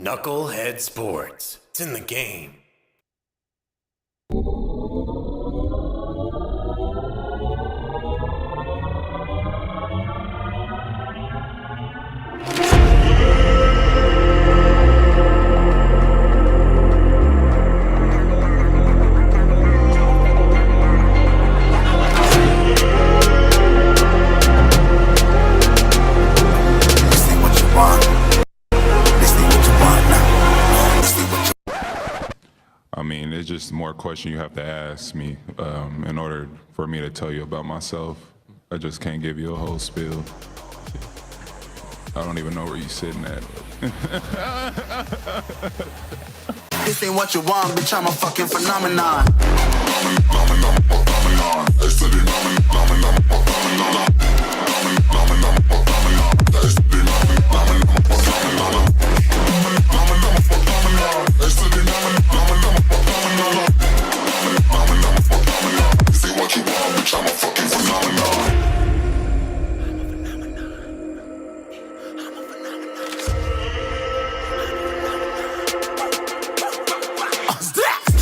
NuKKle HeDD Sports. It's in the game. I mean, it's just more question you have to ask me in order for me to tell you about myself. I just can't give you a whole spiel. I don't even know where you're sitting at. This ain't what you want, bitch, I'm a fucking phenomenon.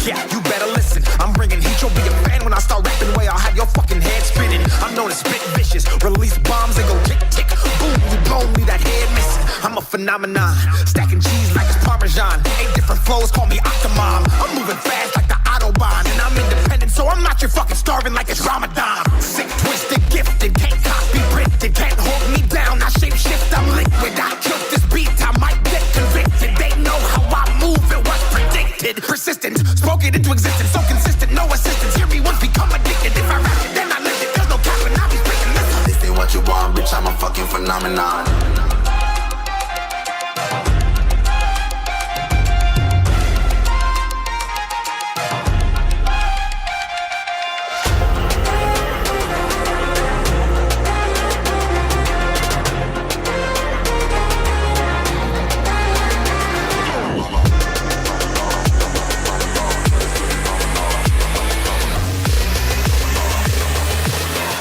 Yeah, you better listen. I'm bringing heat. You'll be a fan when I start rapping. Way I'll have your fucking head spinning. I'm known as spit vicious. Release bombs and go tick tick. Boom, you blow me that head missing. I'm a phenomenon. Stacking cheese like it's Parmesan. 8 different flows, call me Octomom. I'm moving fast like the Autobahn, and I'm independent, so I'm not your fucking starving like it's Ramadan. Sick, twisted, gifted, can't copy, printed, can't hold me down. I shape shift, I'm liquid. I killed this beat, I might get convicted. They know how I move, it was predicted. Persistent, spoke it into existence, so consistent, no assistance. Hear me once, become addicted. If I rap it, then I live it. There's no cap, and I'll be breaking this. This ain't what you want, bitch, I'm a fucking phenomenon.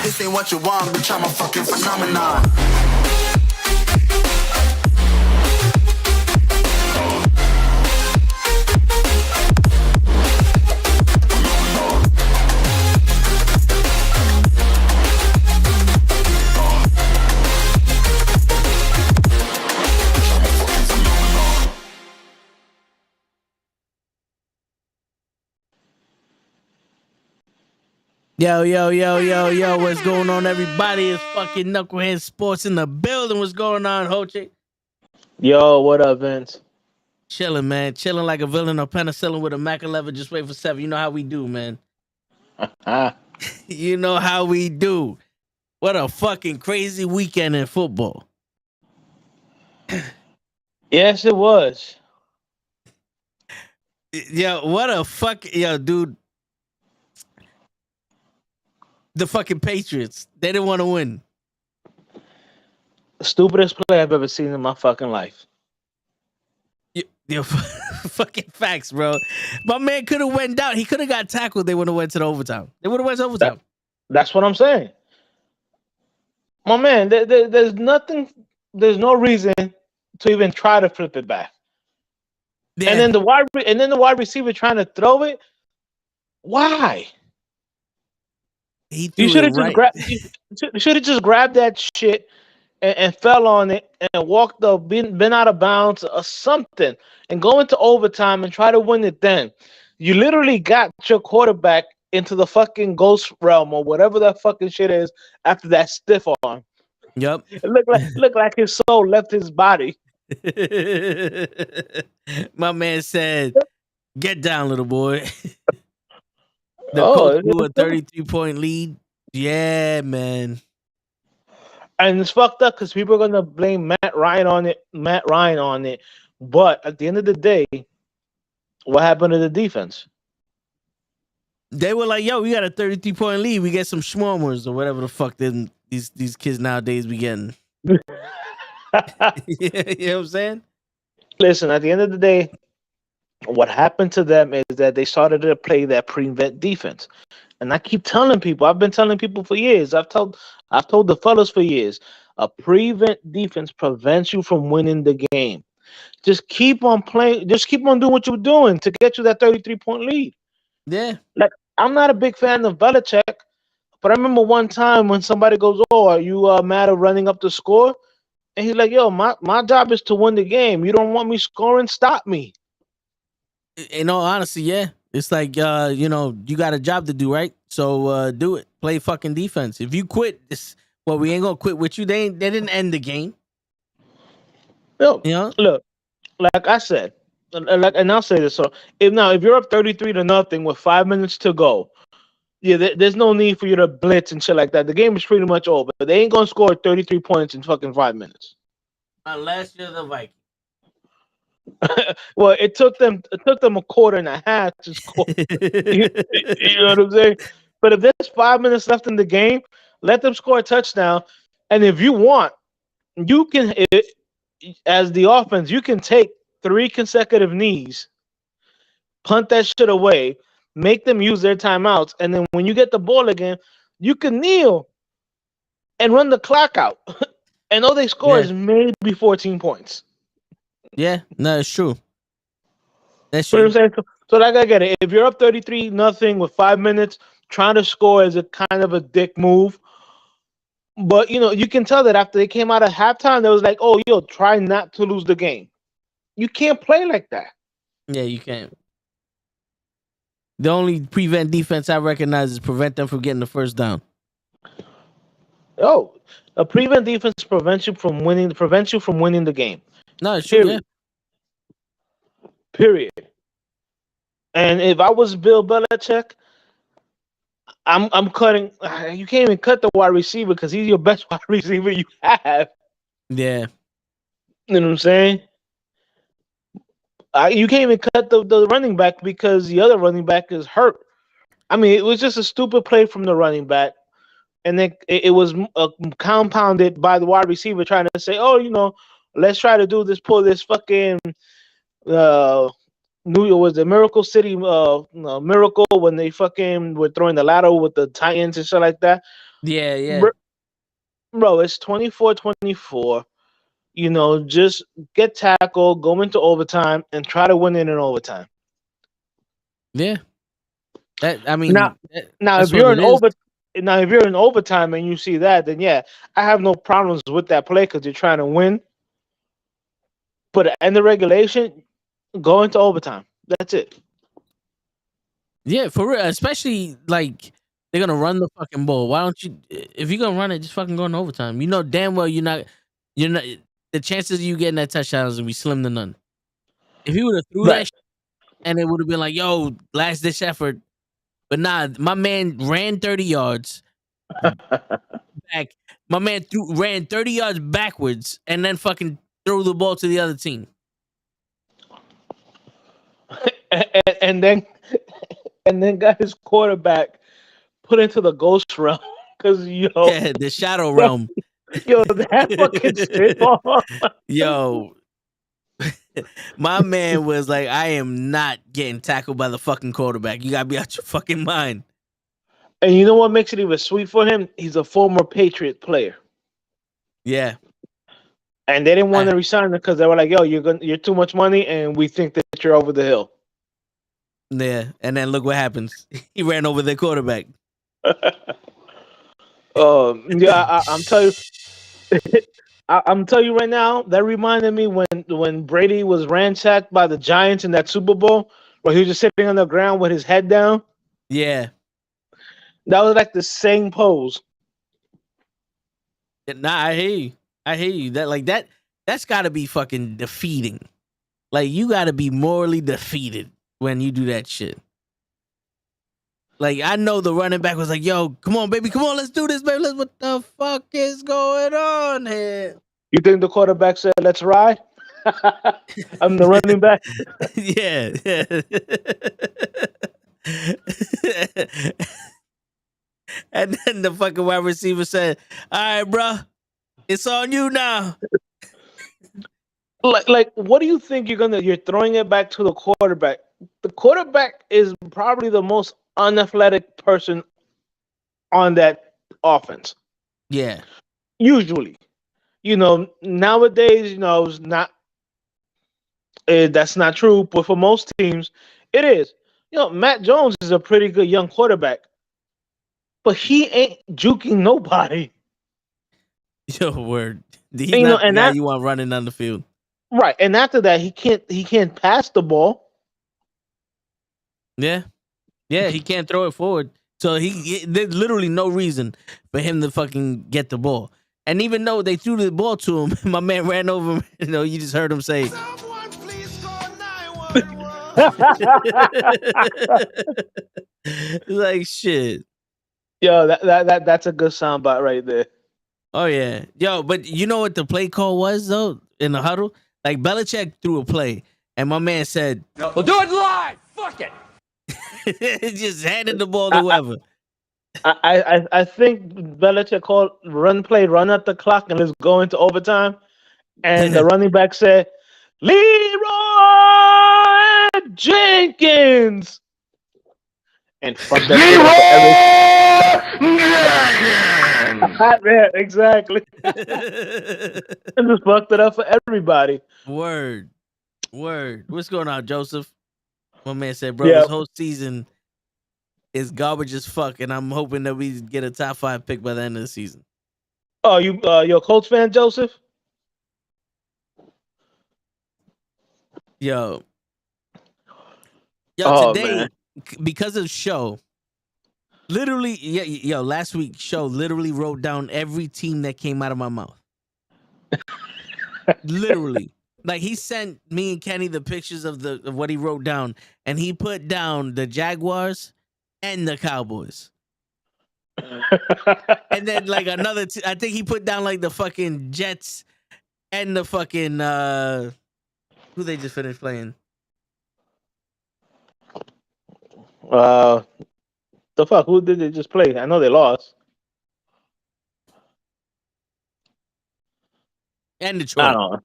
This ain't what you want, bitch, I'm a fucking phenomenon. Yo, what's going on, everybody? It's fucking NuKKle HeDD Sports in the building. What's going on, Hoche? Yo, what up, Vince? Chilling, man. Chilling like a villain of penicillin with a Mac 11. Just wait for 7. You know how we do, man. You know how we do. What a fucking crazy weekend in football. Yes, it was. Yo, what a fuck. Yo, dude. The fucking Patriots. They didn't want to win. Stupidest play I've ever seen in my fucking life. Yo, fucking facts, bro. My man could have went down. He could have got tackled. They would have went to the overtime. They would have went to overtime. That's what I'm saying. My man, there's nothing. There's no reason to even try to flip it back. Yeah. And then the wide receiver trying to throw it. Why? You should have just grabbed that shit and fell on it and walked up, been out of bounds or something, and go into overtime and try to win it. Then you literally got your quarterback into the fucking ghost realm or whatever that fucking shit is after that stiff arm. Yep. It looked like his soul left his body. My man said, "Get down, little boy." The coach blew a 33-point lead. Yeah, man. And it's fucked up because people are gonna blame Matt Ryan on it. But at the end of the day, what happened to the defense? They were like, "Yo, we got a 33-point lead. We get some schmormers or whatever the fuck these kids nowadays be getting." You know what I'm saying? Listen, at the end of the day, what happened to them is that they started to play that prevent defense. And I keep telling people, I've been telling people for years, I've told the fellas for years, a prevent defense prevents you from winning the game. Just keep on playing. Just keep on doing what you're doing to get you that 33-point lead. Yeah. Like, I'm not a big fan of Belichick, but I remember one time when somebody goes, "Oh, are you mad at running up the score?" And he's like, "Yo, my job is to win the game. You don't want me scoring? Stop me." In all honesty, yeah. It's like you got a job to do, right? So do it. Play fucking defense. If you quit, we ain't gonna quit with you. They didn't end the game. Yo, You know? look, like I said, and I'll say this. So if you're up 33-0 with 5 minutes to go, yeah, there's no need for you to blitz and shit like that. The game is pretty much over. They ain't gonna score 33 points in fucking 5 minutes. Unless you're the Vikings. Well, it took them a quarter and a half to score. You know what I'm saying? But if there's 5 minutes left in the game, let them score a touchdown. And if you want, you can, as the offense, you can take 3 consecutive knees, punt that shit away, make them use their timeouts, and then when you get the ball again, you can kneel and run the clock out. And all they score is maybe 14 points. Yeah, no, it's true. That's You know what true. I'm saying? So like I get it. If you're up 33-0 with 5 minutes, trying to score is a kind of a dick move. But you can tell that after they came out of halftime, they was like, "Oh, yo, try not to lose the game." You can't play like that. Yeah, you can't. The only prevent defense I recognize is prevent them from getting the first down. Oh, a prevent defense prevents you from winning the game. No, it's true. Yeah. Period. And if I was Bill Belichick, I'm cutting. You can't even cut the wide receiver because he's your best wide receiver you have. Yeah. You know what I'm saying? You can't even cut the running back because the other running back is hurt. I mean, it was just a stupid play from the running back, and then it was compounded by the wide receiver trying to say, "Oh, let's try to pull this fucking New York was the Miracle City Miracle when they fucking were throwing the ladder with the Titans and shit like that." Yeah, yeah. Bro, it's 24-24. Just get tackled, go into overtime, and try to win it in overtime. Yeah. Now if you're in overtime and you see that, then yeah, I have no problems with that play because you're trying to win. But at the end of regulation, go into overtime. That's it. Yeah, for real. Especially like they're gonna run the fucking ball. Why don't you? If you're gonna run it, just fucking go in overtime. You know damn well you're not. The chances of you getting that touchdown is gonna be slim to none. If he would have threw that, and it would have been like, "Yo, last ditch effort," but nah, my man ran 30 yards back. My man ran 30 yards backwards and then fucking threw the ball to the other team. and then got his quarterback put into the ghost realm because the shadow realm. That fucking shit off. Yo, my man was like, "I am not getting tackled by the fucking quarterback. You gotta be out your fucking mind." And you know what makes it even sweet for him? He's a former Patriot player. Yeah. And they didn't want to resign him because they were like, "Yo, you're too much money, and we think that you're over the hill." Yeah, and then look what happens. He ran over their quarterback. Yeah, I'm telling you, I'm telling you right now. That reminded me when Brady was ransacked by the Giants in that Super Bowl, where he was just sitting on the ground with his head down. Yeah, that was like the same pose. Nah, I hear you. That's got to be fucking defeating. Like you got to be morally defeated when you do that shit. Like, I know the running back was like, "Yo, come on, baby. Come on, let's do this, baby. What the fuck is going on here?" You think the quarterback said, "Let's ride"? I'm the running back. Yeah. And then the fucking wide receiver said, "All right, bro, it's on you now." Like, what do you think you're throwing it back to the quarterback? The quarterback is probably the most unathletic person on that offense. Yeah. Usually, nowadays, it's not That's not true, but for most teams, it is. Matt Jones is a pretty good young quarterback, but he ain't juking nobody. Yo, word. He's And, not the and guy that you want running on the field. right. And after that, he can't pass the ball. Yeah. Yeah, he can't throw it forward. So there's literally no reason for him to fucking get the ball. And even though they threw the ball to him, my man ran over him. You just heard him say, Someone please call 911. like, shit. Yo, that's a good soundbite right there. Oh, yeah. Yo, but you know what the play call was, though, in the huddle? Like, Belichick threw a play, and my man said, We'll do it live. Fuck it. just handed the ball to whoever. I think Belichick called run at the clock, and let's go into overtime. And the running back said, Leroy Jenkins. And fuck that. Yeah, exactly. And just fucked it up for everybody. Word. What's going on, Joseph? My man said, bro, Yeah. this whole season is garbage as fuck, and I'm hoping that we get a top 5 pick by the end of the season. Oh, you're a Colts fan, Joseph? Yo, Oh, today, man. because of show, literally, last week, show literally wrote down every team that came out of my mouth. Literally. Like, he sent me and Kenny the pictures of what he wrote down, and he put down the Jaguars and the Cowboys. And then, like, I think he put down, like, the fucking Jets and the fucking, who they just finished playing? The fuck? Who did they just play? I know they lost. And Detroit. I don't know.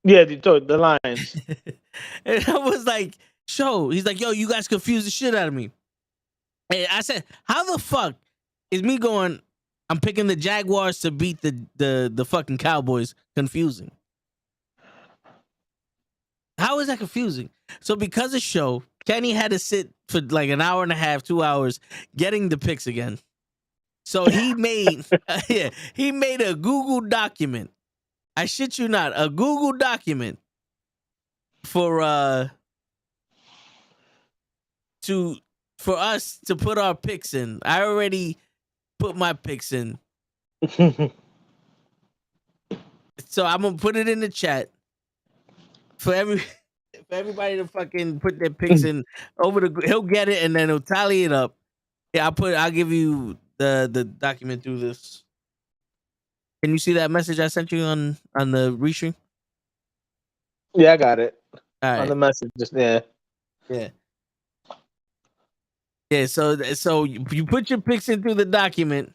Yeah, Detroit, the Lions. And I was like, show. He's like, yo, you guys confused the shit out of me. And I said, how the fuck is me going, I'm picking the Jaguars to beat the fucking Cowboys confusing? How is that confusing? So because of show, Kenny had to sit for like an hour and a half, 2 hours, getting the picks again. So he made he made a Google document. I shit you not, a Google document for us to put our picks in. I already put my picks in. So I'm gonna put it in the chat for everybody to fucking put their picks in he'll get it and then he'll tally it up. Yeah, I'll give you the document through this. Can you see that message I sent you on the restream? Yeah, I got it. All right. On the message, just yeah. Yeah, so you put your picks in through the document,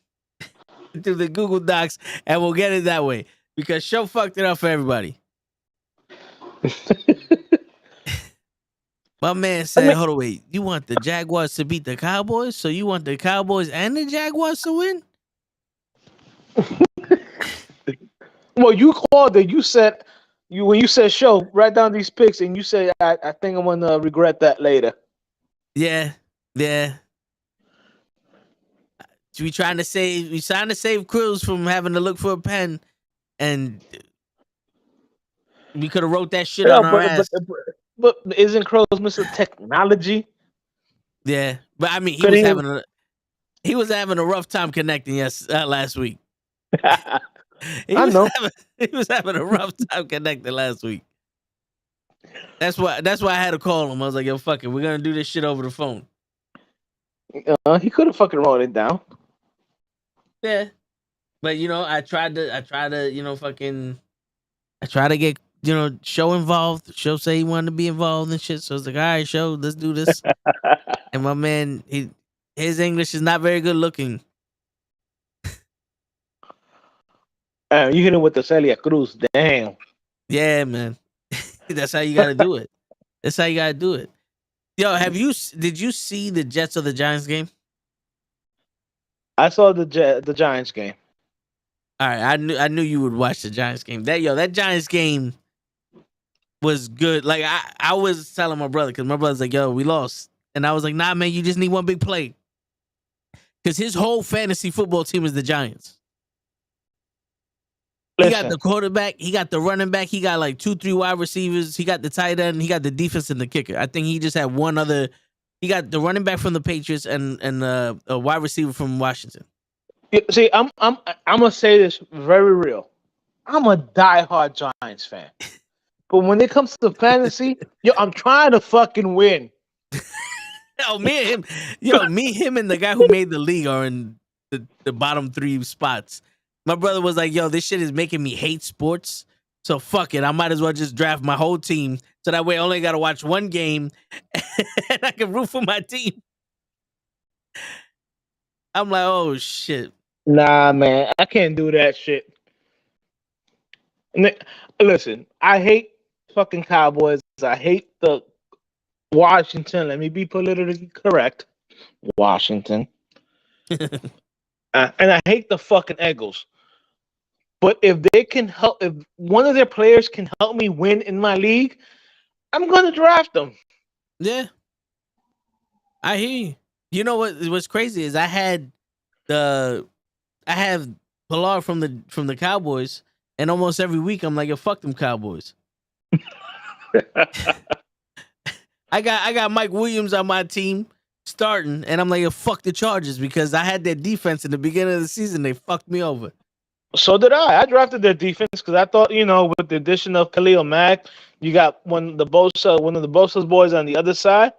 through the Google Docs, and we'll get it that way. Because show fucked it up for everybody. My man said, hold on, wait. You want the Jaguars to beat the Cowboys? So you want the Cowboys and the Jaguars to win? Well, you called it. You said when you said show, write down these picks, and you say I think I'm gonna regret that later. Yeah. We trying to save Cruz from having to look for a pen, and we could have wrote that shit on our ass. But isn't Cruz Mr. Technology? Yeah, but I mean, he was having a rough time connecting last week. He was having a rough time connecting last week. That's why I had to call him. I was like, yo, fuck it, we're gonna do this shit over the phone. He could have fucking wrote it down. Yeah, but I tried to get Show involved. Show say he wanted to be involved and shit. So I was like, all right, Show, let's do this. And my man, his English is not very good looking. You hit him with the Celia Cruz. Damn. Yeah, man. That's how you got to do it. That's how you got to do it. Yo, did you see the Jets or the Giants game? I saw the Giants game. All right, I knew you would watch the Giants game. That Giants game was good. Like I was telling my brother because my brother's like, "Yo, we lost," and I was like, "Nah, man, you just need one big play." Because his whole fantasy football team is the Giants. He got the quarterback, he got the running back, he got like 2-3 wide receivers, he got the tight end, he got the defense and the kicker. I think he just had one other. He got the running back from the Patriots and a wide receiver from Washington. See, I'm gonna say this very real. I'm a diehard Giants fan, but when it comes to fantasy, I'm trying to fucking win. Me, him, and the guy who made the league are in the bottom 3 spots. My brother was like, "Yo, this shit is making me hate sports. So fuck it. I might as well just draft my whole team so that way I only got to watch one game and I can root for my team." I'm like, "Oh shit." Nah, man, I can't do that shit. Listen, I hate fucking Cowboys. I hate the Washington. Let me be politically correct. Washington. And I hate the fucking Eagles. But if they can help, if one of their players can help me win in my league, I'm gonna draft them. Yeah, I hear you. You know what's crazy is I have Pilar from the Cowboys, and almost every week I'm like, "Yo, fuck them Cowboys." I got Mike Williams on my team starting, and I'm like, "Yo, fuck the Chargers," because I had their defense in the beginning of the season. They fucked me over. So did I. I drafted their defense because I thought, with the addition of Khalil Mack, you got one of the Bosa's boys on the other side,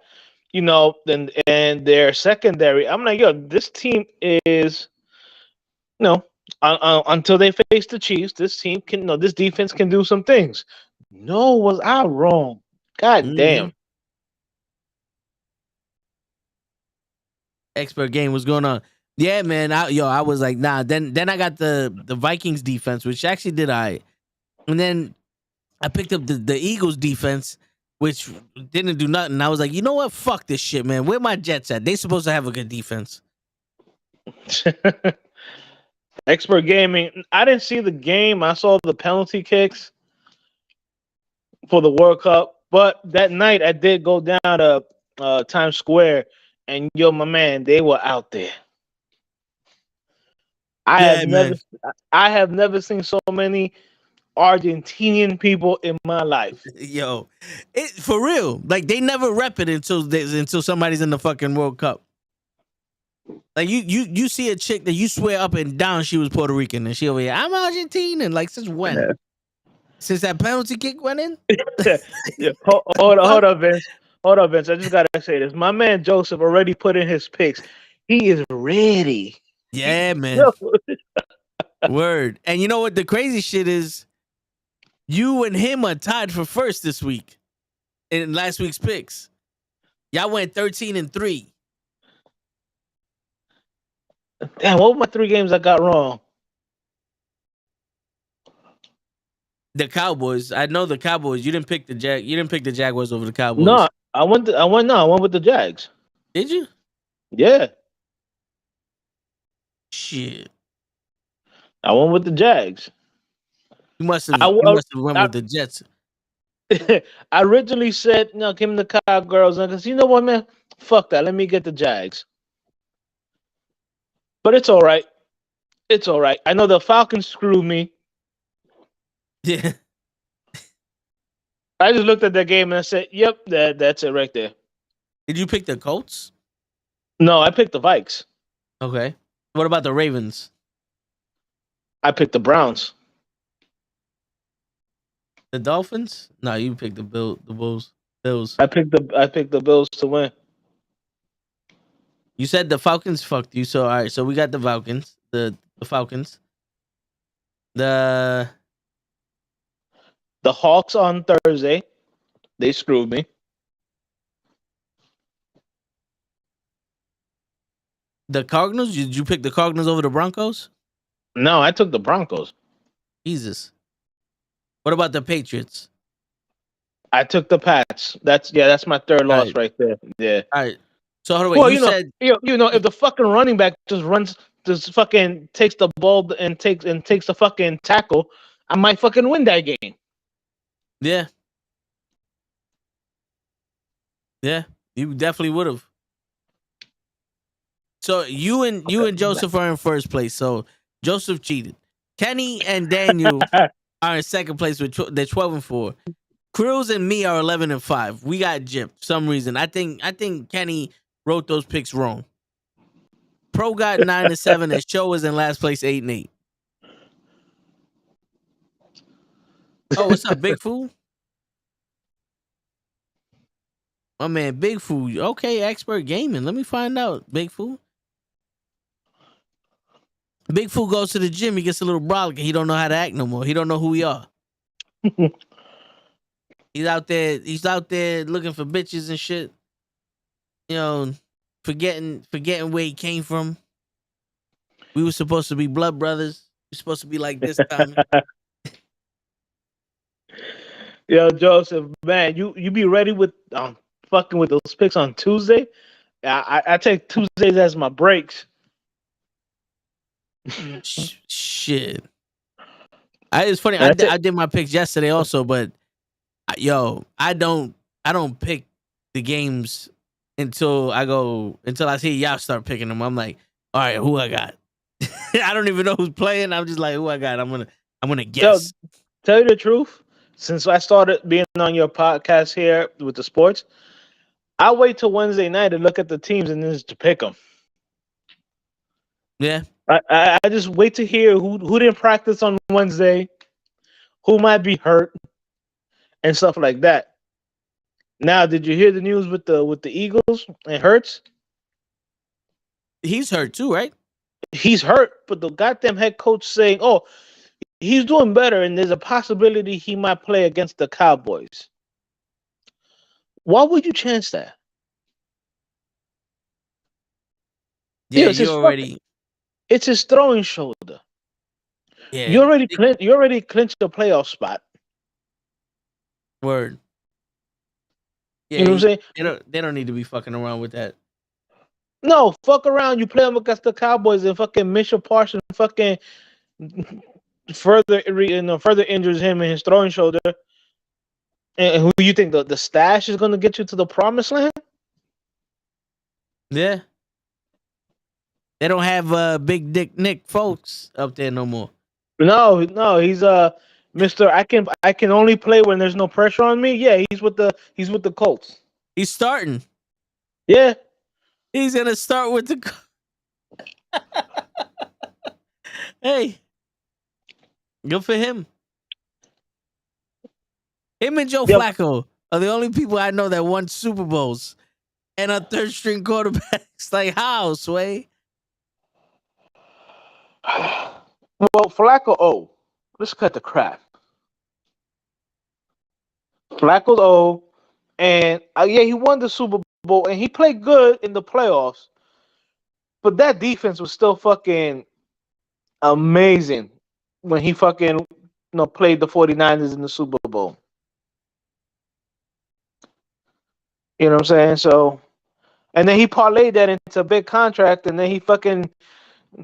and their secondary. I'm like, yo, this team is, until they face the Chiefs, this team can, this defense can do some things. No, was I wrong? God damn. Expert game, what's going on? Yeah, man. I was like, nah. Then I got the Vikings defense, which actually did I. And then I picked up the Eagles defense, which didn't do nothing. I was like, you know what? Fuck this shit, man. Where my Jets at? They supposed to have a good defense. Expert gaming. I didn't see the game. I saw the penalty kicks for the World Cup, but that night I did go down to Times Square, and my man, they were out there. I have never seen so many Argentinian people in my life. Yo, for real. Like they never rep it until somebody's in the fucking World Cup. Like you see a chick that you swear up and down she was Puerto Rican, and she over here, I'm Argentinian. Like since when? Yeah. Since that penalty kick went in? Yeah. Hold on, Vince. Hold on, Vince. I just gotta say this. My man Joseph already put in his picks. He is ready. Yeah, man. Word. And you know what the crazy shit is? You and him are tied for first this week in last week's picks. Y'all went 13-3. Damn, what were my 3 games I got wrong? The Cowboys. I know the Cowboys. You didn't pick the Jaguars over the Cowboys. No, I went with the Jags. Did you? Yeah. Shit. I went with the Jags. You must have went with the Jets. I originally said, give me the Cowgirls, because you know what, man? Fuck that. Let me get the Jags. But it's all right. It's all right. I know the Falcons screwed me. Yeah. I just looked at that game and I said, yep, that's it right there. Did you pick the Colts? No, I picked the Vikes. Okay. What about the Ravens? I picked the Browns. The Dolphins? No, you picked the Bills. I picked the Bills to win. You said the Falcons fucked you, so all right. So we got the Falcons. The Falcons. The Hawks on Thursday. They screwed me. The Cardinals? Did you pick the Cardinals over the Broncos? No, I took the Broncos. Jesus. What about the Patriots? I took the Pats. That's my third loss right there. Yeah. All right. So how do I? If the fucking running back just fucking takes the ball and takes the fucking tackle, I might fucking win that game. Yeah. Yeah, you definitely would have. So you and Joseph are in first place. So Joseph cheated. Kenny and Daniel are in second place with they're 12-4. Cruz and me are 11-5. We got gypped for some reason. I think Kenny wrote those picks wrong. Pro got 9-7, and Show is in last place 8-8. Oh, what's up, Big Fool? My man, Big Fool. Okay, expert gaming. Let me find out, Big Fool. Big Fool goes to the gym. He gets a little brolic. He don't know how to act no more. He don't know who we are. He's out there. He's out there looking for bitches and shit. You know, forgetting where he came from. We were supposed to be blood brothers. We're supposed to be like this time. Yo, Joseph, man, you be ready with fucking with those picks on Tuesday? I take Tuesdays as my breaks. Shit. It's funny. That's it. I did my picks yesterday also, but I don't pick the games until I see y'all start picking them. I'm like, all right, who I got? I don't even know who's playing. I'm just like, who I got? I'm gonna guess. Tell you the truth, since I started being on your podcast here with the sports, I wait till Wednesday night to look at the teams and then just to pick them. Yeah. I just wait to hear who didn't practice on Wednesday, who might be hurt, and stuff like that. Now, did you hear the news with the Eagles and Hurts? He's hurt too, right? He's hurt, but the goddamn head coach saying, "Oh, he's doing better, and there's a possibility he might play against the Cowboys." Why would you chance that? Yeah, Yeah, it's his throwing shoulder. Yeah. You already clinched the playoff spot. Word. Yeah, You know what I'm saying? they don't need to be fucking around with that. No, fuck around. You play him against the Cowboys and fucking Mitchell Parsons fucking further injures him in his throwing shoulder. And who you think the stash is going to get you to the promised land? Yeah. They don't have Big Dick Nick folks up there no more. No, he's Mr. I can only play when there's no pressure on me. Yeah, he's with the Colts. He's starting. Yeah. He's gonna start with the Hey. Good for him. Him and Joe Flacco are the only people I know that won Super Bowls and are third string quarterbacks. Like how, Sway? Well, Flacco, let's cut the crap. Flacco, and he won the Super Bowl, and he played good in the playoffs. But that defense was still fucking amazing when he fucking played the 49ers in the Super Bowl. You know what I'm saying? So, and then he parlayed that into a big contract, and then he fucking he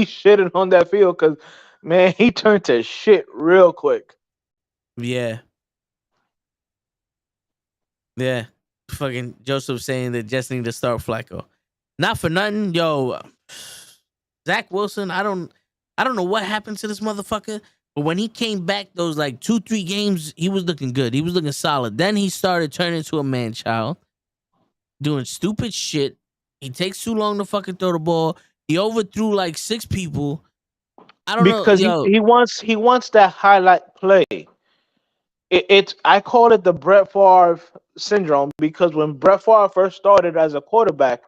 shitted on that field because, man, he turned to shit real quick. Yeah. Yeah. Fucking Joseph saying that just need to start Flacco. Not for nothing, yo. Zach Wilson, I don't know what happened to this motherfucker, but when he came back, those like 2-3 games, he was looking good. He was looking solid. Then he started turning into a man child, doing stupid shit. He takes too long to fucking throw the ball. He overthrew like 6 people. I don't know. Because he wants that highlight play. I call it the Brett Favre syndrome, because when Brett Favre first started as a quarterback,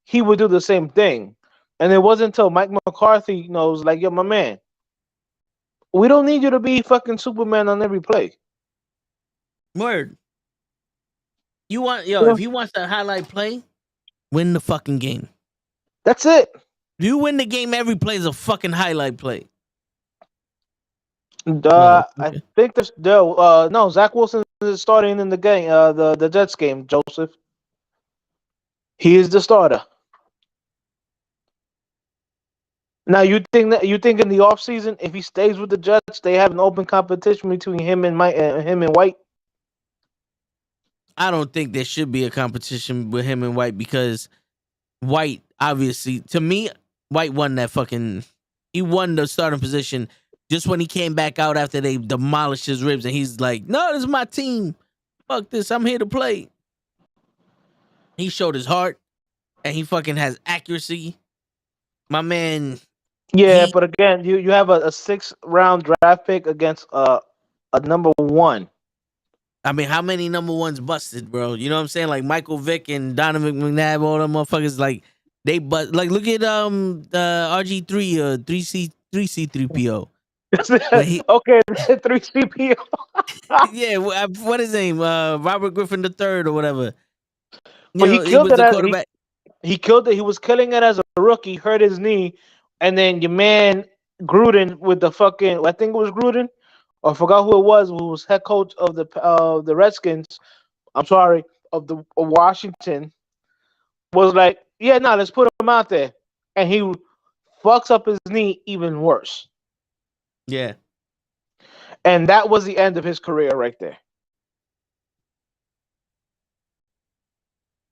he would do the same thing. And it wasn't until Mike McCarthy was like, yo, my man, we don't need you to be fucking Superman on every play. Word. If he wants that highlight play, win the fucking game. That's it. If you win the game, every play is a fucking highlight play. I think there's no, Zach Wilson is starting in the game, the Jets game, Joseph. He is the starter. Now you think in the offseason, if he stays with the Jets, they have an open competition between him and White? I don't think there should be a competition with him and White because White, obviously, to me, White won that fucking. He won the starting position just when he came back out after they demolished his ribs, and he's like, "No, this is my team. Fuck this. I'm here to play." He showed his heart, and he fucking has accuracy. My man. Yeah, but again, you have a 6th-round draft pick against a number 1. I mean, how many number ones busted, bro? You know what I'm saying? Like Michael Vick and Donovan McNabb, all them motherfuckers, like they like look at RG3 3C3PO. Okay, 3CPO. Yeah, what is his name? Robert Griffin III or whatever. But he killed was it the as quarterback. he killed it. He was killing it as a rookie, hurt his knee, and then your man Gruden with the fucking, I think it was Gruden, or I forgot who was head coach of the Redskins. I'm sorry, of Washington, was like, yeah, no, let's put him out there, and he fucks up his knee even worse, Yeah. and that was the end of his career right there.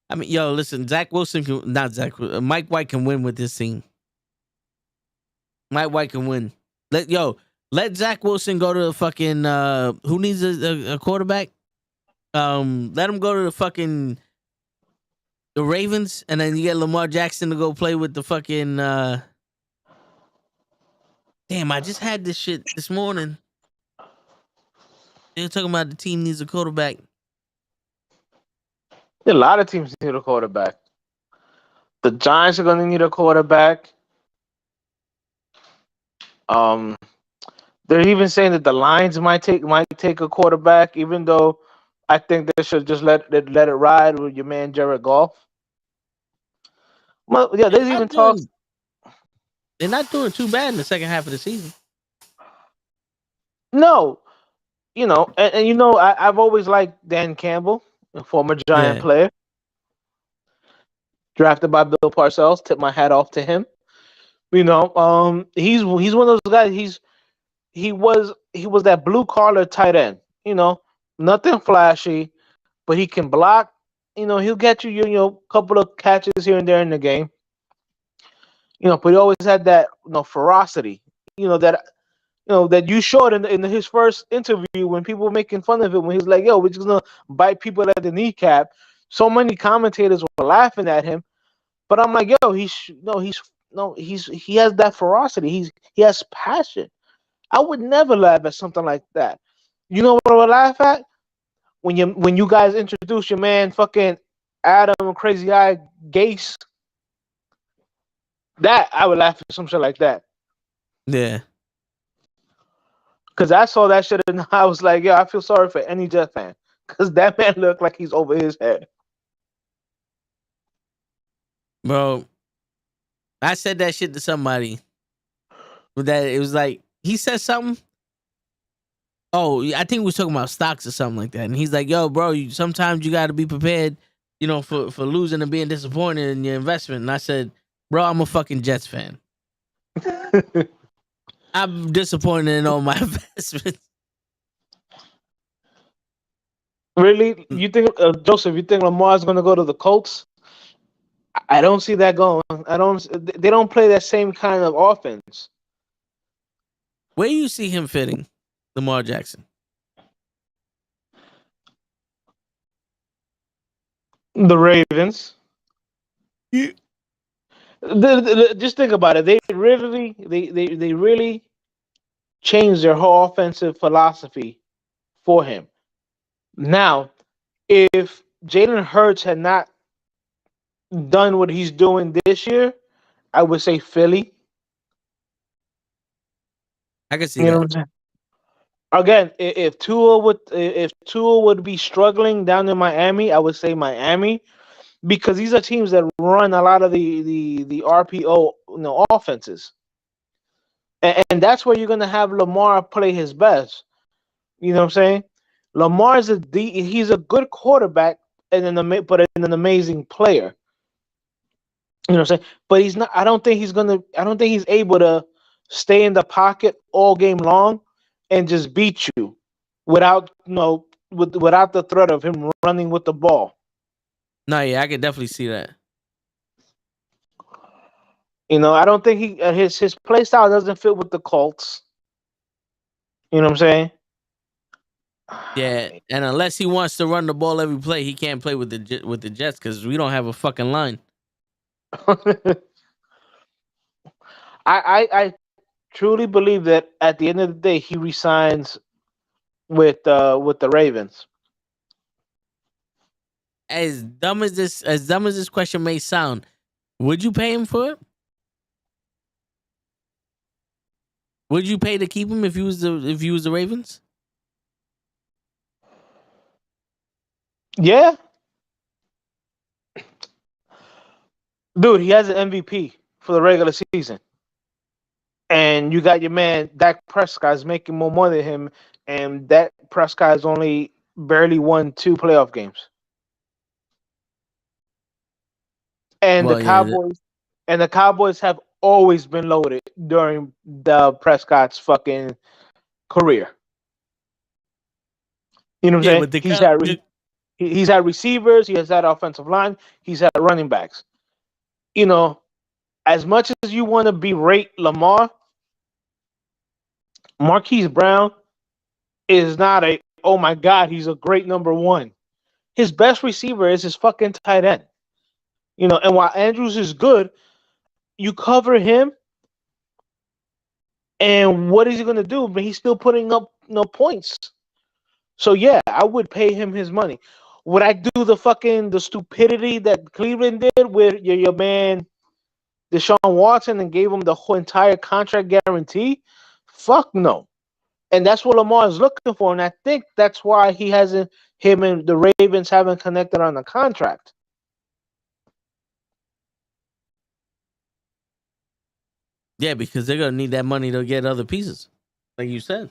I mean, yo, listen, Mike White can win with this team. Mike White can win. Let Zach Wilson go to the fucking who needs a quarterback? Let him go to the Ravens, and then you get Lamar Jackson to go play with the fucking damn, I just had this shit this morning. They were talking about the team needs a quarterback. A lot of teams need a quarterback. The Giants are going to need a quarterback. They're even saying that the Lions might take a quarterback, even though I think they should just let it ride with your man Jared Goff. Well, yeah, there's even talks. They're not doing too bad in the second half of the season. No, and you know, I've always liked Dan Campbell, a former Giant player, drafted by Bill Parcells. Tip my hat off to him. You know, he's one of those guys. He was that blue collar tight end. You know, nothing flashy, but he can block. You know, he'll get you a couple of catches here and there in the game. You know, but he always had that ferocity. You know that you showed in his first interview when people were making fun of him when he's like, "Yo, we're just gonna bite people at the kneecap." So many commentators were laughing at him, but I'm like, "Yo, he has that ferocity. He has passion." I would never laugh at something like that. You know what I would laugh at? When you guys introduce your man fucking Adam Crazy Eye Gase. That I would laugh at some shit like that. Yeah. Cause I saw that shit and I was like, yeah, I feel sorry for any Jet fan. Cause that man looked like he's over his head. Bro, I said that shit to somebody. With that, it was like he said something. Oh, I think we was talking about stocks or something like that. And he's like, "Yo, bro, sometimes you got to be prepared, for losing and being disappointed in your investment." And I said, "Bro, I'm a fucking Jets fan. I'm disappointed in all my investments." Really? You think, Joseph? You think Lamar's going to go to the Colts? I don't see that going. They don't play that same kind of offense. Where do you see him fitting, Lamar Jackson? The Ravens. Just think about it. They really changed their whole offensive philosophy for him. Now, if Jalen Hurts had not done what he's doing this year, I would say Philly. I can see You know that. what I'm saying? Again, if Tua would be struggling down in Miami, I would say Miami, because these are teams that run a lot of the RPO offenses, and that's where you're gonna have Lamar play his best. You know what I'm saying? Lamar's he's a good quarterback and an amazing player. You know what I'm saying? But he's not. I don't think he's able to stay in the pocket all game long and just beat you without without the threat of him running with the ball. No, yeah, I could definitely see that. You know, I don't think his play style doesn't fit with the Colts. You know what I'm saying? Yeah, and unless he wants to run the ball every play, he can't play with the Jets because we don't have a fucking line. I truly believe that at the end of the day, he resigns with the Ravens. As dumb as this question may sound, would you pay him for it? Would you pay to keep him if you was the Ravens? Yeah, dude, he has an MVP for the regular season, and you got your man Dak Prescott's making more money than him, and Dak Prescott's only barely won 2 playoff games. And the Well, yeah, Cowboys have always been loaded during the Prescott's fucking career. You know what I'm but saying? He's had receivers, he has had offensive line, he's had running backs. You know, as much as you want to berate Lamar, Marquise Brown is not oh my God, he's a great number one. His best receiver is his fucking tight end. You know, and while Andrews is good, you cover him, and what is he going to do? But he's still putting up no points. So yeah, I would pay him his money. Would I do the stupidity that Cleveland did with your man Deshaun Watson and gave him the whole entire contract guarantee? Fuck no. And that's what Lamar is looking for, and I think that's why him and the Ravens haven't connected on the contract. yeah, because they're gonna need that money to get other pieces, like you said.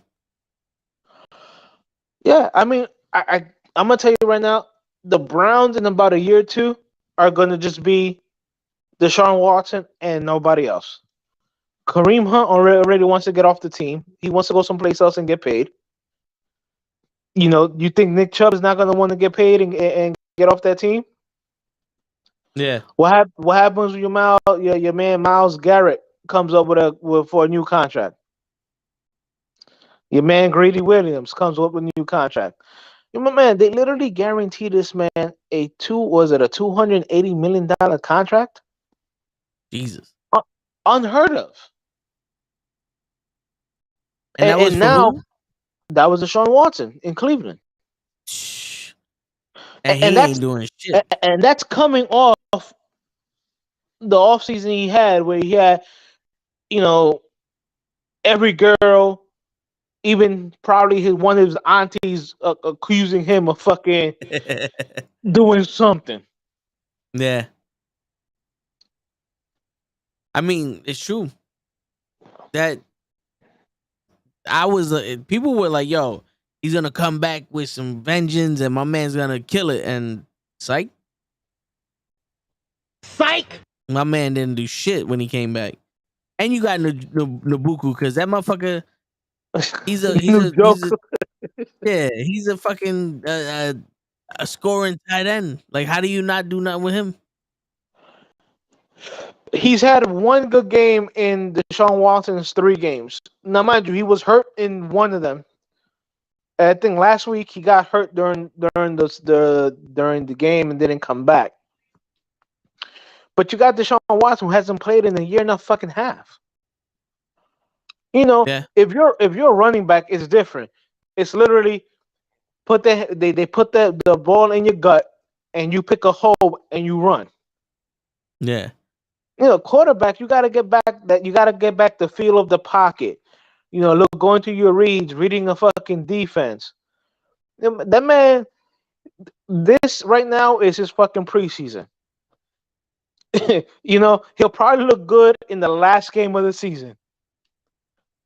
Yeah, I mean, I'm gonna tell you right now, the Browns in about a year or two are gonna just be Deshaun Watson and nobody else. Kareem Hunt already wants to get off the team. He wants to go someplace else and get paid. You know, you think Nick Chubb is not gonna want to get paid and get off that team? Yeah, What happens when your man Myles Garrett comes up for a new contract? Your man Greedy Williams comes up with a new contract. You know, man, they literally guaranteed this man a $280 million contract? Jesus. Unheard of. And that was And for now who? that was Deshaun Watson in Cleveland. Shh. And And he ain't doing shit. and that's coming off the offseason he had where he had, you know, every girl, even probably one of his aunties accusing him of fucking doing something. Yeah. I mean, it's true. That people were like, yo, he's gonna come back with some vengeance and my man's gonna kill it. And psych. My man didn't do shit when he came back. And you got Nabuku because that motherfucker, he's New joke. he's a fucking a scoring tight end. Like, how do you not do nothing with him? He's had one good game in Deshaun Watson's 3 games. Now, mind you, he was hurt in one of them. I think last week he got hurt during the game and didn't come back. But you got Deshaun Watson who hasn't played in a year and a fucking half. You know, Yeah. if you're a running back, it's different. It's literally they put the ball in your gut and you pick a hole and you run. Yeah. You know, quarterback, you gotta get back the feel of the pocket. You know, going to your reads, reading a fucking defense. That man, this right now is his fucking preseason. You know, he'll probably look good in the last game of the season.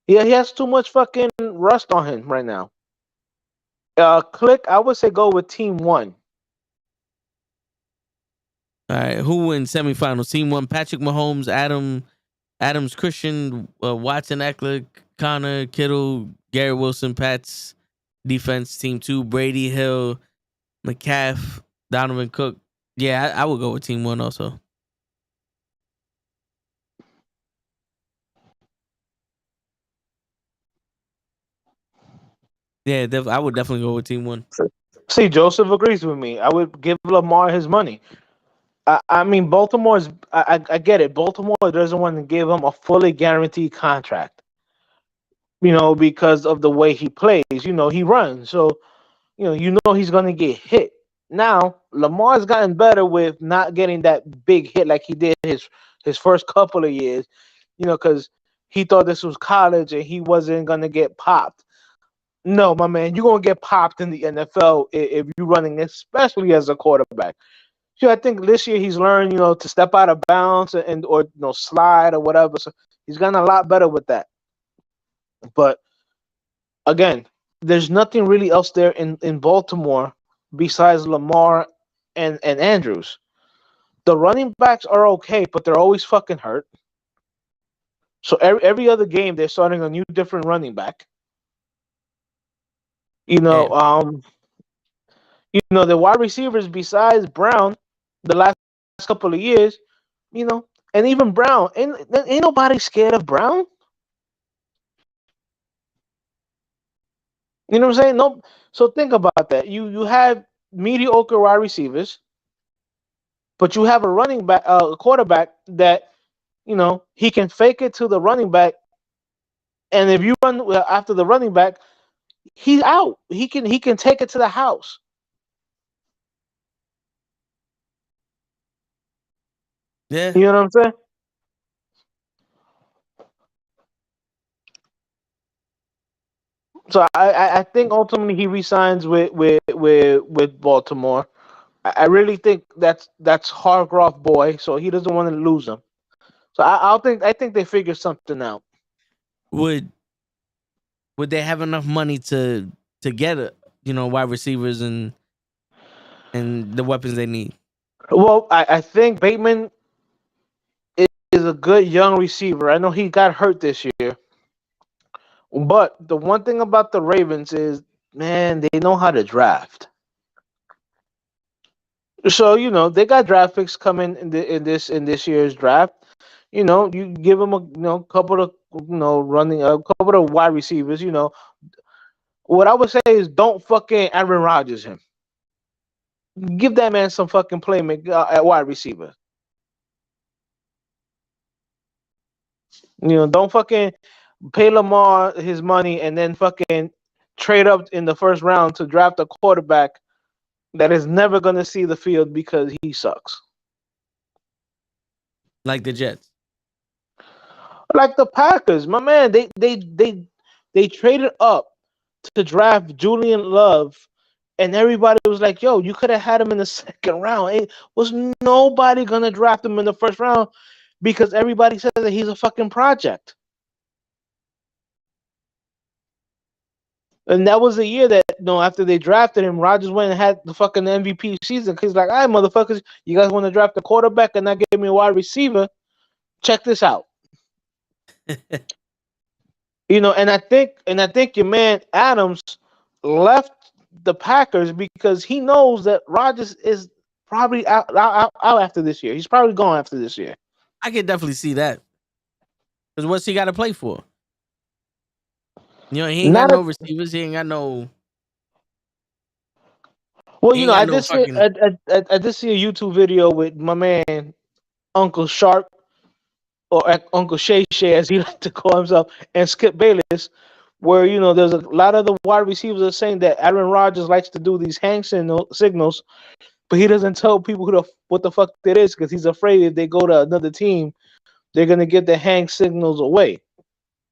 Yeah, he has too much fucking rust on him right now. Click, I would say go with team 1. All right, who wins semifinals? Team 1: Patrick Mahomes, Adams, Christian, Watson, Eckler, Connor, Kittle, Gary Wilson, Pats, defense. Team 2, Brady, Hill, McCaff, Donovan Cook. Yeah, I would go with Team 1 also. Yeah, I would definitely go with Team 1. See, Joseph agrees with me. I would give Lamar his money. I mean, Baltimore's. I get it. Baltimore doesn't want to give him a fully guaranteed contract. Because of the way he plays. He runs, so he's gonna get hit. Now, Lamar's gotten better with not getting that big hit like he did his first couple of years. Because he thought this was college and he wasn't gonna get popped. No, my man, you're gonna get popped in the NFL if you're running, especially as a quarterback. I think this year he's learned, to step out of bounds or slide or whatever. So he's gotten a lot better with that. But again, there's nothing really else there in Baltimore besides Lamar and Andrews. The running backs are okay, but they're always fucking hurt. So every other game they're starting a new different running back. The wide receivers besides Brown, the last couple of years, and even Brown, ain't nobody scared of Brown. You know what I'm saying? No. So think about that. You have mediocre wide receivers, but you have a quarterback that he can fake it to the running back, and if you run after the running back, he's out. He can take it to the house. Yeah. You know what I'm saying? So I think ultimately he resigns with Baltimore. I really think that's Hargrove boy, so he doesn't want to lose him. So I think they figure something out. Would they have enough money to get wide receivers and the weapons they need? Well, I think Bateman is a good young receiver. I know he got hurt this year. But the one thing about the Ravens is, man, they know how to draft. So they got draft picks coming in this year's draft. You give them a couple of running a couple of wide receivers. What I would say is don't fucking Aaron Rodgers him. Give that man some fucking playmaker at wide receiver. Don't fucking pay Lamar his money and then fucking trade up in the first round to draft a quarterback that is never going to see the field because he sucks. Like the Jets. Like the Packers, my man, they traded up to draft Julian Love, and everybody was like, "Yo, you could have had him in the second round." It was nobody gonna draft him in the first round because everybody says that he's a fucking project. And that was the year that after they drafted him, Rodgers went and had the fucking MVP season. Cause he's like, "All right, motherfuckers, you guys want to draft a quarterback and not give me a wide receiver? Check this out." And I think your man Adams left the Packers because he knows that Rodgers is probably out after this year. He's probably gone after this year. I can definitely see that. Because what's he got to play for? He ain't got no receivers. He ain't got no. Well, I did see a YouTube video with my man Uncle Sharp, or Uncle Shay Shay, as he liked to call himself, and Skip Bayless, where there's a lot of the wide receivers are saying that Aaron Rodgers likes to do these hang signals, but he doesn't tell people what the fuck that is because he's afraid if they go to another team, they're gonna get the hang signals away.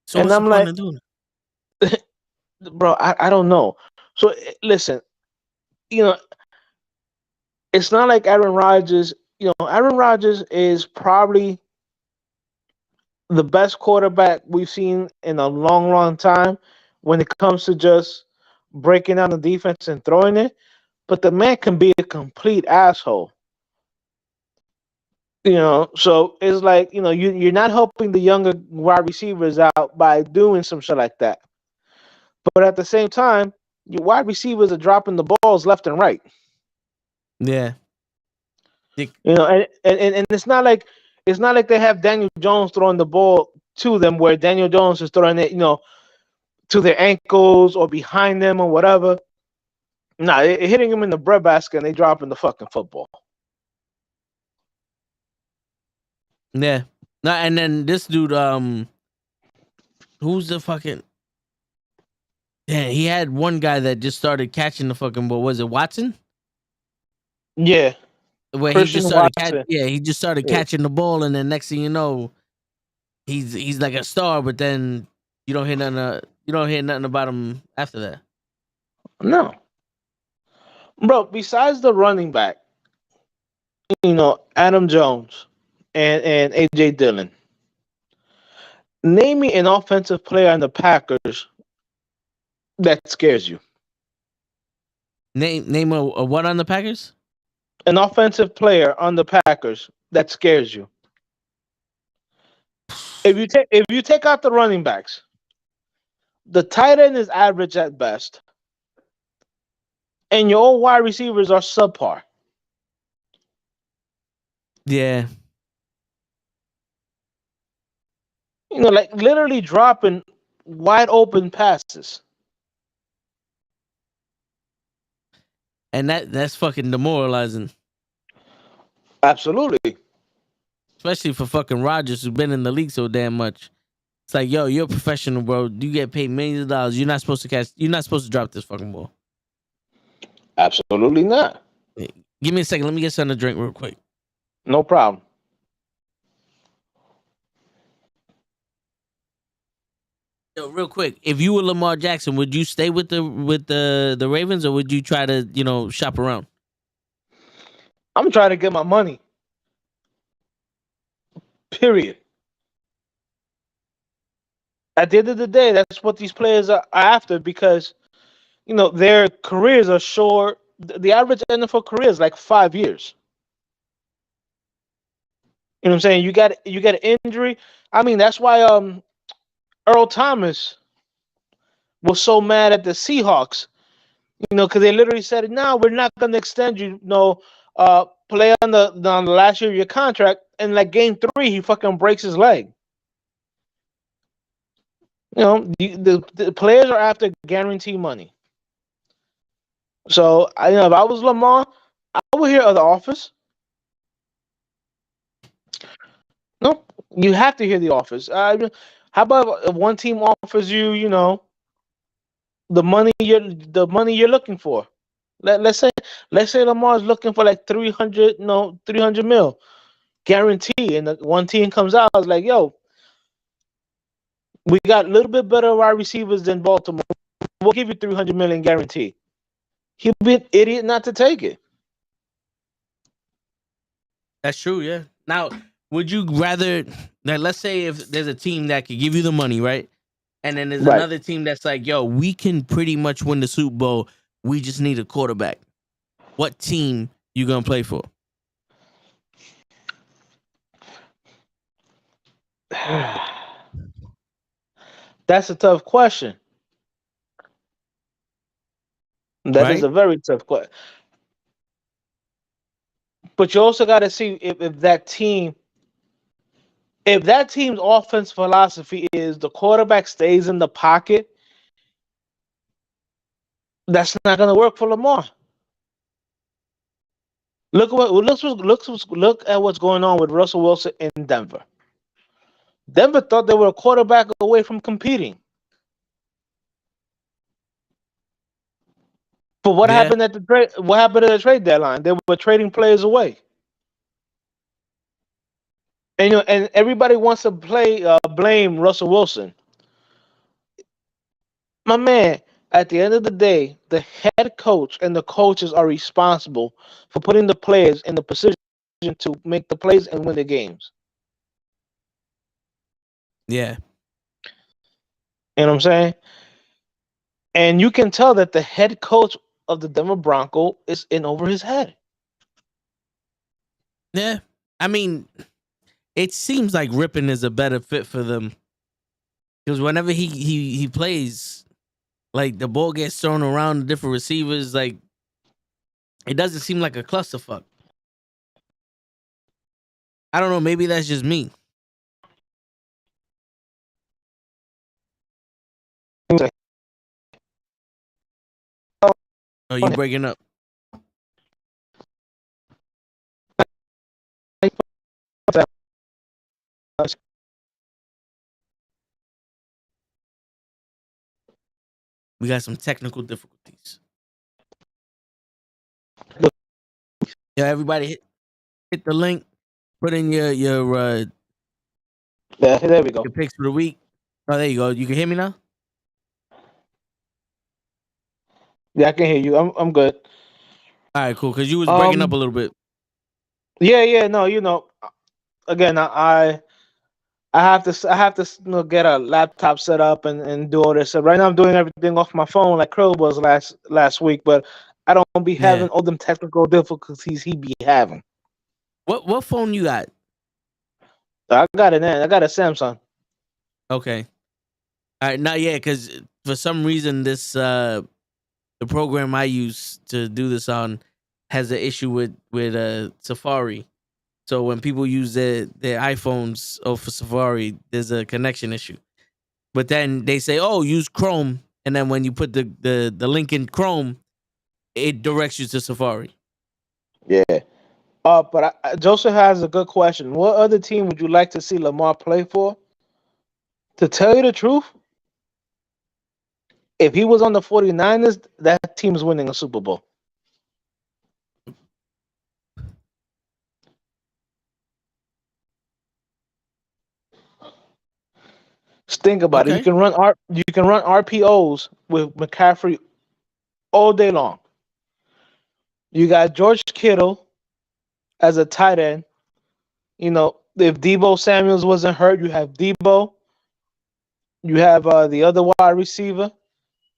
So and I'm like, bro, I don't know. So listen, it's not like Aaron Rodgers. Aaron Rodgers is probably the best quarterback we've seen in a long, long time when it comes to just breaking down the defense and throwing it. But the man can be a complete asshole. So it's like, you're not helping the younger wide receivers out by doing some shit like that. But at the same time, your wide receivers are dropping the balls left and right. Yeah. You know, and it's not like they have Daniel Jones throwing the ball to them where Daniel Jones is throwing it, to their ankles or behind them or whatever. Nah, it hitting them in the breadbasket and they dropping the fucking football. Yeah. No, and then this dude, who's the fucking? Yeah, he had one guy that just started catching the fucking ball. Was it Watson? Yeah, Where Christian Watson. he just started catching the ball, and then next thing you know, he's like a star. But then you don't hear nothing about him after that. No, bro. Besides the running back, Adam Jones and AJ Dillon. Name me an offensive player on the Packers that scares you. Name a what on the Packers? An offensive player on the Packers that scares you. If you take out the running backs, the tight end is average at best, and your old wide receivers are subpar. Yeah. Like literally dropping wide open passes. And that's fucking demoralizing. Absolutely. Especially for fucking Rodgers, who's been in the league so damn much. It's like, yo, you're a professional, bro. You get paid millions of dollars. You're not supposed to drop this fucking ball. Absolutely not. Hey, give me a second. Let me get something to drink real quick. No problem. Yo, real quick, if you were Lamar Jackson, would you stay with the Ravens, or would you try to shop around? I'm trying to get my money. Period. At the end of the day, that's what these players are after because, their careers are short. The average NFL career is like 5 years. You know what I'm saying? You got an injury. I mean, that's why Earl Thomas was so mad at the Seahawks. Because they literally said, "No, we're not going to extend you. Play on the last year of your contract." And like game 3, he fucking breaks his leg. The players are after guaranteed money. So, if I was Lamar, I would hear other offers. No, you have to hear the offers. How about if one team offers you, the money you're looking for? Let's say Lamar's looking for like 300 mil guarantee, and the one team comes out is like, "Yo, we got a little bit better wide receivers than Baltimore. We'll give you 300 million guarantee." He'd be an idiot not to take it. That's true, yeah. Now, would you rather, let's say if there's a team that could give you the money, right? And then there's Right. another team that's like, yo, we can pretty much win the Super Bowl. We just need a quarterback. What team you going to play for? That's a tough question. That is Right? a very tough question. But you also got to see if that team's offense philosophy is the quarterback stays in the pocket. That's not going to work for Lamar. Look at what's going on with Russell Wilson in Denver. Denver thought they were a quarterback away from competing. But what happened at the trade deadline? They were trading players away. And everybody wants to blame Russell Wilson. My man, at the end of the day, the head coach and the coaches are responsible for putting the players in the position to make the plays and win the games. Yeah. You know what I'm saying? And you can tell that the head coach of the Denver Broncos is in over his head. Yeah. I mean, it seems like Rippon is a better fit for them. Because whenever he plays, Like the ball gets thrown around to different receivers. Like it doesn't seem like a clusterfuck. I don't know. Maybe that's just me. Oh, you breaking up? We got some technical difficulties. Yeah, everybody hit the link. Put in your Yeah, there we go. your picks for the week. Oh, there you go. You can hear me now. Yeah, I can hear you. I'm good. All right, cool. Because you was breaking up a little bit. Yeah. No, again, I have to get a laptop set up and do all this. So right now I'm doing everything off my phone like Krill was last week, but I don't be having Yeah. all them technical difficulties he be having. What phone you got? I got a Samsung. Okay. All right. Not yet, because for some reason this the program I use to do this on has an issue with Safari. So when people use their iPhones for Safari, there's a connection issue. But then they say, "Oh, use Chrome," and then when you put the link in Chrome, it directs you to Safari. Yeah. But Joseph has a good question. What other team would you like to see Lamar play for? To tell you the truth, if he was on the 49ers, that team's winning a Super Bowl. Just think about it. Okay. You can run RPOs with McCaffrey all day long. You got George Kittle as a tight end. If Debo Samuels wasn't hurt, you have Debo. You have the other wide receiver,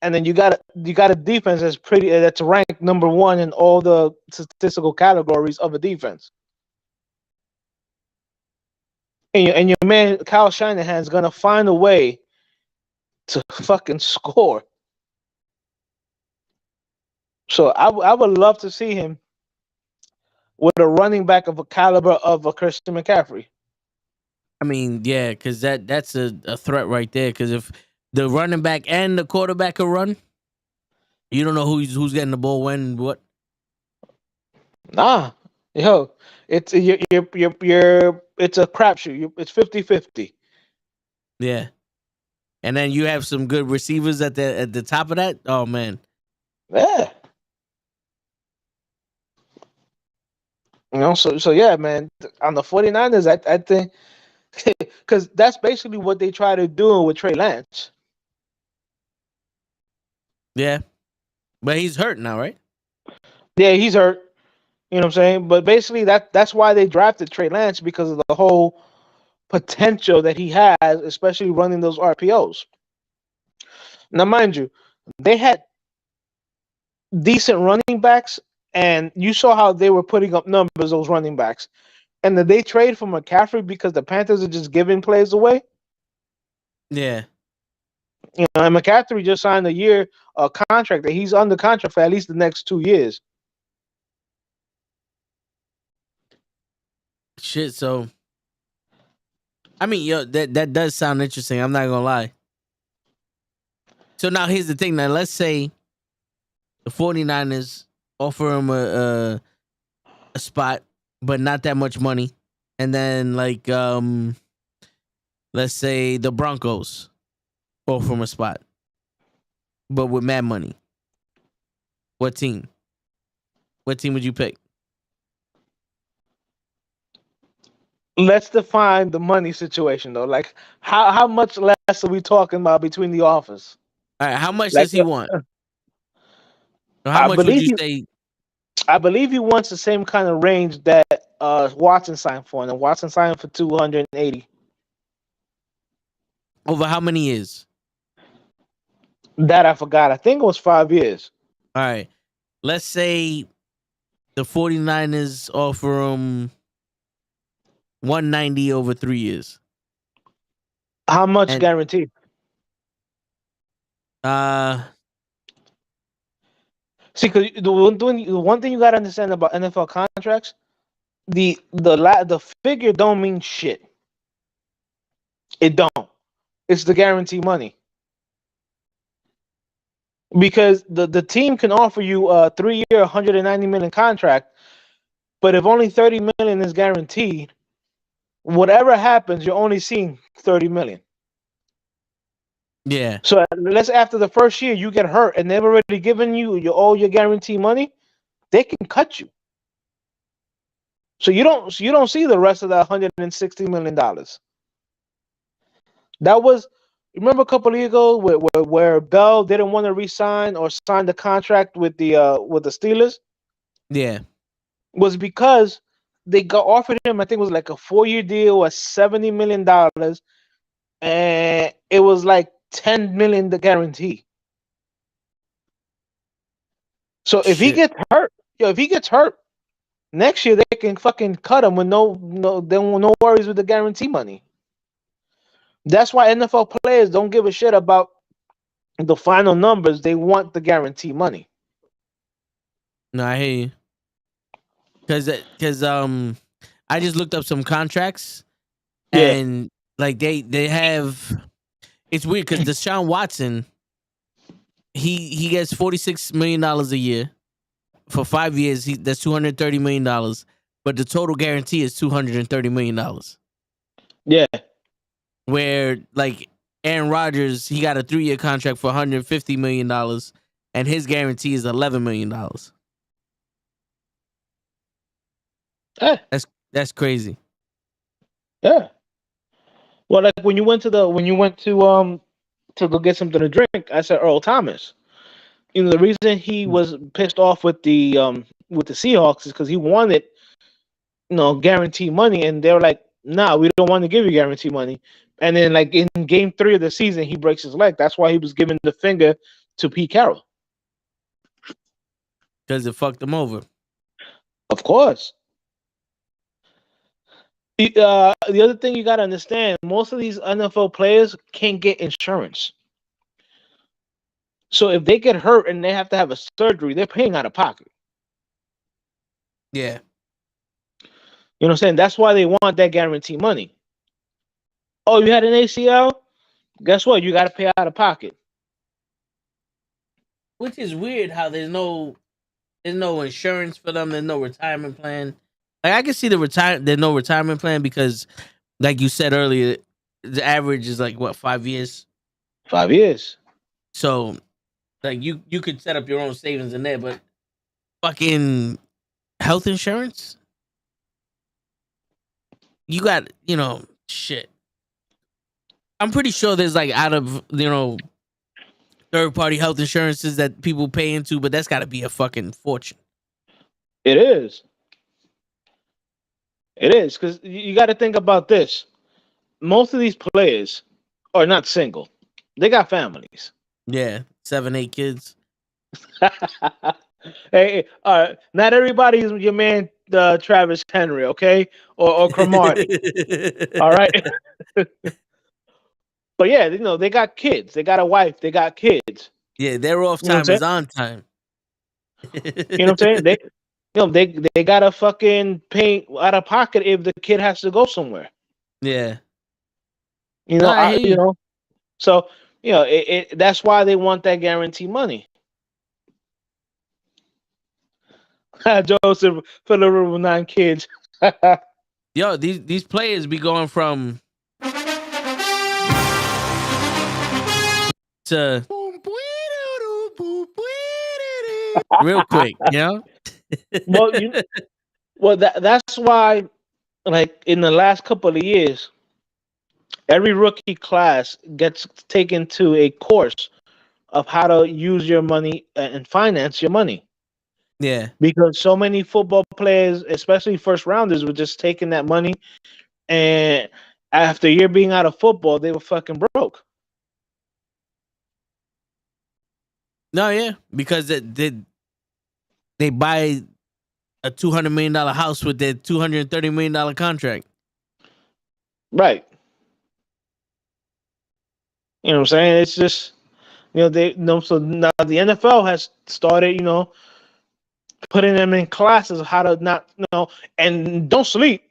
and then you got a defense that's ranked number one in all the statistical categories of a defense. And your man Kyle Shanahan's gonna find a way to fucking score. So I would love to see him with a running back of a caliber of a Christian McCaffrey. I mean, yeah, because that's a threat right there. Because if the running back and the quarterback can run, you don't know who's getting the ball when what. Nah, yo, it's it's a crapshoot. It's 50-50. Yeah, and then you have some good receivers at the top of that. Oh man, Yeah. So yeah, man. On the 49ers, I think because that's basically what they try to do with Trey Lance. yeah, but he's hurt now, right? Yeah, he's hurt. You know what I'm saying? But basically that's why they drafted Trey Lance, because of the whole potential that he has, especially running those RPOs. Now, mind you, they had decent running backs, and you saw how they were putting up numbers, those running backs. And then they trade for McCaffrey because the Panthers are just giving plays away. Yeah, And McCaffrey just signed a contract that he's under contract for at least the next 2 years. shit. So, I mean, yo, that does sound interesting. I'm not gonna lie. So now here's the thing. Now let's say the 49ers offer him a spot, but not that much money, and then like let's say the Broncos offer him a spot, but with mad money. What team? What team would you pick? Let's define the money situation though. Like how much less are we talking about between the offers? All right, how much Like does he want? Or how I much would believe you he say? I believe he wants the same kind of range that Watson signed for, and Watson signed for 280. Over how many years? That I forgot. I think it was 5 years. All right. Let's say the 49ers offer him 190 over 3 years. How much And guaranteed? See, because the one thing you gotta understand about NFL contracts, the figure don't mean shit. It don't. It's the guarantee money. Because the team can offer you a 3-year, 190 million contract, but if only 30 million is guaranteed, whatever happens, you're only seeing 30 million. Yeah. So let's after the first year you get hurt and they've already given you all your guarantee money, they can cut you. So you don't see the rest of that $160 million. That was, remember a couple of years ago where Bell didn't want to resign or sign the contract with the Steelers, Yeah. was because they got offered him, I think it was like a 4-year deal at $70 million, and it was like 10 million the guarantee. So if he Shit. gets hurt, if he gets hurt next year, they can fucking cut him with no worries with the guarantee money. That's why NFL players don't give a shit about the final numbers. They want the guarantee money. No, I hear you. Because I just looked up some contracts Yeah. and like they have. It's weird because Deshaun Watson, he gets $46 million a year for 5 years. That's $230 million, but the total guarantee is $230 million. Yeah. Where like Aaron Rodgers, he got a 3-year contract for $150 million, and his guarantee is $11 million. Yeah. That's crazy. Yeah. Well, like when you went to go get something to drink, I said Earl Thomas. You know, the reason he was pissed off with the Seahawks is because he wanted, guarantee money, and they were like, "Nah, we don't want to give you guarantee money." And then, like in Game 3 of the season, he breaks his leg. That's why he was giving the finger to Pete Carroll. Because it fucked him over. Of course. The other thing you gotta understand, most of these NFL players can't get insurance. So if they get hurt and they have to have a surgery, they're paying out of pocket. Yeah. You know what I'm saying? That's why they want that guarantee money. Oh, you had an ACL? Guess what? You got to pay out of pocket. Which is weird how there's no insurance for them, there's no retirement plan. Like I can see there's no retirement plan because like you said earlier, the average is like what, 5 years? 5 years. So like you could set up your own savings in there, but fucking health insurance? You got, shit. I'm pretty sure there's like out of, third party health insurances that people pay into, but that's got to be a fucking fortune. It is. It is, because you got to think about this. Most of these players are not single. They got families. Yeah, 7, 8 kids. Hey, not everybody is your man Travis Henry, okay? Or Cromartie. All right. But yeah, they got kids. They got a wife. They got kids. Yeah, their off time is on time. You know what I'm saying? They gotta fucking pay out of pocket if the kid has to go somewhere. Yeah. So that's why they want that guarantee money. Joseph for the room with 9 kids. Yo, these players be going from to real quick, Well, that's why, like in the last couple of years, every rookie class gets taken to a course of how to use your money and finance your money. Yeah. Because so many football players, especially first rounders, were just taking that money, and after a year being out of football, they were fucking broke. No, yeah, because they buy a $200 million house with their $230 million contract. Right. You know what I'm saying? It's just, So now the NFL has started, putting them in classes of how to not, and don't sleep.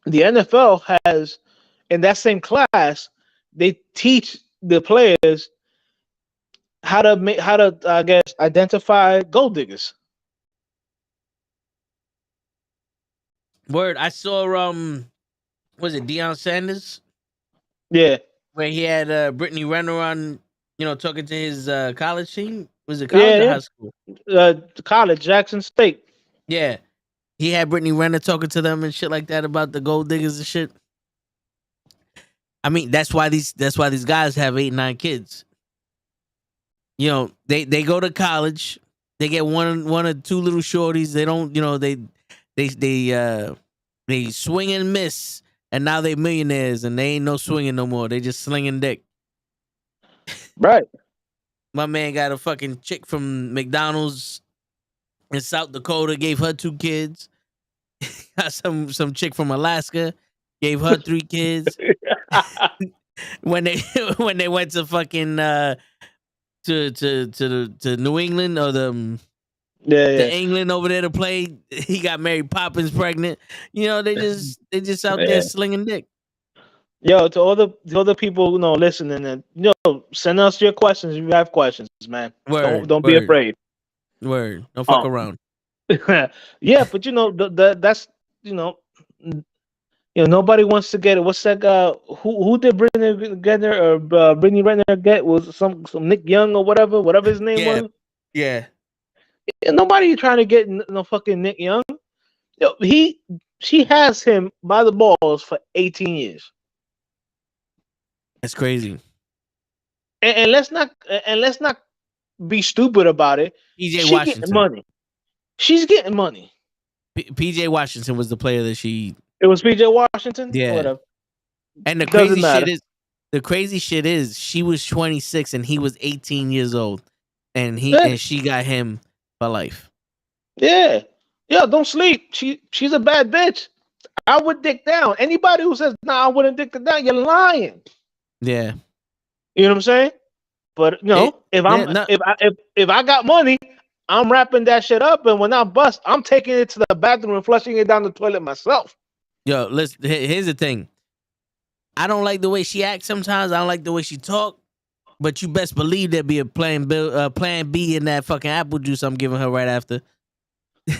The NFL has, in that same class, they teach the players I guess, identify gold diggers. Word. I saw was it Deion Sanders Yeah, where he had Brittany Renner on, talking to his college team. Was it college or yeah, high school? college, Jackson State. Yeah. He had Brittany Renner talking to them and shit like that about the gold diggers and shit. I mean, that's why these guys have 8, 9 kids. They go to college, they get one or two little shorties. They don't, they swing and miss, and now they millionaires and they ain't no swinging no more. They just slinging dick. Right. My man got a fucking chick from McDonald's in South Dakota, gave her 2 kids. Got some chick from Alaska, gave her 3 kids. when they went to fucking to New England or to England over there to play, he got Mary Poppins pregnant. They just out there slinging dick. Yo, to all the people listening, and send us your questions if you have questions, man. Don't be afraid. Word, don't fuck around. Yeah, but that's nobody wants to get it. What's that guy? Who did Brittany Renner get? Was some Nick Young or whatever his name was. Yeah. Nobody trying to get no fucking Nick Young. She has him by the balls for 18 years. That's crazy. And let's not be stupid about it. PJ Washington. Getting money. She's getting money. PJ Washington was the player that she. It was PJ Washington. Yeah. Whatever. And the crazy shit is she was 26 and he was 18 years old, and she got him for life. Yeah. Don't sleep. She's a bad bitch. I would dick down. Anybody who says I wouldn't dick her down, you're lying. Yeah. You know what I'm saying? But if I got money, I'm wrapping that shit up, and when I bust, I'm taking it to the bathroom and flushing it down the toilet myself. Yo, listen. Here's the thing. I don't like the way she acts sometimes. I don't like the way she talk. But you best believe there'd be a plan B in that fucking apple juice I'm giving her right after. You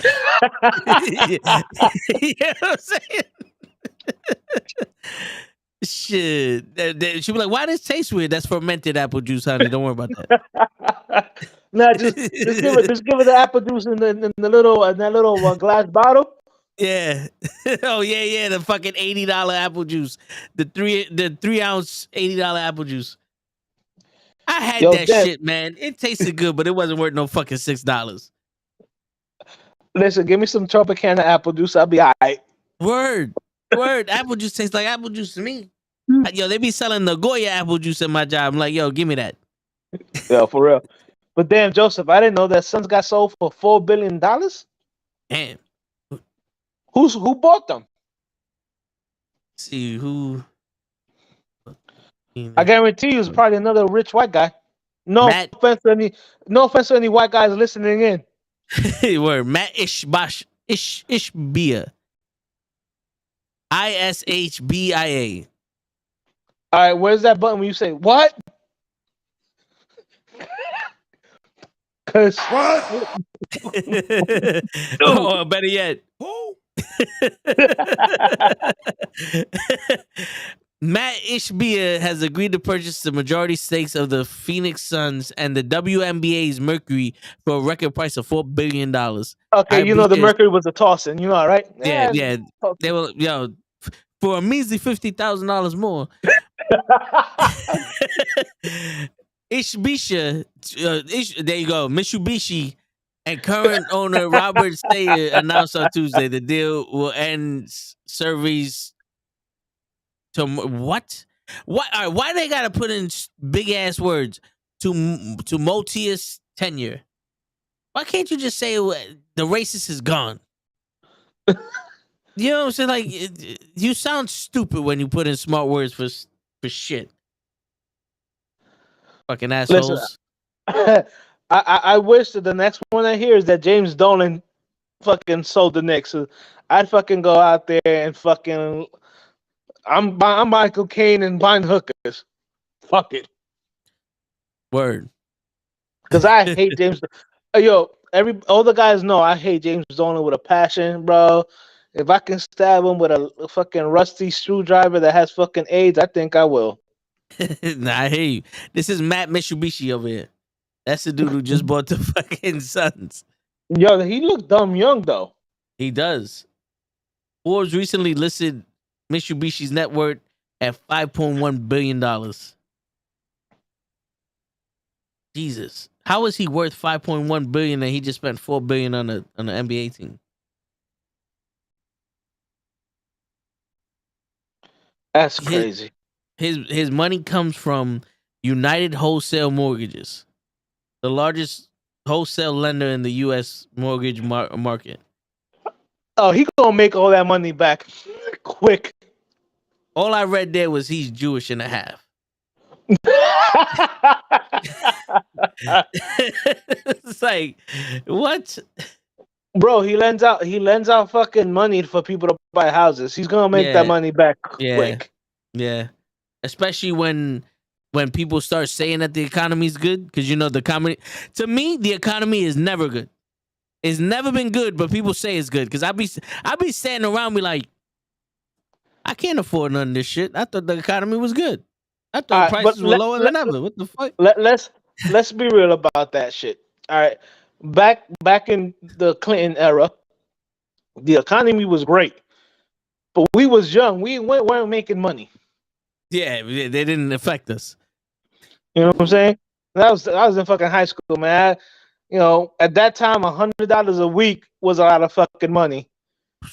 know what I'm saying? Shit. She'd be like, why does it taste weird? That's fermented apple juice, honey. Don't worry about that. Nah, just give her the apple juice in the little glass bottle. Yeah. Oh yeah. The fucking $80 apple juice. The 3 ounce $80 apple juice. I had that shit, man. It tasted good, but it wasn't worth no fucking $6. Listen, give me some Tropicana apple juice. I'll be all right. Word. Apple juice tastes like apple juice to me. Yo, they be selling the Goya apple juice at my job. I'm like, yo, give me that. Yo, for real. But damn, Joseph, I didn't know that Suns got sold for $4 billion. Damn. Who bought them? Let's see who. I guarantee you, it's probably another rich white guy. No offense to any white guys listening in. Word, Matt Ishbia. ISHBIA. All right, where's that button when you say what? Cause what? Oh, better yet. Who? Matt Ishbia has agreed to purchase the majority stakes of the Phoenix Suns and the WNBA's Mercury for a record price of $4 billion. Okay, the Mercury was a tossing, right? Yeah. They were, for a measly $50,000 more. Ishbisha, there you go, Mitsubishi and current owner Robert Sayer announced on Tuesday the deal will end service to what? Why they gotta put in big ass words to Motius tenure? Why can't you just say the racist is gone? You know what I'm saying? Like, you sound stupid when you put in smart words for shit. Fucking assholes. Listen, I wish that the next one I hear is that James Dolan fucking sold the Knicks. So I'd fucking go out there and fucking I'm Michael Caine and buying hookers. Fuck it, Word. because I hate James. Yo, all the guys know I hate James Dolan with a passion, bro. If I can stab him with a fucking rusty screwdriver that has fucking AIDS, I think I will. Nah, I hear you. This is Matt Mitsubishi over here. That's the dude who just bought the fucking Suns. Yo, he looked dumb young though. He does. Forbes recently listed Mitsubishi's net worth at $5.1 billion. Jesus. How is he worth $5.1 billion and he just spent $4 billion on an NBA team? That's crazy. His money comes from United Wholesale Mortgages, the largest wholesale lender in the U.S. mortgage market. Oh, he gonna make all that money back quick. All I read there was he's Jewish and a half. It's like, what? Bro, he lends out fucking money for people to buy houses. He's gonna make that money back quick. Yeah. Especially when people start saying that the economy's good, because you know the economy. To me, the economy is never good. It's never been good, but people say it's good. Because I be standing around me like, I can't afford none of this shit. I thought the economy was good. I thought prices were lower than ever. What the fuck? Let's be real about that shit. All right, back in the Clinton era, the economy was great, but we was young. We weren't making money. Yeah, they didn't affect us. You know what I'm saying? I was in fucking high school, man. At that time, $100 a week was a lot of fucking money.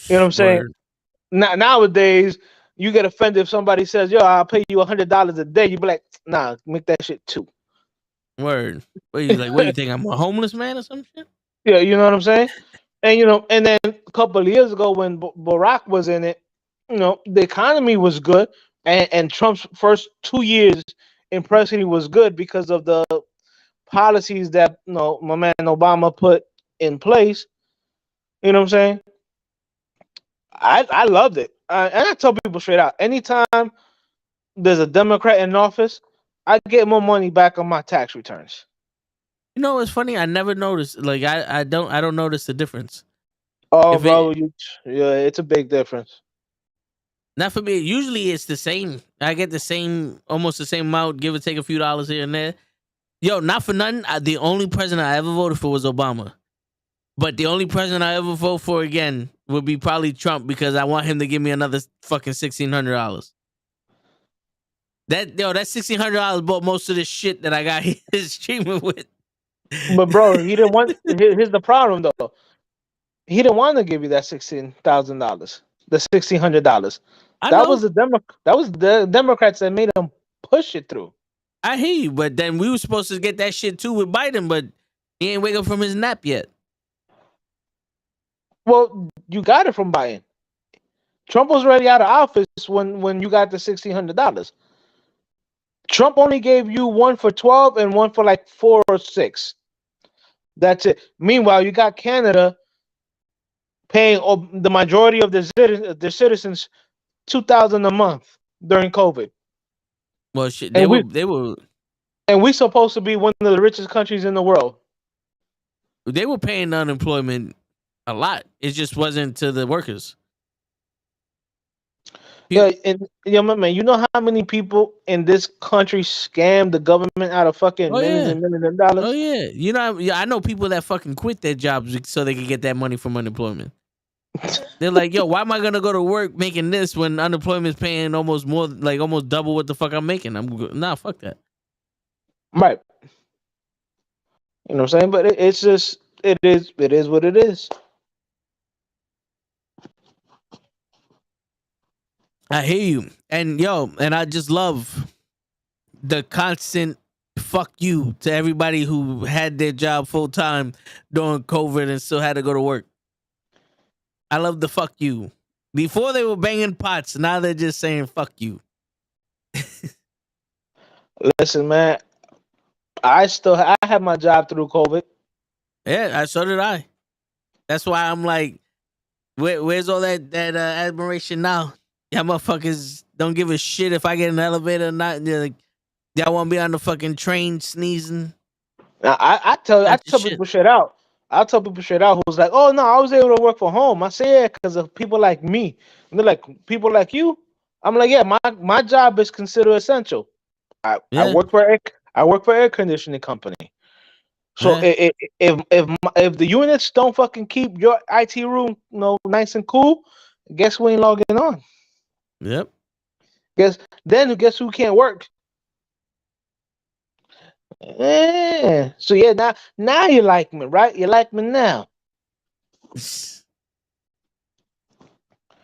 You know what I'm saying? Word. Nowadays, you get offended if somebody says, "Yo, I'll pay you $100 a day." You be like, "Nah, make that shit too." Word. What you like? What do you think? I'm a homeless man or some shit? Yeah, you know what I'm saying? And then a couple of years ago when Barack was in it, the economy was good, and Trump's first 2 years in presidency was good because of the policies that my man Obama put in place. You know what I'm saying? I loved it, and I tell people straight out: anytime there's a Democrat in office, I get more money back on my tax returns. You know what's funny? I never noticed. Like I don't notice the difference. Oh, If bro, yeah, it's a big difference. Not for me. Usually it's the same. I get almost the same amount, give or take a few dollars here and there. Yo, not for nothing. The only president I ever voted for was Obama. But the only president I ever vote for again would be probably Trump, because I want him to give me another fucking $1,600. That $1,600 bought most of this shit that I got his streaming with. But bro, he didn't want. Here's the problem though. He didn't want to give you that $16,000, the $1,600. That was the Democrats that made him push it through. I hear you, but then we were supposed to get that shit too with Biden, but he ain't wake up from his nap yet. Well, you got it from Biden. Trump was already out of office when you got the $1,600. Trump only gave you one for 12 and one for like 4 or 6. That's it. Meanwhile, you got Canada paying the majority of their citizens $2,000 a month during COVID. Well, shit, they were, and we're supposed to be one of the richest countries in the world. They were paying unemployment a lot. It just wasn't to the workers. Yeah, and man, you know how many people in this country scam the government out of fucking millions and millions of dollars? Oh yeah, I know people that fucking quit their jobs so they could get that money from unemployment. They're like, yo, why am I gonna go to work making this when unemployment is paying almost double what the fuck I'm making? Fuck that. Right. You know what I'm saying? But it is what it is. I hear you. And I just love the constant fuck you to everybody who had their job full time during COVID and still had to go to work. I love the fuck you. Before they were banging pots, now they're just saying fuck you. Listen, man, I had my job through COVID. Yeah, so did I. That's why I'm like, where's all that admiration now? Y'all motherfuckers don't give a shit if I get in the elevator or not. They're like, y'all want to be on the fucking train sneezing? Now, I Bunch of tell shit. people straight out. I tell people straight out who's like, oh no, I was able to work from home. I say yeah, because of people like me. And they're like, people like you. I'm like, yeah, my job is considered essential. I Yeah, work for I work for air conditioning company. So yeah, if the units don't fucking keep your IT room nice and cool, guess who ain't logging on? yep. Guess who can't work? So yeah, now you like me, right? You like me now.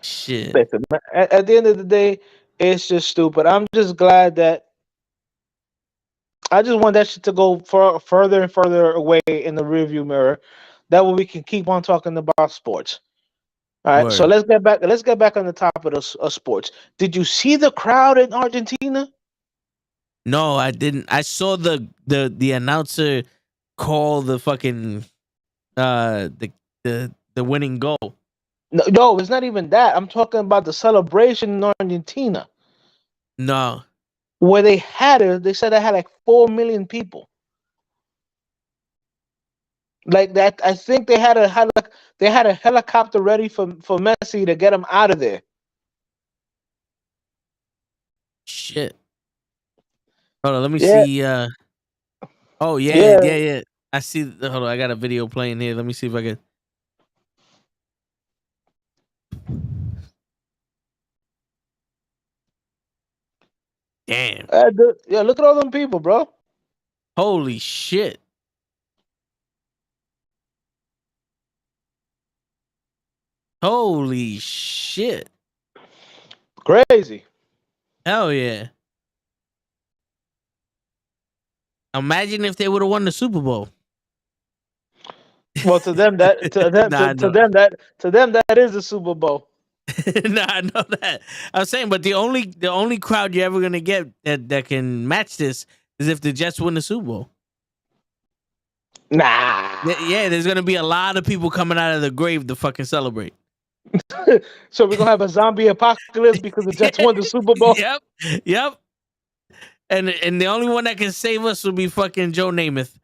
Shit. Listen, man, at the end of the day, it's just stupid. I'm just glad that I just want that shit to go further and further away in the rearview mirror. That way we can keep on talking about sports. All right, so Word. let's get back. Let's get back on the top of the sports. Did you see the crowd in Argentina? No, I didn't. I saw the announcer call the fucking uh the the winning goal. No, no, it's not even that. I'm talking about the celebration in Argentina No. where they had it. They said they had like 4 million people. Like that, I think they had a helicopter ready for Messi to get him out of there. Shit. Hold on, let me Yeah, see. Oh yeah, yeah. yeah, yeah. I see. Hold on, I got a video playing here. Let me see if I can. Damn. Yeah, look at all them people, bro. Holy shit. Holy shit. Crazy. Hell yeah. Imagine if they would have won the Super Bowl. Well, to them that Nah, I know. to them that is the Super Bowl. Nah, I know that. I was saying, but the only crowd you're ever gonna get that can match this is if the Jets win the Super Bowl. Nah. Yeah, there's gonna be a lot of people coming out of the grave to fucking celebrate. So we're gonna have a zombie apocalypse because the Jets won the Super Bowl. Yep, yep. And the only one that can save us will be fucking Joe Namath.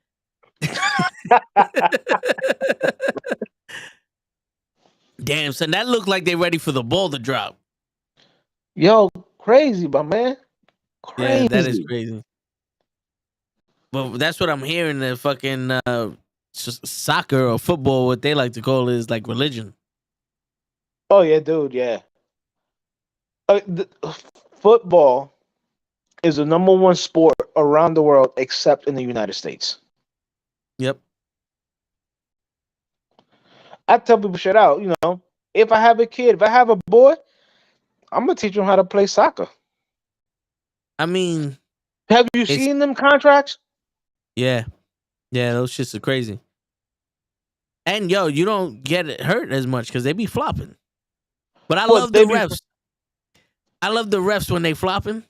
Damn, son, that looked like they ready for the ball to drop. Yo, crazy, my man. Yeah, that is Crazy. crazy. But that's what I'm hearing. The fucking soccer or football, what they like to call it, is like religion. Oh yeah, dude. Yeah. The, football is the number one sport around the world except in the United States. Yep. I tell people straight out, if I have a kid, if I have a boy, I'm gonna teach him how to play soccer. I mean, Have you it's seen them contracts? yeah, yeah. Those shits are crazy. And yo, you don't get it hurt as much because they be flopping. But I What love the they be? refs. I love the refs when they flopping.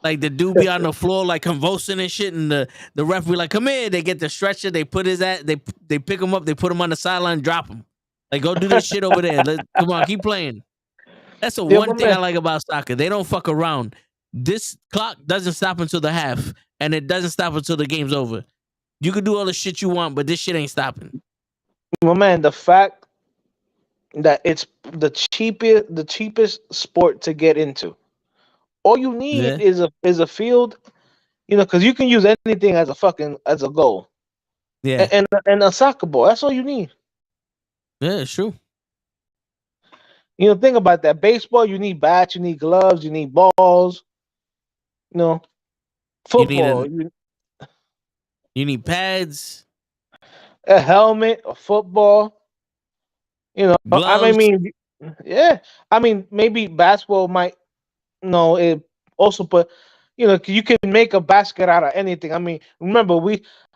Like the dude be on the floor like convulsing and shit, and the ref be like, "Come here." They get the stretcher, they put his at, they pick him up, they put him on the sideline, drop him. Like go do this shit over there. Come on, keep playing. That's the Yeah, one my thing I man. like about soccer. They don't fuck around. This clock doesn't stop until the half, and it doesn't stop until the game's over. You can do all the shit you want, but this shit ain't stopping. My man, the fact that it's the cheapest sport to get into. All you need Yeah, is a field, because you can use anything as a goal, yeah, and a soccer ball. That's all you need. yeah. It's true. Think about that. Baseball, you need bats, you need gloves, you need balls. You know, You need football, you need pads, a helmet, a football. I gloves. mean, yeah. I mean, maybe basketball might. No, it also put. You can make a basket out of anything. I mean, remember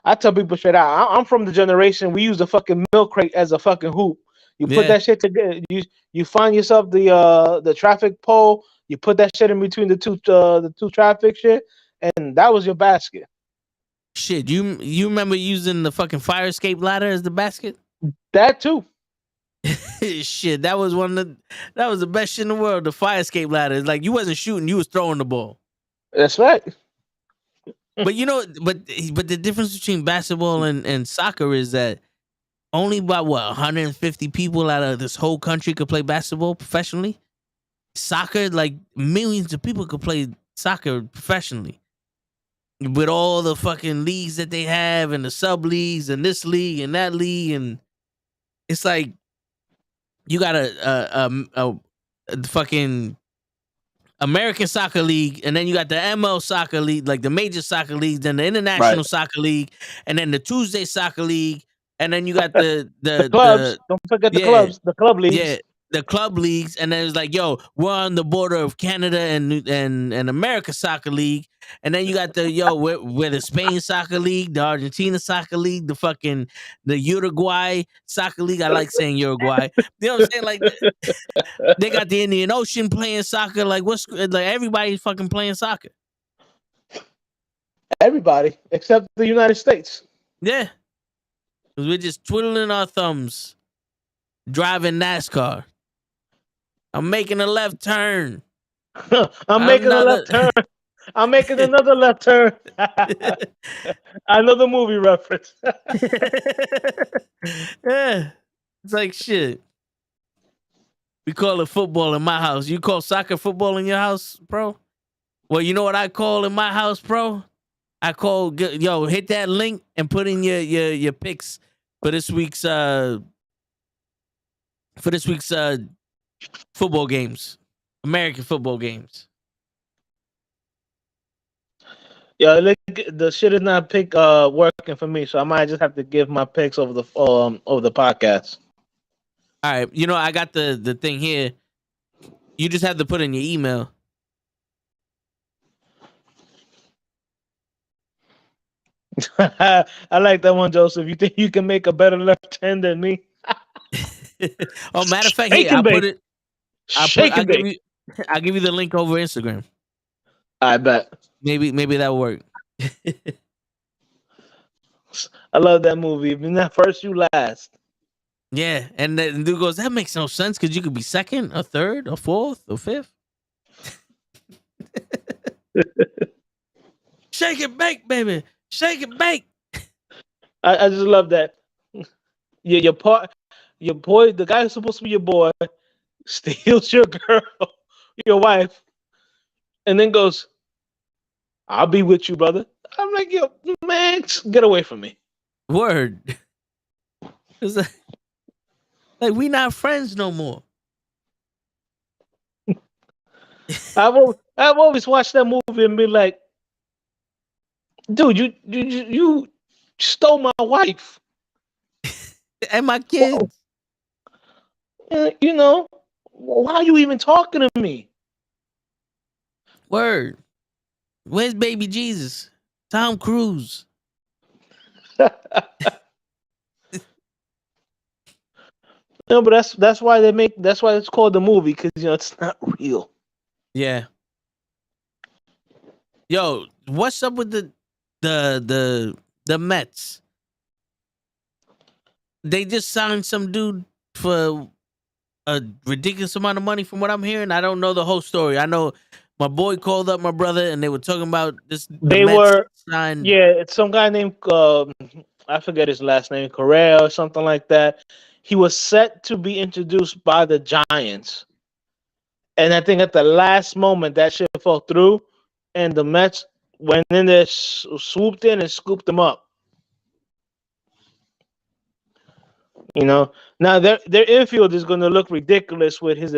I tell people straight out. I'm from the generation we use the fucking milk crate as a fucking hoop. You put Yeah, that shit together. You find yourself the traffic pole. You put that shit in between the two traffic shit, and that was your basket. Shit, you remember using the fucking fire escape ladder as the basket? That too. Shit, that was the best shit in the world. The fire escape ladder. It's like you wasn't shooting, you was throwing the ball. That's right. But but the difference between basketball and soccer is that only about 150 people out of this whole country could play basketball professionally. Soccer, like millions of people could play soccer professionally. With all the fucking leagues that they have and the sub leagues and this league and that league, and it's like you got a fucking American Soccer League, and then you got the ML Soccer League, like the major soccer leagues, then the International Soccer League, and then the Tuesday Soccer League, and then you got the clubs. Don't forget the clubs, the club leagues. Yeah, the club leagues, and then it's like, yo, we're on the border of Canada and America Soccer League, and then you got we're the Spain Soccer League, the Argentina Soccer League, the Uruguay Soccer League. I like saying Uruguay. You know what I'm saying? Like they got the Indian Ocean playing soccer. Like everybody's fucking playing soccer. Everybody except the United States. Yeah, because we're just twiddling our thumbs, driving NASCAR. I'm making a left turn. I'm making a left turn. I'm making another left turn. Another movie reference. Yeah. It's like shit. We call it football in my house. You call soccer football in your house, bro? Well, you know what I call in my house, bro? I call, hit that link and put in your picks for this week's football games, American football games. Yeah, the shit is not working for me, so I might just have to give my picks over the podcast. All right, I got the thing here. You just have to put in your email. I like that one, Joseph. You think you can make a better left hand than me? Oh, matter of fact, hey, I'll put it. I'll give you the link over Instagram. I bet. Maybe that'll work. I love that movie. If you're not first, you last. Yeah, and the dude goes, that makes no sense because you could be second, or third, or fourth, or fifth. Shake it, bake, baby. Shake it, bake. I just love that. Your boy, the guy who's supposed to be your boy, steals your girl, your wife, and then goes, "I'll be with you, brother." I'm like, yo, man, get away from me. Word. It's like we not friends no more. I've always watched that movie and been like, dude, you stole my wife and my kids. Why are you even talking to me? Word. Where's baby Jesus? Tom Cruise. No, but that's why it's called the movie, because it's not real. Yeah. Yo, what's up with the Mets? They just signed some dude for a ridiculous amount of money from what I'm hearing. I don't know the whole story. I know my boy called up my brother and they were talking about this. It's some guy named I forget his last name, Correa or something like that. He was set to be introduced by the Giants, and I think at the last moment that shit fell through, and the Mets went in there, swooped in and scooped him up. Now their infield is going to look ridiculous with his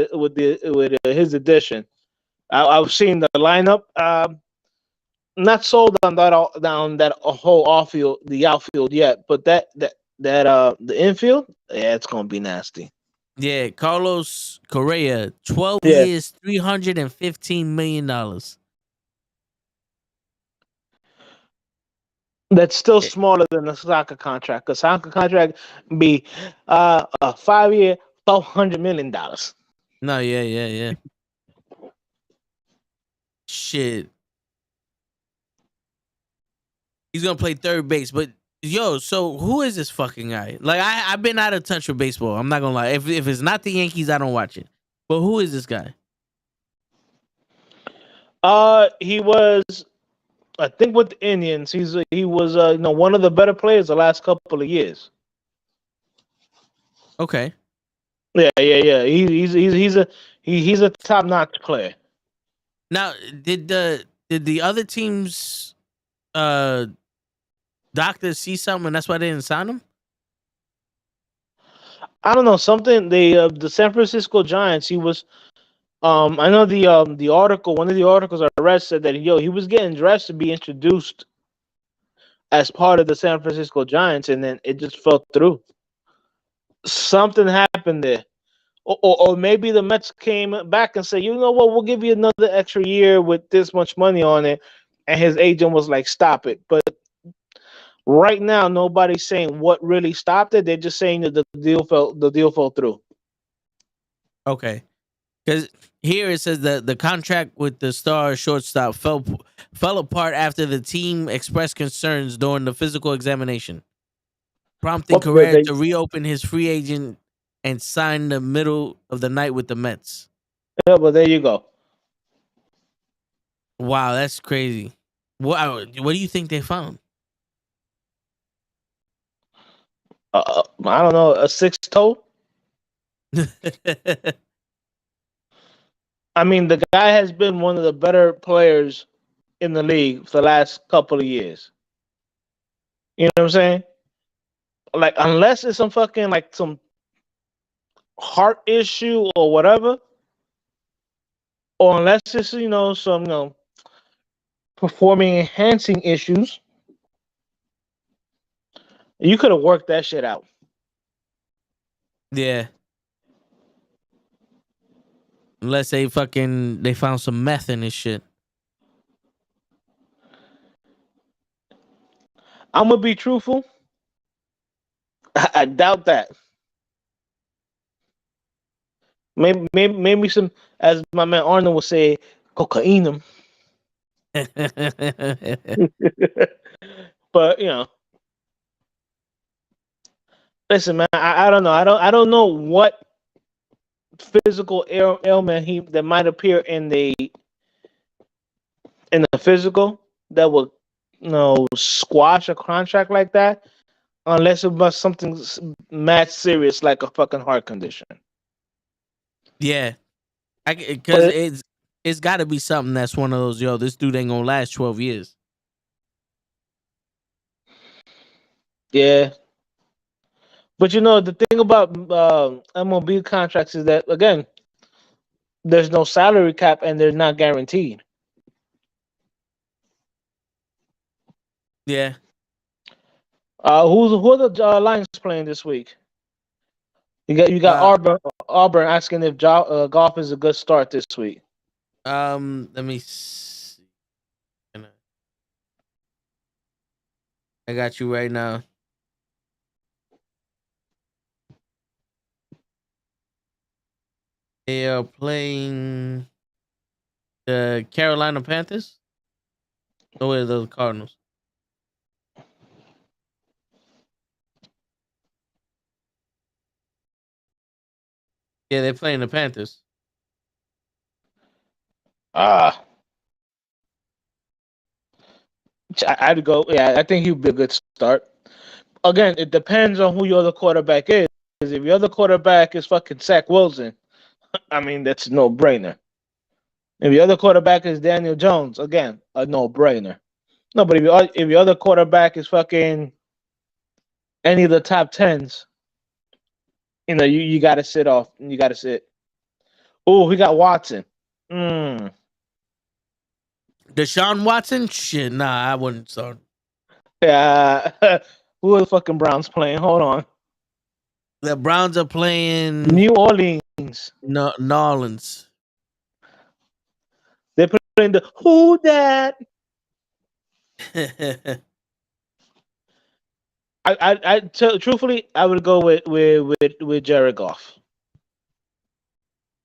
addition. I've seen the lineup. Not sold on that whole outfield yet, but the infield, yeah, it's gonna be nasty. Yeah, Carlos Correa, 12 years, $315 million. That's still smaller than the soccer contract, because soccer contract be a 5-year, $400 million. No, yeah. Shit. He's gonna play third base. But yo, so who is this fucking guy? Like I've been out of touch with baseball. I'm not gonna lie. If it's not the Yankees, I don't watch it. But who is this guy? He was, I think, with the Indians. He was one of the better players the last couple of years. Okay. Yeah. He's a top notch player. Now, did the other teams doctors see something and that's why they didn't sign him? I don't know, something. The San Francisco Giants. He was. I know the article. One of the articles I read said that he was getting dressed to be introduced as part of the San Francisco Giants, and then it just fell through. Something happened there. Or maybe the Mets came back and said, you know what, we'll give you another extra year with this much money on it. And his agent was like, stop it. But right now, nobody's saying what really stopped it. They're just saying that the deal fell through. Okay. Because here it says that the contract with the star shortstop fell apart after the team expressed concerns during the physical examination, prompting Well, Correa to reopen his free agent and sign the middle of the night with the Mets. Yeah, but there you go. Wow, that's crazy. What do you think they found? I don't know, a sixth toe. I mean, the guy has been one of the better players in the league for the last couple of years. You know what I'm saying? Like, unless it's some fucking like some heart issue or whatever, or unless it's some performing enhancing issues, you could have worked that shit out. Yeah. Unless they found some meth in this shit. I'm gonna be truthful. I doubt that. Maybe some, as my man Arnold would say, cocaine. But listen, man. I don't know. I don't know what physical ailment that might appear in the physical that would squash a contract like that, unless it was something mad serious like a fucking heart condition. Yeah. Because it's got to be something that's one of those, this dude ain't gonna last 12 years. Yeah. But the thing about MLB contracts is that, again, there's no salary cap and they're not guaranteed. Yeah. Who are the Lions playing this week? You got Auburn asking if golf is a good start this week. Let me see. I got you right now. They are playing the Carolina Panthers. Oh, wait, the Cardinals. Yeah, they're playing the Panthers. I'd go. Yeah, I think he'd be a good start. Again, it depends on who your other quarterback is. Because if your other quarterback is fucking Zach Wilson, I mean, that's a no-brainer. If your other quarterback is Daniel Jones, again, a no-brainer. No, but if your other quarterback is fucking any of the top tens, you got to sit off. You got to sit. Oh, we got Watson. Deshaun Watson? Shit, nah, I wouldn't start. Yeah. Who are the fucking Browns playing? Hold on. The Browns are playing New Orleans. New Orleans. They're playing the who that? Truthfully, I would go with Jared Goff.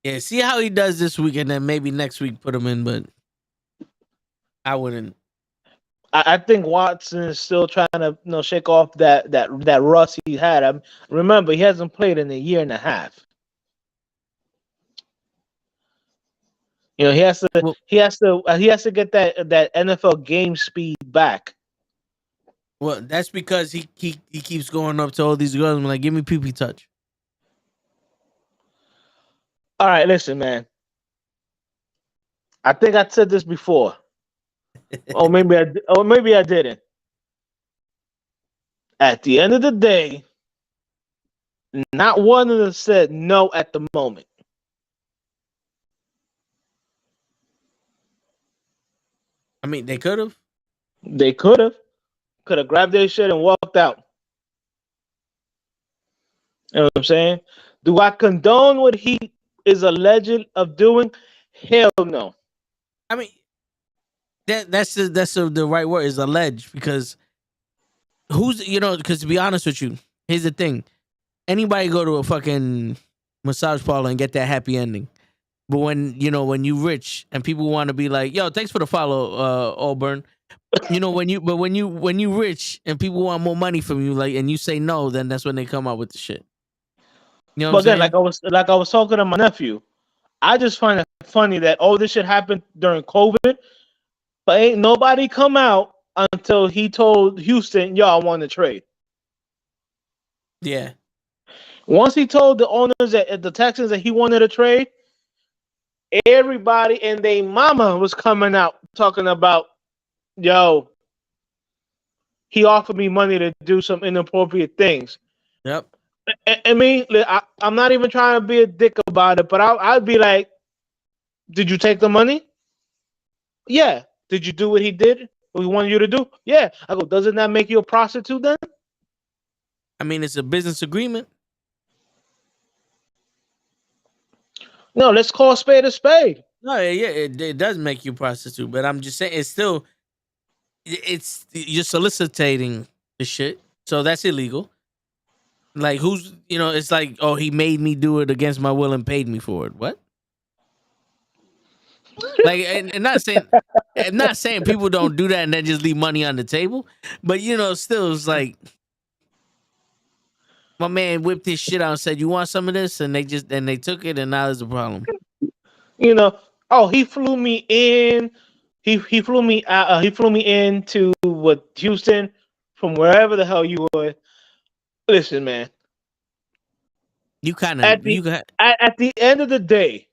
Yeah, see how he does this week, and then maybe next week put him in, but I wouldn't. I think Watson is still trying to shake off that rust he had. Remember, he hasn't played in a year and a half. He has to Well, get that NFL game speed back. well, that's because he keeps going up to all these girls and like, give me pee touch. All right, listen, man. I think I said this before. Maybe I didn't. At the end of the day, not one of them said no at the moment. I mean, they could have. They could have grabbed their shit and walked out. You know what I'm saying? Do I condone what he is alleged of doing? Hell no. I mean, that's the right word, is alleged, because because to be honest with you, here's the thing. Anybody go to a fucking massage parlor and get that happy ending. But when you rich and people want to be like, yo, thanks for the follow, Auburn. When you rich and people want more money from you, like, and you say no, then that's when they come out with the shit. You know what I'm saying? Like I was talking to my nephew, I just find it funny that all this shit happened during COVID, but ain't nobody come out until he told Houston, yo, I want to trade. Yeah. Once he told the owners at the Texans that he wanted to trade, everybody and their mama was coming out talking about, yo, he offered me money to do some inappropriate things. Yep. I mean, I'm not even trying to be a dick about it, but I'd be like, did you take the money? Yeah. Did you do what he did? What he wanted you to do? Yeah. I go, doesn't that make you a prostitute then? I mean, it's a business agreement. No, let's call a spade a spade. No, yeah, it does make you a prostitute, but I'm just saying you're soliciting the shit, so that's illegal. Like, it's like, oh, he made me do it against my will and paid me for it. What? Like, and not saying people don't do that and then just leave money on the table, but still, it's like, my man whipped his shit out and said, "You want some of this?" And they took it, and now there's a problem. He flew me in. He flew me out. He flew me into Houston from wherever the hell you were. Listen, man. At the end of the day,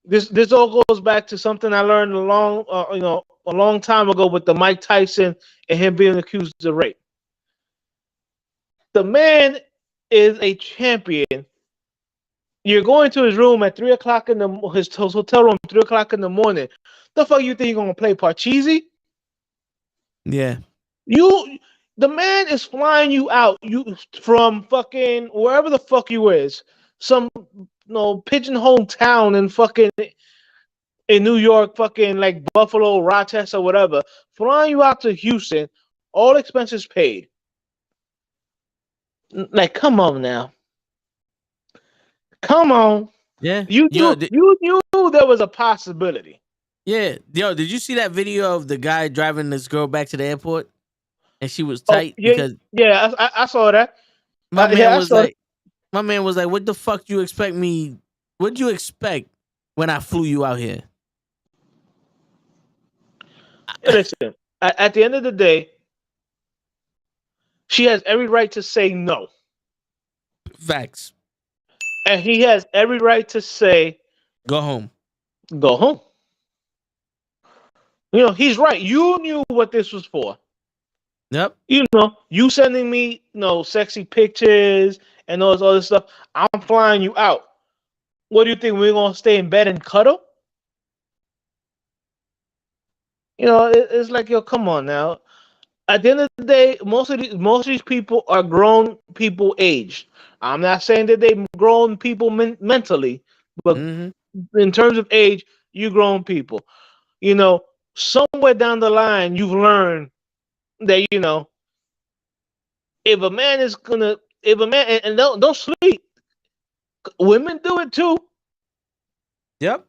this all goes back to something I learned a long time ago with the Mike Tyson and him being accused of rape. The man is a champion. You're going to his room at 3:00 in his hotel room, 3:00 in the morning. The fuck you think you're gonna play Parcheesi? Yeah. The man is flying you out. You from fucking wherever the fuck you is, some pigeonhole town in New York, fucking like Buffalo, Rochester, whatever. Flying you out to Houston, all expenses paid. Like, come on now. Come on. Yeah. You knew there was a possibility. Yeah. Yo, did you see that video of the guy driving this girl back to the airport? And she was tight because I saw that. My man was like, what the fuck do you expect me? What do you expect when I flew you out here? Listen, at the end of the day, she has every right to say no. Facts. And he has every right to say, go home. Go home. He's right. You knew what this was for. Yep. You sending me, sexy pictures and all this other stuff. I'm flying you out. What do you think? We're going to stay in bed and cuddle? It's like, yo, come on now. At the end of the day, most of these people are grown people aged. I'm not saying that they're grown people mentally, but in terms of age, you grown people. Somewhere down the line, you've learned that if a man and don't sleep, women do it too. Yep.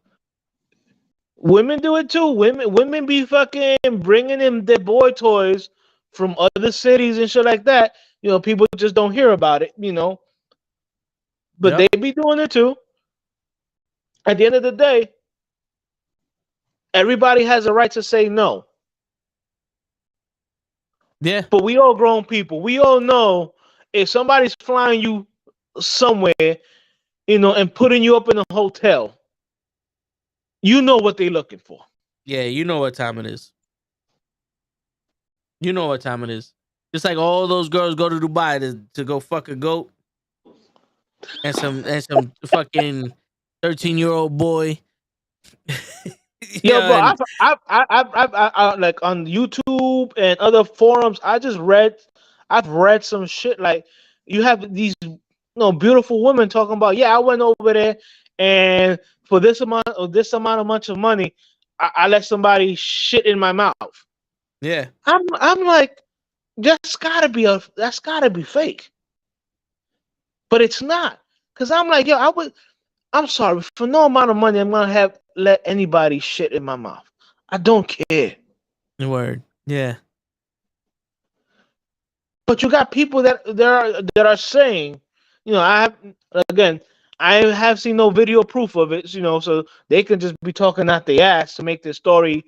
Women do it too. Women be fucking bringing in their boy toys from other cities and shit like that. People just don't hear about it. But Yep. they be doing it too. At the end of the day, everybody has a right to say no. Yeah. But we all grown people. We all know if somebody's flying you somewhere, and putting you up in a hotel, you know what they're looking for. Yeah, you know what time it is. You know what time it is. Just like all those girls go to Dubai to go fuck a goat and some fucking 13-year-old boy. Yo, bro, And I like on YouTube and other forums. I've read some shit like you have these beautiful women talking about. Yeah, I went over there and for this amount of much of money, I let somebody shit in my mouth. yeah, I'm like, that's gotta be fake, but it's not. Cause I'm like, I'm sorry, for no amount of money, I'm gonna let anybody shit in my mouth. I don't care. word. Yeah. But you got people that are saying, I have again, I have seen no video proof of it, so they can just be talking out their ass to make this story,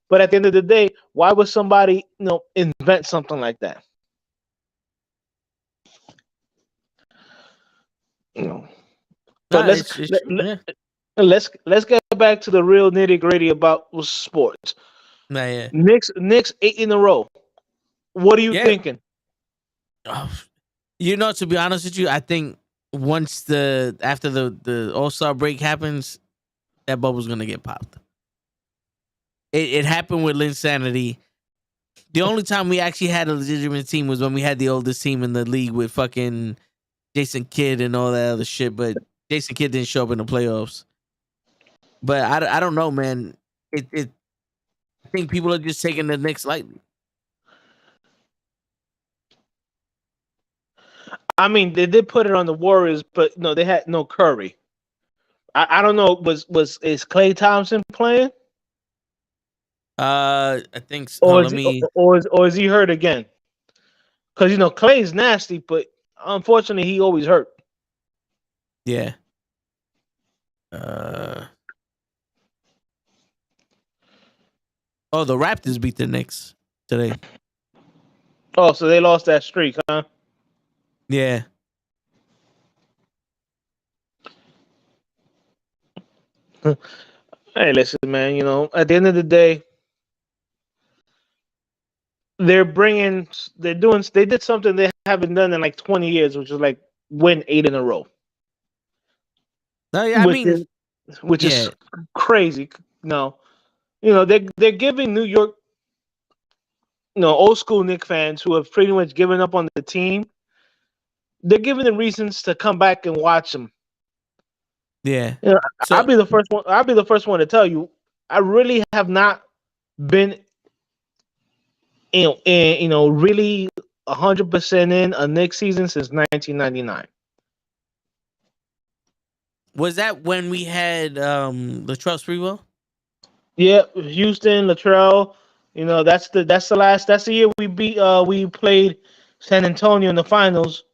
But at the end of the day, why would somebody, invent something like that? You know. But Nah, it's true. Yeah. let's get back to the real nitty gritty about sports. Nah, yeah. Knicks 8 in a row. What are you Yeah. thinking? Oh, to be honest with you, I think once after the All-Star break happens, that bubble's gonna get popped. It happened with Linsanity. The only time we actually had a legitimate team was when we had the oldest team in the league with fucking Jason Kidd and all that other shit. But Jason Kidd didn't show up in the playoffs. But I don't know, man. I think people are just taking the Knicks lightly. I mean, they did put it on the Warriors, but no, they had no Curry. I don't know. Is Klay Thompson playing, I think. Oh, let me. or is he hurt again? Because Klay's nasty, but unfortunately, he always hurt. Yeah. Oh, the Raptors beat the Knicks today. Oh, so they lost that streak, huh? Yeah. Hey, listen, man. At the end of the day, they did something they haven't done in like 20 years, which is like win 8 in a row. No, yeah, I mean, Which yeah. is crazy. No, they're giving New York, old school Knicks fans who have pretty much given up on the team. They're giving them reasons to come back and watch them. Yeah. I'll So be the first one. I'll be the first one to tell you, I really have not been, really 100% in a Knicks season since 1999. was that when we had Latrell Sprewell? Yeah, Houston, Latrell. That's the year we played San Antonio in the finals,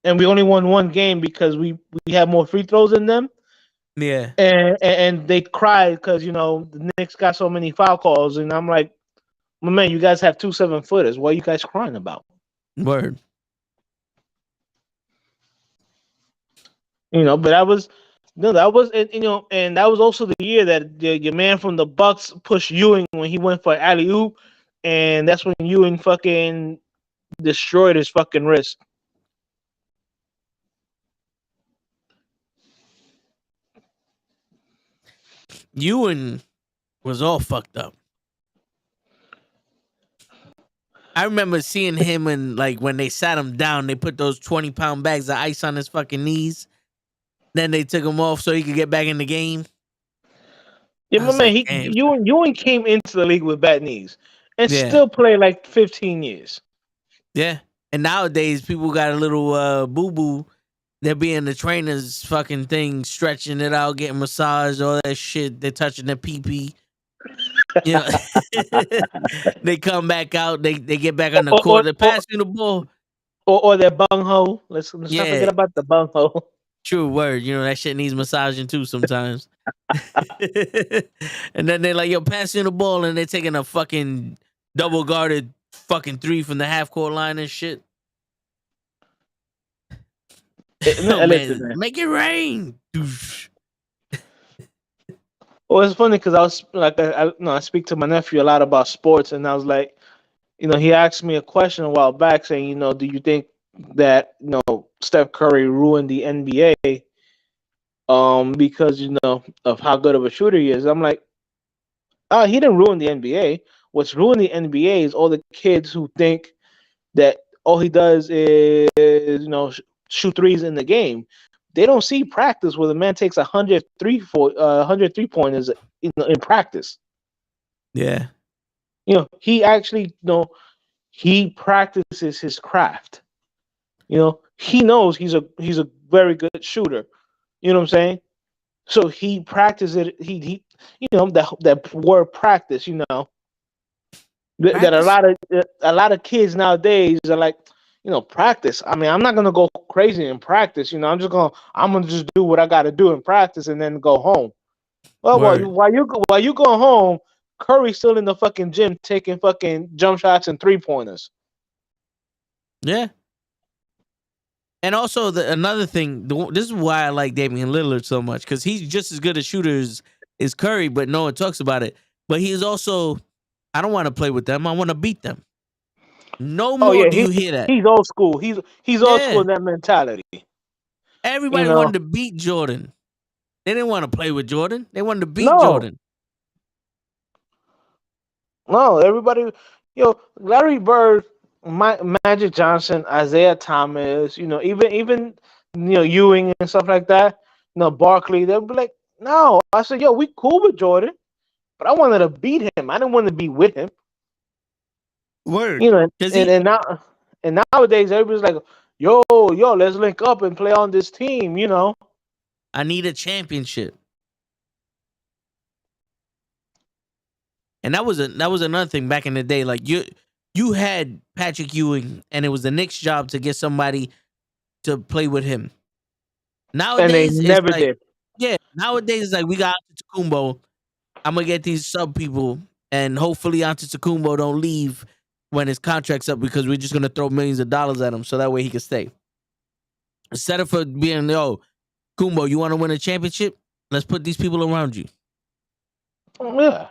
and we only won one game because we had more free throws than them. Yeah. And they cried because the Knicks got so many foul calls, and I'm like, my man, you guys have 2 7-footers. What are you guys crying about? Word. But that was and that was also the year that your man from the Bucks pushed Ewing when he went for alley oop, and that's when Ewing fucking destroyed his fucking wrist. Ewan was all fucked up. I remember seeing him and like when they sat him down, they put those 20-pound bags of ice on his fucking knees. Then they took him off so he could get back in the game. Yeah, I my was man, like, damn. Ewing came into the league with bad knees and Yeah. still played like 15 years. Yeah. And nowadays people got a little boo-boo They'll be in the trainer's fucking thing, stretching it out, getting massage, all that shit. They're touching their pee. You know, they come back out. They get back on the Or court. They pass me the ball. or their bunghole. Let's not Yeah, forget about the bunghole. true word. You know that shit needs massaging too sometimes. And then they're like, "Yo, pass me the ball," and they're taking a fucking double guarded fucking three from the half court line and shit. Oh Listen, man, man. make it rain. Doosh. Well, it's funny because I was like, I speak to my nephew a lot about sports, and I was like, he asked me a question a while back saying, do you think that, Steph Curry ruined the NBA, because, of how good of a shooter he is? I'm like, he didn't ruin the NBA. What's ruined the NBA is all the kids who think that all he does is, shoot threes in the game. They don't see practice where the man takes 100 3-pointers, in practice. Yeah, He actually, he practices his craft. He knows he's a very good shooter. You know what I'm saying? So he practices it. He that word practice. That practice. a lot of kids nowadays are like, practice. I mean, I'm not gonna go crazy in practice. I'm gonna just do what I got to do in practice and then go home. Well, Word. while you go home, Curry's still in the fucking gym taking fucking jump shots and 3-pointers. Yeah. And also another thing, this is why I like Damian Lillard so much, because he's just as good a shooter as Curry, but no one talks about it. But he's also, I don't want to play with them. I want to beat them. No Oh more yeah, do you hear that. he's old school. He's old school Yeah. in that mentality. You Everybody know, wanted to beat Jordan. They didn't want to play with Jordan. They wanted to beat no, Jordan. no, everybody, Larry Bird, Magic Johnson, Isaiah Thomas, even Ewing and stuff like that. Barkley, they'll be like, no. I said, yo, we cool with Jordan, but I wanted to beat him. I didn't want to be with him. Word. You know, Because and now and nowadays everybody's like, yo, let's link up and play on this team. I need a championship. And that was another thing back in the day. Like you had Patrick Ewing, and it was the Knicks' job to get somebody to play with him. And they Nowadays, it's never like, did. yeah. Nowadays, it's like we got Antetokounmpo. I'm gonna get these sub people, and hopefully Antetokounmpo don't leave when his contract's up, because we're just gonna throw millions of dollars at him so that way he can stay. Instead of for being, yo, Kumbo, you want to win a championship? Let's put these people around you. Yeah.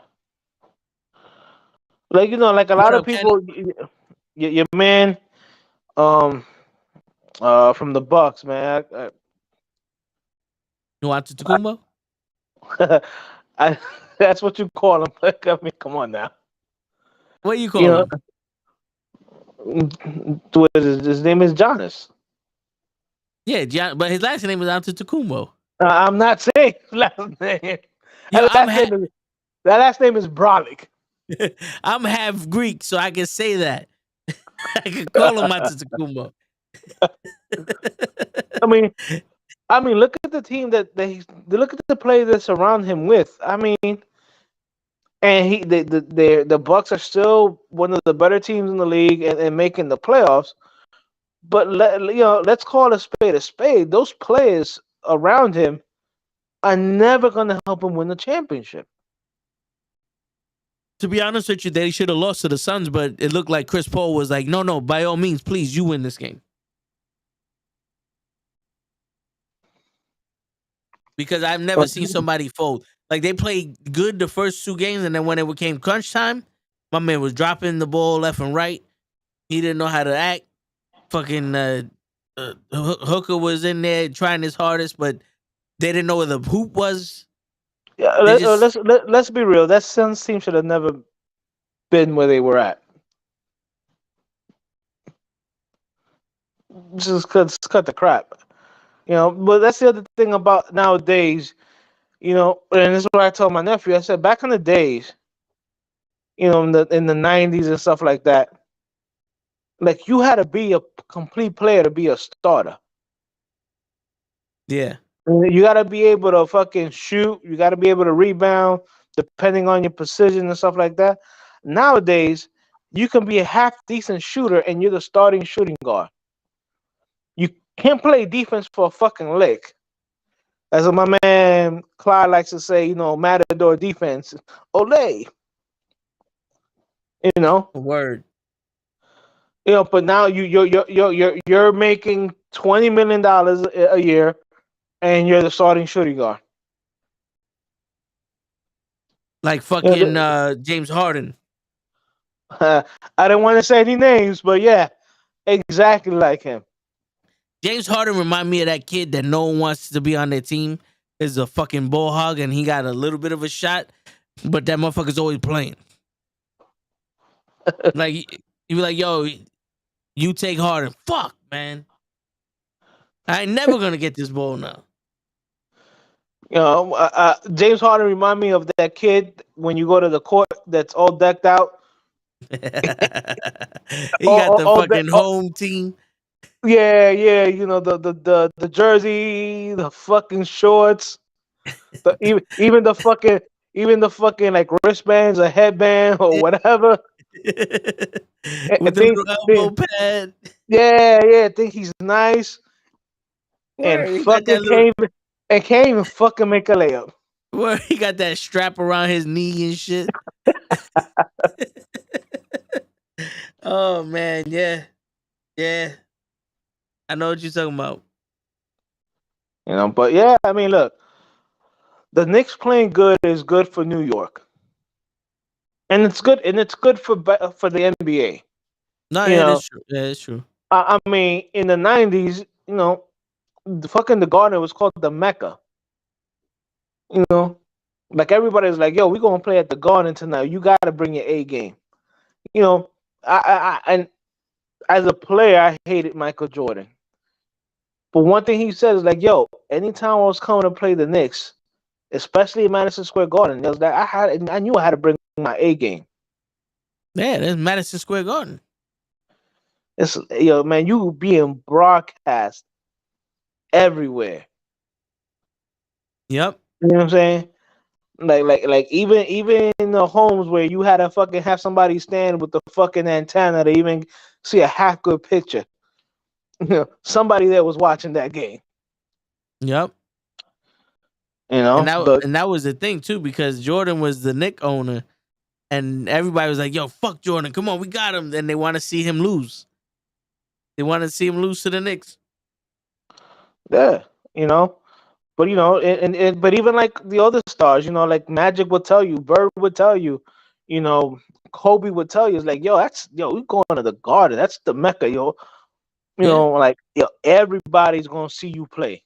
Like like a What lot of up, Kenny? people, your man, from the Bucks, man. You want Antetokounmpo? I that's what you call him. Like, I mean, come on now. What you You call know, him? his name is Giannis. Yeah, but his last name is Antetokounmpo. I'm not saying his last name. Yo, That last name is Brolic. I'm half Greek, so I can say that. I can call him Antetokounmpo. I mean, look at the team that look at the players that surround him with. I mean, and the Bucks are still one of the better teams in the league and making the playoffs. But let's call a spade a spade. Those players around him are never going to help him win the championship. To be honest with you, they should have lost to the Suns, but it looked like Chris Paul was like, no, by all means, please, you win this game. Because I've never seen somebody fold. Like, they played good the first two games, and then when it became crunch time, my man was dropping the ball left and right. He didn't know how to act. Fucking Hooker was in there trying his hardest, but they didn't know where the hoop was. Yeah, let's be real. That Suns team should have never been where they were at. Just cut the crap. But that's the other thing about nowadays. And this is what I told my nephew. I said back in the days, in the '90s and stuff like that, like you had to be a complete player to be a starter. Yeah. You got to be able to fucking shoot. You got to be able to rebound, depending on your position and stuff like that. Nowadays, you can be a half decent shooter and you're the starting shooting guard. You can't play defense for a fucking lick. As my man Clyde likes to say, Matador defense. Olay. You know, Word. but now you're making $20 million a year, and you're the starting shooting guard. Like You fucking James Harden. I didn't want to say any names, but yeah, exactly like him. James Harden remind me of that kid that no one wants to be on their team. Is a fucking bull hog, and he got a little bit of a shot, but that motherfucker's always playing. Like you be like, yo, you take Harden. Fuck, man. I ain't never gonna get this ball now. James Harden remind me of that kid when you go to the court that's all decked out. He got the fucking home team. Yeah, the jersey, the fucking shorts, even the fucking like wristbands or headband or whatever. With the little elbow pad. Yeah, think he's nice. Word, And fucking can't even fucking make a layup. Where he got that strap around his knee and shit. Oh man, yeah. I know what you're talking about. But yeah, I mean, look, the Knicks playing good is good for New York, and it's good for the NBA. No, yeah, that's true. Yeah, it's true. I mean, in the '90s, the Garden was called the Mecca. Like everybody's like, yo, we're gonna play at the Garden tonight. You gotta bring your A game. And as a player, I hated Michael Jordan. But one thing he said is like, yo, anytime I was coming to play the Knicks, especially in Madison Square Garden, it was like I knew I had to bring my A game. Yeah, that's Madison Square Garden. It's man, you being broadcast everywhere. Yep. You know what I'm saying? Like even in the homes where you had to fucking have somebody stand with the fucking antenna to even see a half good picture. Somebody there was watching that game. Yep. And that was the thing too, because Jordan was the Knick owner, and everybody was like, "Yo, fuck Jordan, come on, we got him." And they want to see him lose. They want to see him lose to the Knicks. Yeah, but but even like the other stars, like Magic would tell you, Bird would tell you, Kobe would tell you, it's like, we're going to the Garden. That's the Mecca, yo. Everybody's gonna see you play.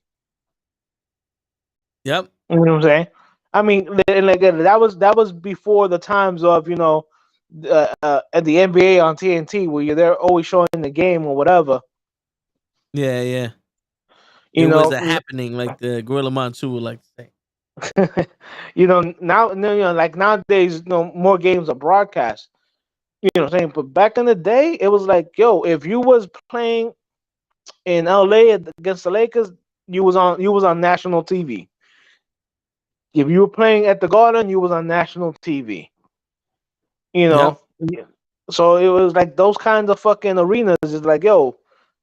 Yep. You know what I'm saying? I mean, and like that was before the times of at the NBA on TNT where they're always showing the game or whatever. Yeah. It was a happening, like the Gorilla Monsoon would like to say. Now, like nowadays, more games are broadcast. You know what I'm saying? But back in the day, it was like, yo, if you was playing in LA against the Lakers, you was on national TV. If you were playing at the Garden, you was on national TV. So it was like those kinds of fucking arenas. It's like, yo,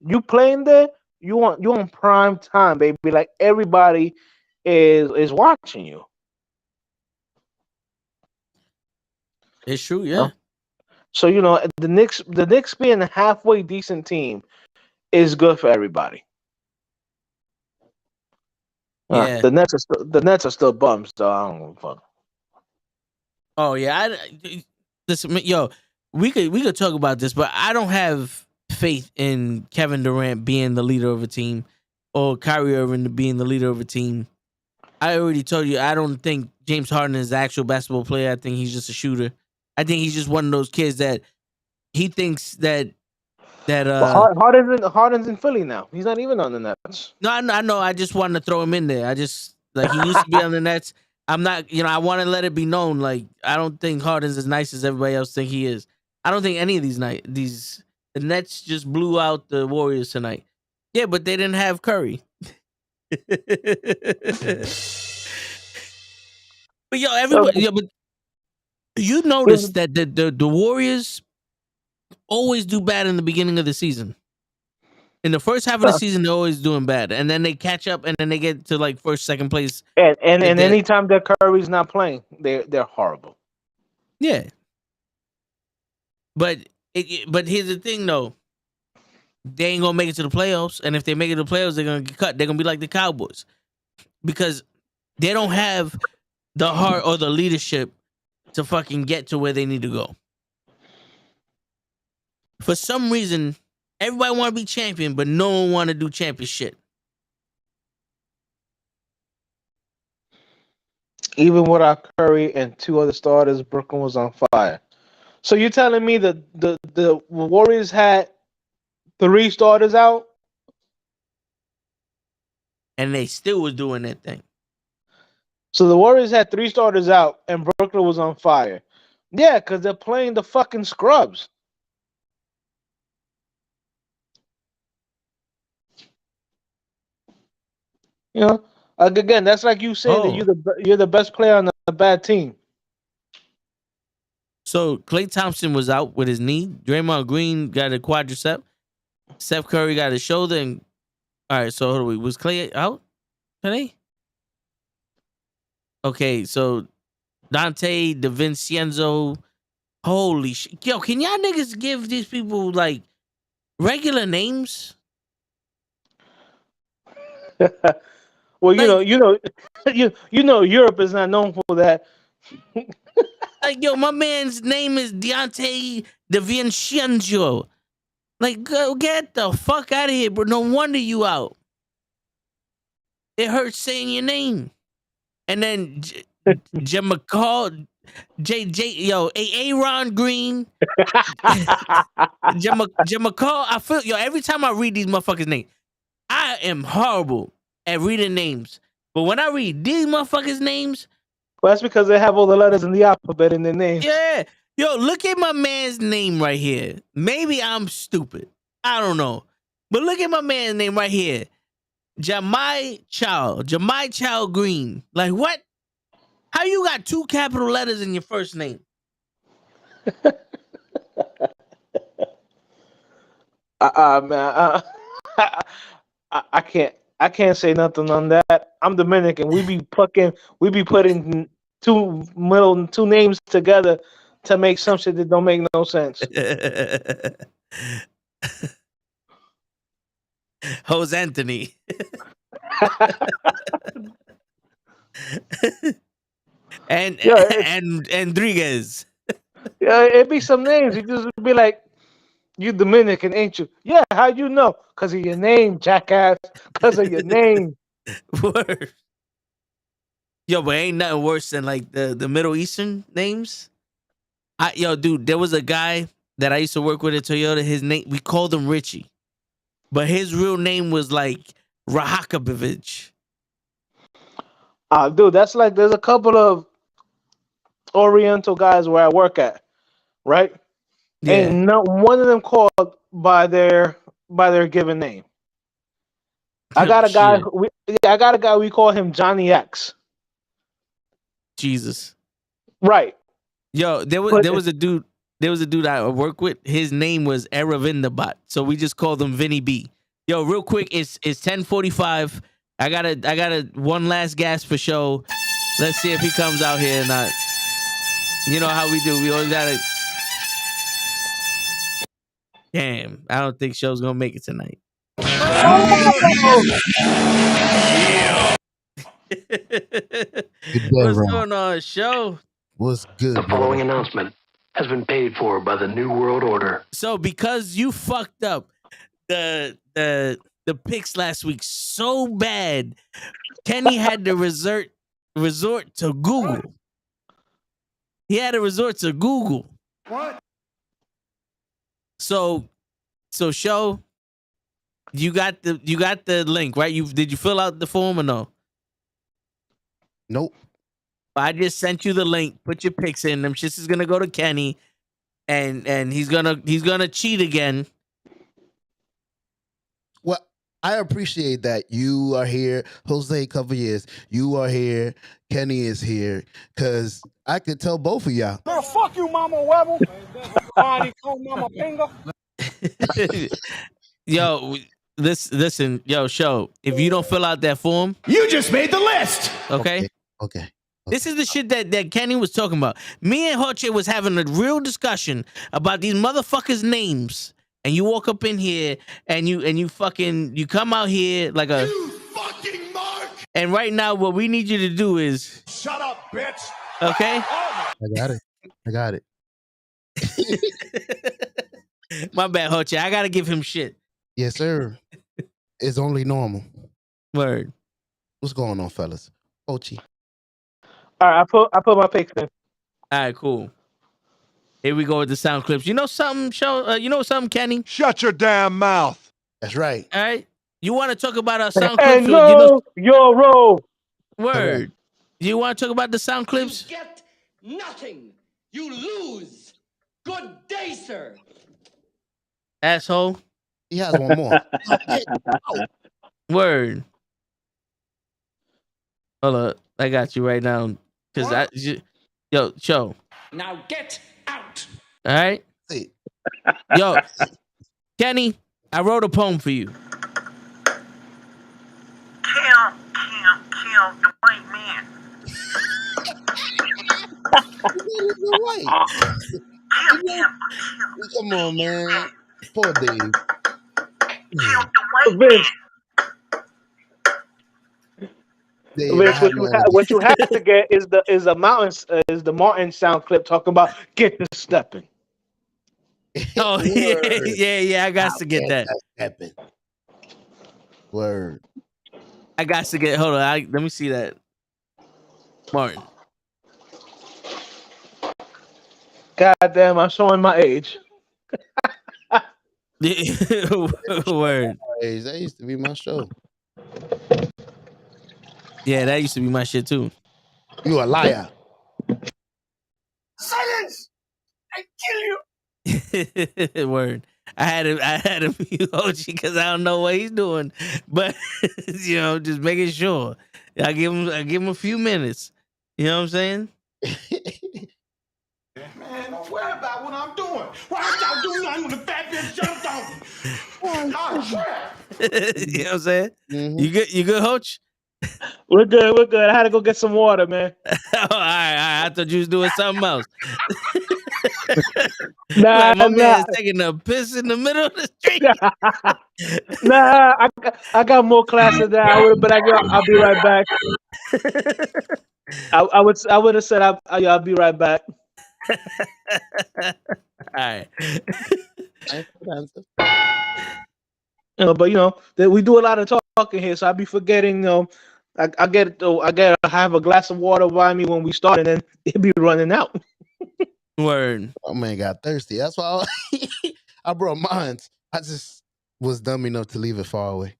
you playing there, you on prime time, baby. Like everybody is watching you. It's true, yeah. So the Knicks being a halfway decent team is good for everybody. Yeah. The Nets are still bums, so I don't give a fuck. Oh yeah, listen, yo, we could talk about this, but I don't have faith in Kevin Durant being the leader of a team or Kyrie Irving being the leader of a team. I already told you I don't think James Harden is the actual basketball player. I think he's just a shooter. I think he's just one of those kids that he thinks that Harden's in Philly now. He's not even on the Nets. No, I know. I just wanted to throw him in there. I just like he used to be on the Nets. I'm not, I want to let it be known. Like I don't think Harden's as nice as everybody else think he is. I don't think any of the Nets just blew out the Warriors tonight. Yeah, but they didn't have Curry. But yo, everybody, but you notice that the Warriors always do bad in the beginning of the season. In the first half of the season, they're always doing bad, and then they catch up, and then they get to like first, second place. And anytime that Curry's not playing, they're horrible. Yeah, but here's the thing though, they ain't gonna make it to the playoffs, and if they make it to the playoffs, they're gonna get cut. They're gonna be like the Cowboys because they don't have the heart or the leadership to fucking get to where they need to go. For some reason, everybody want to be champion, but no one want to do champion shit. Even without Curry and two other starters, Brooklyn was on fire. So you're telling me that the Warriors had 3 starters out? And they still was doing that thing. So the Warriors had 3 starters out, and Brooklyn was on fire. Yeah, because they're playing the fucking scrubs. You know, like again, that's like you saying that you're the best player on a bad team. So Klay Thompson was out with his knee. Draymond Green got a quadricep. Steph Curry got his shoulder. And all right, so was Klay out today? Okay, so Dante DiVincenzo. Holy shit. Yo, can y'all niggas give these people like regular names? Well, you know, Europe is not known for that. Like, yo, my man's name is Dante DiVincenzo. Like, go get the fuck out of here, bro. No wonder you out. It hurts saying your name. And then JaMcCall, Aaron Green, JaMcCall. I feel, yo, every time I read these motherfuckers' names, I am horrible at reading names. But when I read these motherfuckers' names, well, that's because they have all the letters in the alphabet in their names. yeah. Yo, look at my man's name right here. Maybe I'm stupid. I don't know. But look at my man's name right here. Jamai Chow Green. Like, what? How you got 2 capital letters in your first name? Man, I can't say nothing on that. I'm Dominican. We be putting two names together to make some shit that don't make no sense. Jose Anthony. and Rodriguez. Yeah, it'd be some names. You just be like, you Dominican, ain't you? Yeah, how you know? Because of your name, jackass. Because of your name. Word. Yo, but ain't nothing worse than like the Middle Eastern names. Dude, there was a guy that I used to work with at Toyota. His name, we called him Richie, but his real name was like Rahakabovich. Dude, that's like there's a couple of Oriental guys where I work at, right? Yeah. And not one of them called by their given name. I got a guy. I got a guy. We call him Johnny X. Jesus. Right. Yo, there was a dude. There was a dude I work with. His name was Aravindabat, so we just called him Vinny B. Yo, real quick, it's 10:45. I got one last gas for show. Let's see if he comes out here or not. You know how we do. We always gotta. Damn, I don't think show's gonna make it tonight. What's going on, show? What's good? The following announcement has been paid for by the New World Order. So, because you fucked up the picks last week so bad, Kenny had to resort to Google. He had to resort to Google. What? So show. You got the link, right? Did you fill out the form or no? Nope. I just sent you the link. Put your picks in. Them shits is gonna go to Kenny, and he's gonna cheat again. Well, I appreciate that you are here. Jose Cavalles, you are here. Kenny is here. Because I could tell both of y'all. Girl, fuck you, Mama Webble. Party con Mama Pinga. Yo, listen, yo, show. If you don't fill out that form, You just made the list. okay? Okay. This is the shit that Kenny was talking about. Me and Hoche was having a real discussion about these motherfuckers' names. And you walk up in here and you come out here like a Fucking Mark. and right now what we need you to do is Shut up, bitch. okay? I got it. My bad, Hoche. I gotta give him shit. Yes, sir. It's only normal. Word. What's going on, fellas? Ochi. All right, I put my picks in. All right, cool. Here we go with the sound clips. You know something, show? You know something, Kenny? Shut your damn mouth. That's right. All right. You want to talk about our sound And clips? no, your role. Word. You want to talk about the sound clips? Get nothing. You lose. Good day, sir. Asshole. He has one more. Word. Hold up. I got you right now. Yo, show. Now get out. All right. See. Yo, Kenny, I wrote a poem for you. Kill the white man. You're right. Come on, man. Poor Dave. Kill the white Vince, Dave, Vince, what you have to get is the Martin sound clip talking about get the stepping. Oh, yeah. I got to get that. Happen. Word. I got to get. Hold on. Let me see that. Martin. God damn, I'm showing my age. Word. That used to be my show. Yeah, that used to be my shit too. You a liar. Silence. I kill you. Word. I had him mute OG because I don't know what he's doing, but just making sure. I give him a few minutes. You know what I'm saying? Man, don't worry about what I'm doing. Why don't y'all do nothing when the fat bitch jumped on me? Oh, crap. You know what I'm saying? Mm-hmm. You good, Hoach? We're good. I had to go get some water, man. All right. I thought you was doing something else. Nah, like my man's taking a piss in the middle of the street. Nah, I got more class than that. I would, but I'll be right back. I would have said I'll be right back. All right. But we do a lot of talking here, so I'll be forgetting. I have a glass of water by me when we start, and then it'll be running out. Word. Oh man, got thirsty. That's why I brought mine. I just was dumb enough to leave it far away.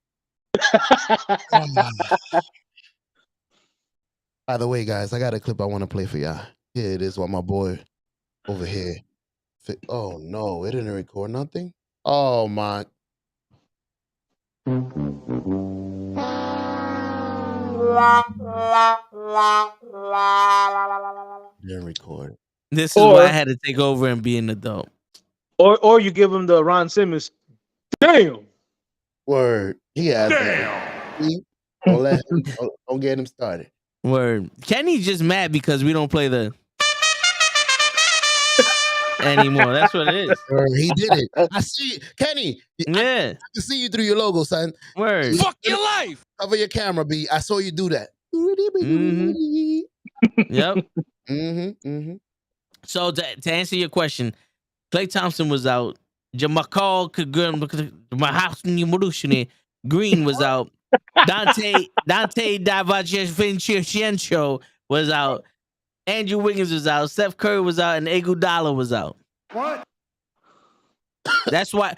By the way, guys, I got a clip I want to play for y'all. Here it is while my boy over here. Oh no, it didn't record nothing. Oh my. Didn't record. This is why I had to take over and be an adult. Or you give him the Ron Simmons. Damn. Word. He has that. Don't get him started. Word. Kenny's just mad because we don't play the anymore. That's what it is. He did it. I see it. Kenny. Yeah. I can see you through your logo, son. Word. Fuck your life. Cover your camera, B. I saw you do that. Mm-hmm. Yep. Mm-hmm. So to answer your question, Klay Thompson was out. Jamal Green was out. Dante DiVincenzo was out. Andrew Wiggins was out. Steph Curry was out, and Iguodala was out. What? That's why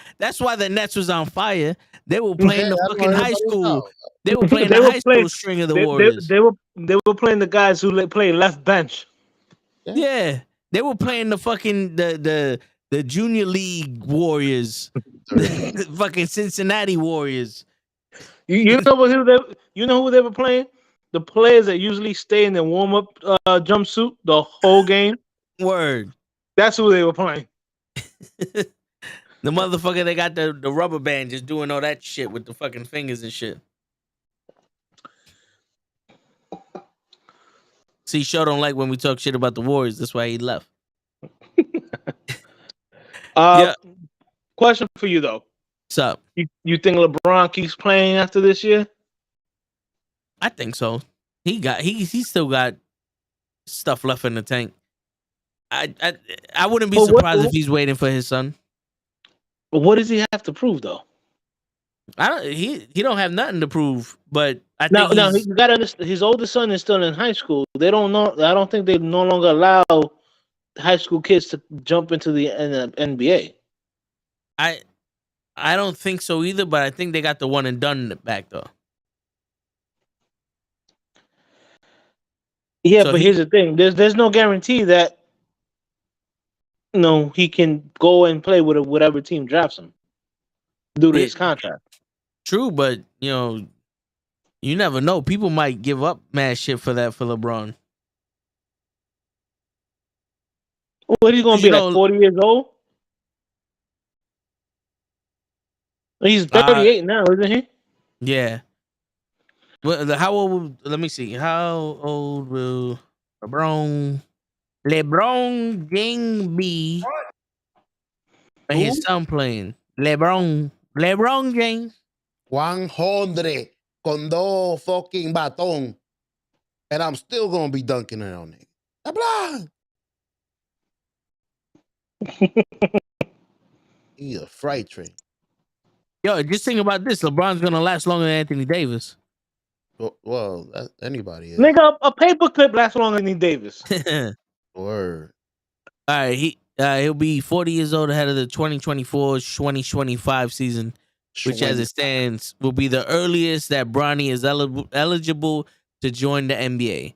the Nets was on fire. They were playing the fucking high school. They were playing the high school string of the Warriors. They were playing the guys who play left bench. Yeah. They were playing the fucking the junior league Warriors. The fucking Cincinnati Warriors. You know what? You know who they were playing? The players that usually stay in the warm up jumpsuit the whole game. Word. That's who they were playing. The motherfucker that got the rubber band just doing all that shit with the fucking fingers and shit. See, Show don't like when we talk shit about the Warriors. That's why he left. Yeah. Question for you though. What's up? You think LeBron keeps playing after this year? I think so. He still got stuff left in the tank. I wouldn't be surprised if he's waiting for his son. But what does he have to prove though? He don't have nothing to prove, but I Now think you gotta understand, his oldest son is still in high school. They don't know. I don't think they no longer allow high school kids to jump into the NBA. I don't think so either, but I think they got the one and done back though. Yeah, so but here's the thing: there's no guarantee that he can go and play with whatever team drafts him due to his contract. True, but you never know. People might give up mad shit for LeBron. What he's gonna be like 40 years old? He's 38 now, isn't he? Yeah. Well, how old? Let me see. How old will LeBron James be? And his son playing LeBron James. 100 con dos fucking baton, and I'm still gonna be dunking it on nigga. He a freight train. Yo, just think about this. LeBron's gonna last longer than Anthony Davis. Well, anybody is. Nigga, a paperclip lasts longer than Davis. Word. All right, he'll be 40 years old ahead of the 2024-2025 season, which, as it stands, will be the earliest that Bronny is eligible to join the NBA.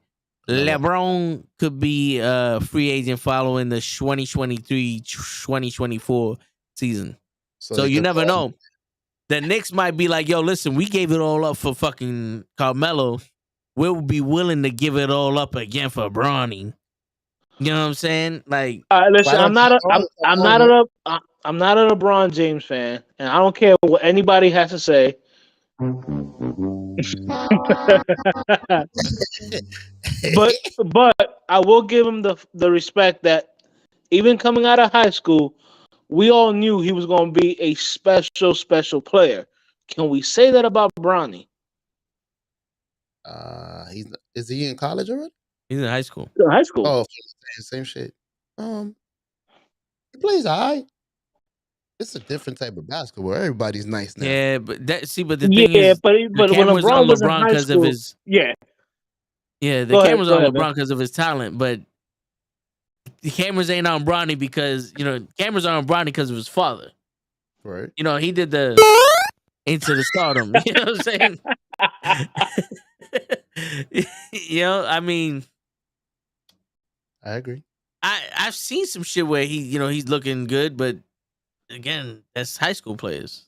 LeBron could be a free agent following the 2023-2024 season. So you never know. The Knicks might be like, yo, listen, we gave it all up for fucking Carmelo. We'll be willing to give it all up again for Bronny. You know what I'm saying? Like, listen, I'm not a LeBron James fan, and I don't care what anybody has to say. but I will give him the respect that even coming out of high school, we all knew he was going to be a special player. Can we say that about Bronny? Is he in college already? He's in high school. High school. Oh, same shit. He plays all right. It's a different type of basketball. Everybody's nice now. Yeah, but the thing is, but when LeBron was in high because school, of his the cameras on LeBron because of his talent, but the cameras ain't on Bronny because cameras are on Bronny because of his father. Right. He did the into the stardom. You know what I'm saying? I mean, I agree. I've seen some shit where he's looking good, but again, that's high school players.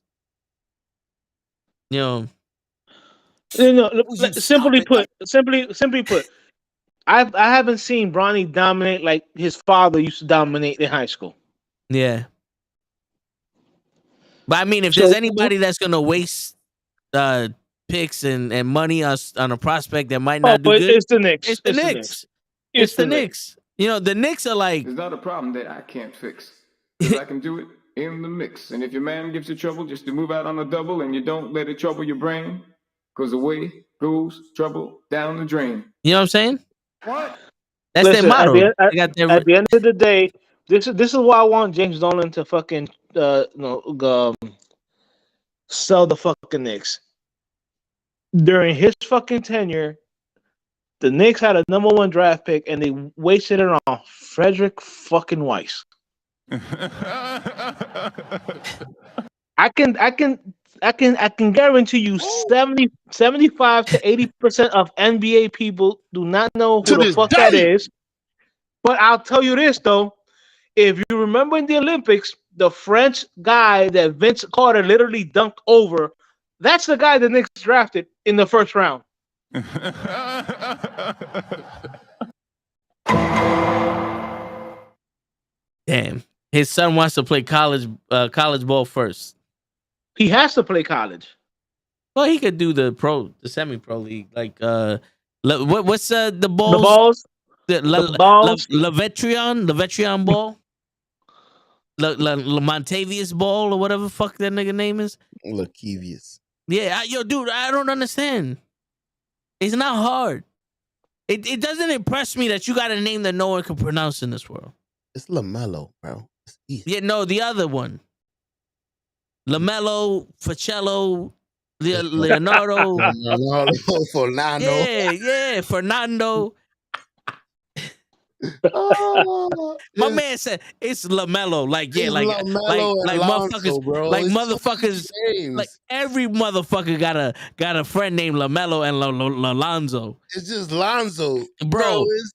Simply put, I haven't seen Bronny dominate like his father used to dominate in high school. Yeah. But I mean, if there's anybody that's gonna waste picks and money on a prospect that might not do good, it's the Knicks. It's the Knicks. It's the Knicks. The Knicks are like, it's not a problem that I can't fix, because I can do it in the mix. And if your man gives you trouble, just to move out on a double, and you don't let it trouble your brain, because away goes trouble down the drain. You know what I'm saying? What? That's their motto. At the end of the day, this is why I want James Dolan to fucking sell the fucking Knicks. During his fucking tenure, the Knicks had a number 1 draft pick and they wasted it on Frederick fucking Weiss. I can guarantee you 75 to 80% of NBA people do not know who the fuck that is. But I'll tell you this though, if you remember in the Olympics, the French guy that Vince Carter literally dunked over That's the guy the Knicks drafted in the first round. Damn. His son wants to play college ball first. He has to play college. Well, he could do the semi-pro league. Like what's the balls? The balls. The balls. Levetrion ball. Montavious ball or whatever the fuck that nigga name is. Lakevius. Yeah, yo, dude, I don't understand. It's not hard. It doesn't impress me that you got a name that no one can pronounce in this world. It's LaMelo, bro. It's easy. Yeah, no, the other one. LaMelo, Facello, Leonardo. Fernando. Yeah, Fernando. My man said it's LaMelo. Like, yeah, like motherfuckers, bro. like it's motherfuckers, like every motherfucker got a friend named LaMelo and Lonzo. It's just Lonzo, bro. It's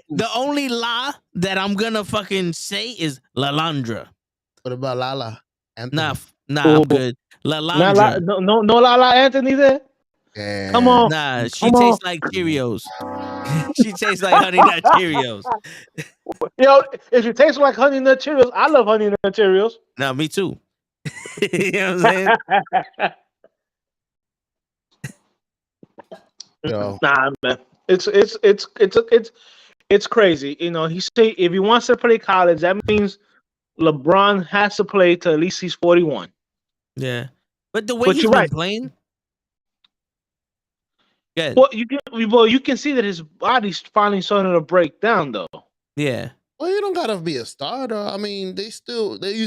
the only La that I'm gonna fucking say is Lalandra. What about Lala? Anthony? Nah, I'm good. Lalandra. No Lala Anthony there. Damn. Come on. Nah, she tastes like Cheerios. She tastes like Honey Nut Cheerios. Yo, if you taste like Honey Nut Cheerios, I love Honey Nut Cheerios. Nah, me too. You know what I'm saying? Yo. Nah, man. It's crazy. You know, he say if he wants to play college, that means LeBron has to play till at least he's 41. Yeah, but the way he's been playing. Good. Well, you can see that his body's finally starting to break down, though. Yeah. Well, you don't gotta be a starter. I mean, they used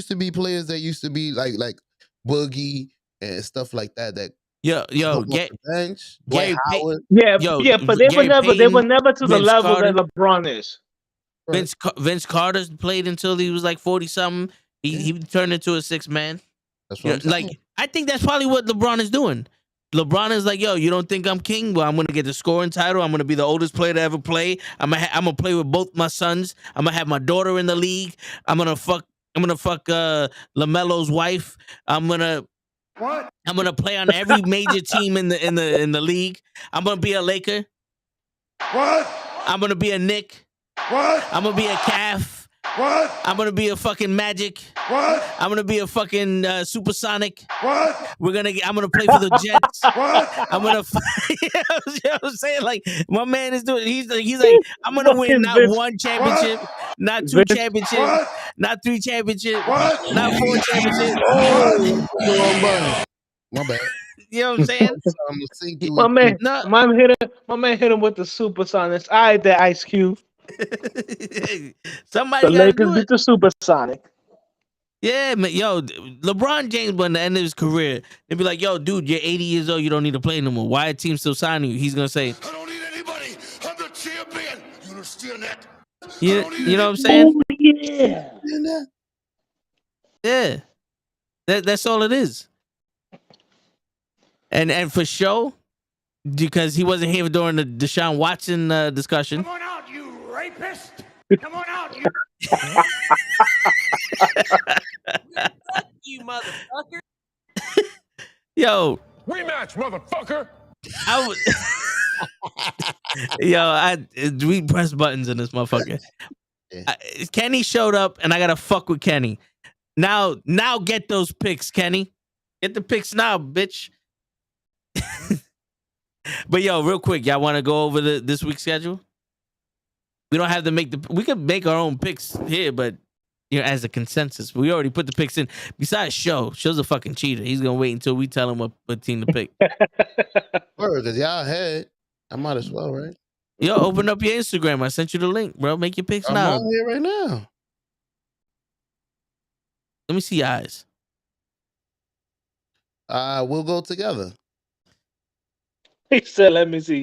to be players that used to be like Boogie and stuff like that. That get bench. Dwight Howard. But they were never to the level that LeBron is. Vince Carter played until he was like 40 something. He turned into a 6 man. That's what I'm saying. Like, I think that's probably what LeBron is doing. LeBron is like, yo, you don't think I'm king? Well, I'm gonna get the scoring title. I'm gonna be the oldest player to ever play. I'm gonna play with both my sons. I'm gonna have my daughter in the league. I'm gonna fuck LaMelo's wife. I'm gonna play on every major team in the league. I'm gonna be a Laker. I'm gonna be a Knick. I'm gonna be a Calf. I'm gonna be a fucking Magic. I'm gonna be a fucking Supersonic. I'm gonna play for the Jets. I'm gonna. You know what I'm saying? Like, my man is doing. He's like, I'm gonna win not one championship, not two championships, not three championships, not 4 championships. My bad. You know what I'm saying? My man hit him with the Supersonics. All right, there, Ice Cube. Somebody the Lakers beat the Supersonic. Yeah, man. Yo, LeBron James, by the end of his career, they'd be like, yo, dude, you're 80 years old. You don't need to play no more. Why are teams still signing you? He's going to say, I don't need anybody. I'm the champion. You understand that? You know what I'm saying? Oh, yeah. Yeah. That's all it is. And for show, because he wasn't here during the Deshaun Watson discussion. Come on out, you rapist. Come on out, you. Fuck you, motherfucker. Yo. Rematch, motherfucker. We press buttons in this motherfucker. Kenny showed up, and I gotta fuck with Kenny. Now get those picks, Kenny. Get the picks now, bitch. But yo, real quick, y'all want to go over this week's schedule? We don't have to we could make our own picks here, but as a consensus, we already put the picks in. Besides, Show's a fucking cheater. He's gonna wait until we tell him what team to pick. Because y'all ahead, I might as well, right? Yo, open up your Instagram. I sent you the link, bro. Make your picks now. I'm on here right now. Let me see your eyes. We'll go together. He said, "Let me see."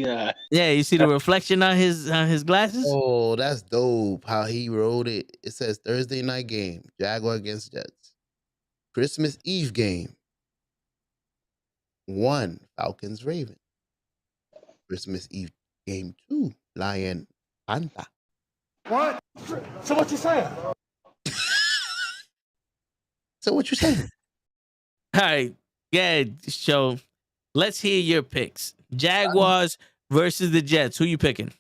Yeah, you see the reflection on his glasses. Oh, that's dope. How he wrote it. It says Thursday night game, Jaguar against Jets. Christmas Eve game, 1 Falcons Ravens. Christmas Eve game 2, Lion Panther. What? So what you saying? So what you saying? All right. Yeah, so let's hear your picks. Jaguars versus the Jets. Who you picking?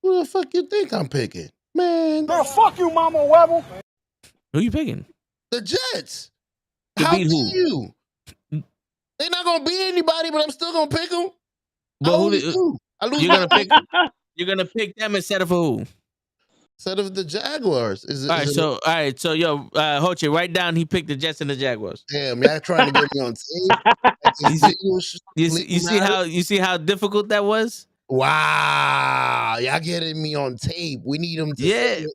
Who the fuck you think I'm picking? Man, fuck you, Mama Webble. Who you picking? the Jets. To How beat dare who? you? They're not gonna beat anybody, but I'm still gonna pick them. I But who always do- do. I lose you're my gonna mind. pick? You're gonna pick them instead of who? Instead of the Jaguars. All right, so yo, Hoche, write down he picked the Jets and the Jaguars. Damn, y'all trying to get me on tape? Like this You see, video should you see how difficult that was? Wow, y'all getting me on tape. We need them to say Yeah. it.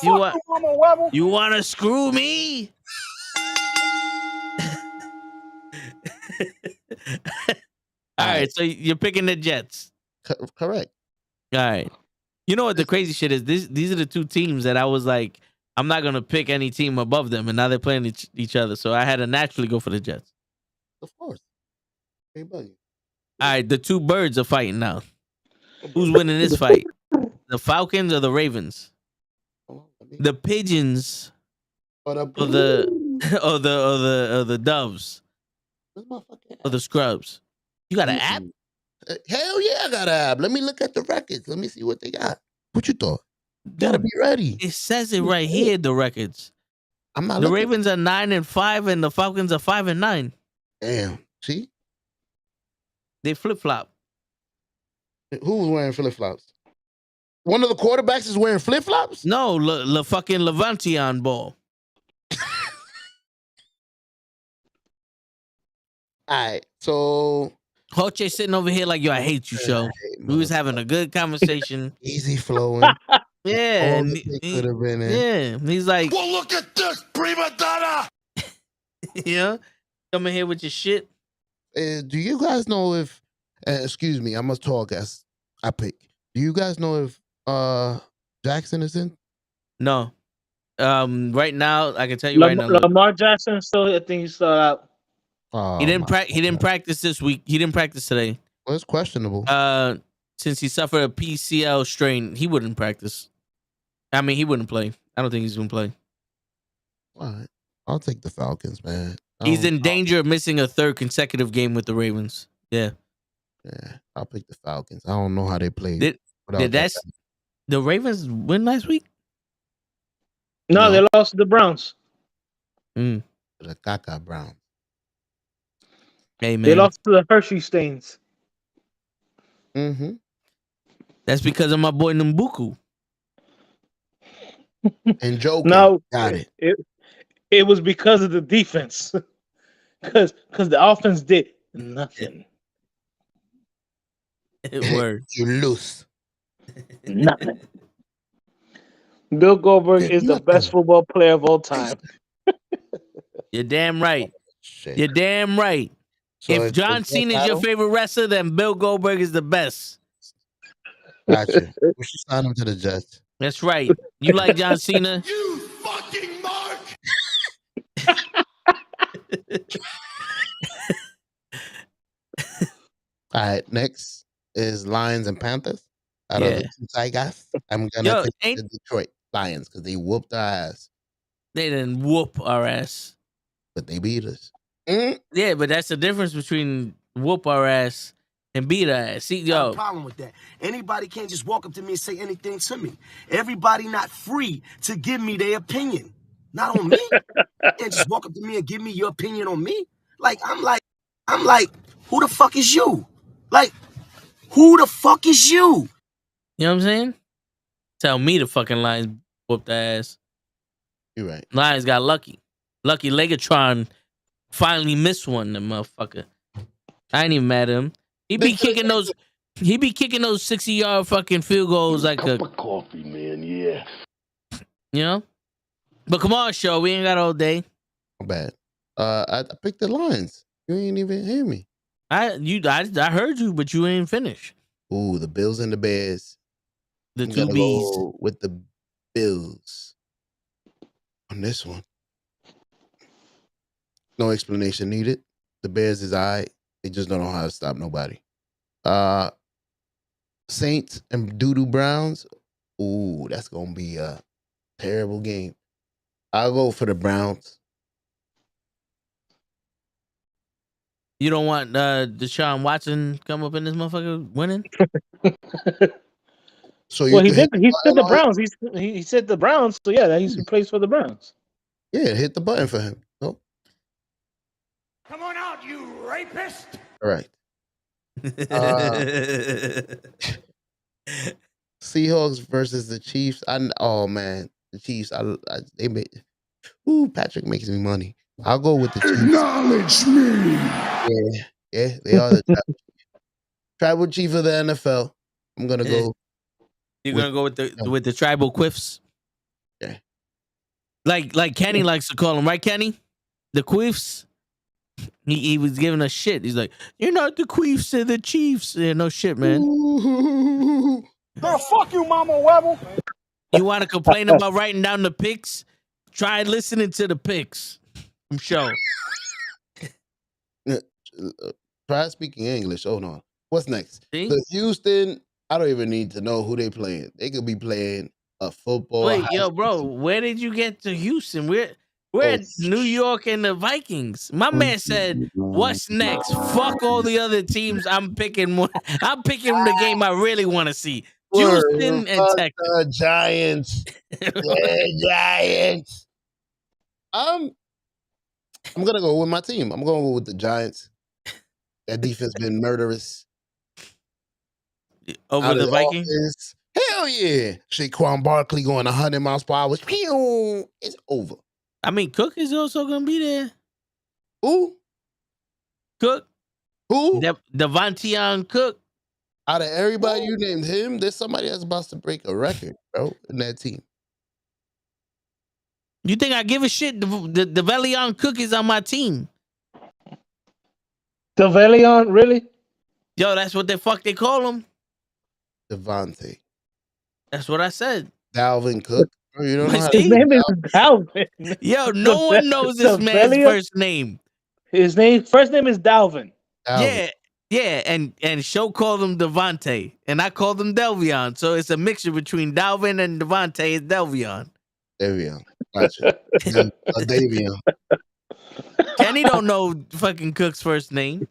You want Mama Webble. you want to screw me? All right, so you're picking the Jets. Correct. All right. You know what the crazy shit is? These are the two teams that I was like, I'm not gonna pick any team above them, and now they're playing each other. So I had to naturally go for the Jets. Of course. Hey, buddy. All right, the two birds are fighting now. Who's winning this fight? The Falcons or the Ravens? The pigeons or the or the doves or the scrubs? You got an app? Hell yeah, I got an app. Let me look at the records. Let me see what they got. What you thought? Gotta be ready. It says it right here. The records. I'm not. The Ravens are 9-5, and the Falcons are 5-9. Damn. See, they flip flop. Who was wearing flip flops? One of the quarterbacks is wearing flip flops. No, fucking Levantion ball. All right, so Hoche sitting over here like, yo, I hate you, show. We was having a good conversation. Easy flowing. Yeah. All the picks could have been in. Yeah. He's like, well, look at this, prima donna. Yeah. Coming here with your shit. Do you guys know if, excuse me, I must talk as I pick. Do you guys know if Jackson is in? No. Right now, I can tell you right now. Lamar Jackson still, I think he's still out. Oh, he didn't practice this week. He didn't practice today. Well, it's questionable. Since he suffered a PCL strain, he wouldn't practice. I mean, he wouldn't play. I don't think he's gonna play. All right, I'll take the Falcons, man. He's in danger of missing a third consecutive game with the Ravens. Yeah. Yeah, I'll pick the Falcons. I don't know how they played. Did the Ravens win last week? No, they lost to the Browns. The Caca Browns. Hey, man. They lost to the Hershey Stains. Mm-hmm. That's because of my boy Mbuku. And Joe No, got it. It was because of the defense. Because the offense did nothing. Word. You lose. Nothing. Bill Goldberg is the best football player of all time. You're damn right. You're damn right. So if John Cena is your favorite wrestler, then Bill Goldberg is the best. Gotcha. We should sign him to the Jets. That's right. You like John Cena? You fucking mark. All right, next is Lions and Panthers. Out of the two Tigers, I'm gonna take the Detroit Lions because they whooped our ass. They didn't whoop our ass, but they beat us. Yeah, but that's the difference between whoop our ass and beat our ass. See, I have a problem with that. Anybody can't just walk up to me and say anything to me. Everybody not free to give me their opinion. Not on me. You can't just walk up to me and give me your opinion on me. I'm like, who the fuck is you? Like, who the fuck is you? You know what I'm saying? Tell me the fucking Lions whooped the ass. You're right. Lions got lucky. Lucky Legatron finally missed one, the motherfucker. I ain't even mad at him. He be kicking those 60-yard fucking field goals like a cup of coffee, man. Yeah. You know? But come on, show. We ain't got all day. Not bad. I picked the Lions. You ain't even hear me. I heard you, but you ain't finished. Ooh, the Bills and the Bears. The I'm two gonna B's. go with the Bills on this one. No explanation needed. The Bears is all right. They just don't know how to stop nobody. Saints and Doo-Doo Browns. Ooh, that's gonna be a terrible game. I'll go for the Browns. You don't want Deshaun Watson come up in this motherfucker winning? So Well, he hit did. He said the button on Browns. He said the Browns. So yeah, he's plays for the Browns. Yeah, hit the button for him. Oh, Come on out, you rapist. all right. Seahawks versus the Chiefs. Oh man, the Chiefs. They made. Ooh, Patrick makes me money. I'll go with the Chiefs. Acknowledge me. Yeah, they are the tribal chief of the NFL. I'm gonna go. You're gonna go with the tribal quiffs? Yeah. Like Kenny likes to call them, right, Kenny? The quiffs. He was giving us shit. He's like, you're not the queefs, they're the Chiefs. Yeah, no shit, man. Girl, fuck you, Mama Webble. You want to complain about writing down the picks? Try listening to the picks from show. Try speaking English. Hold on. What's next? See? The Houston. I don't even need to know who they playing. They could be playing a football. Wait, yo, bro, where did you get to Houston? We're at New York and the Vikings. My man said, "What's next? Fuck all the other teams. I'm picking one. I'm picking the game I really want to see. Houston and Texas. The Giants. The Giants. I'm gonna go with my team. I'm gonna go with the Giants. That defense been murderous. Over the Vikings? Offense, hell yeah. Saquon Barkley going 100 miles per hour. Pew! It's over. I mean, Cook is also gonna be there. Who? Cook. Who? Devontae Cook. Out of everybody you named him, there's somebody that's about to break a record, bro, in that team. You think I give a shit? The Develion Cook is on my team. Develion, really? Yo, that's what the fuck they call him. Devontae. That's what I said. Dalvin Cook. Oh, you don't know His name is Dalvin. Yo, no one knows this man's first name. His first name is Dalvin. Yeah, and Show called him Devontae, and I called him Delvion. So it's a mixture between Dalvin and Devontae. It's Delvion. Davion. Gotcha. Davion. Kenny don't know fucking Cook's first name.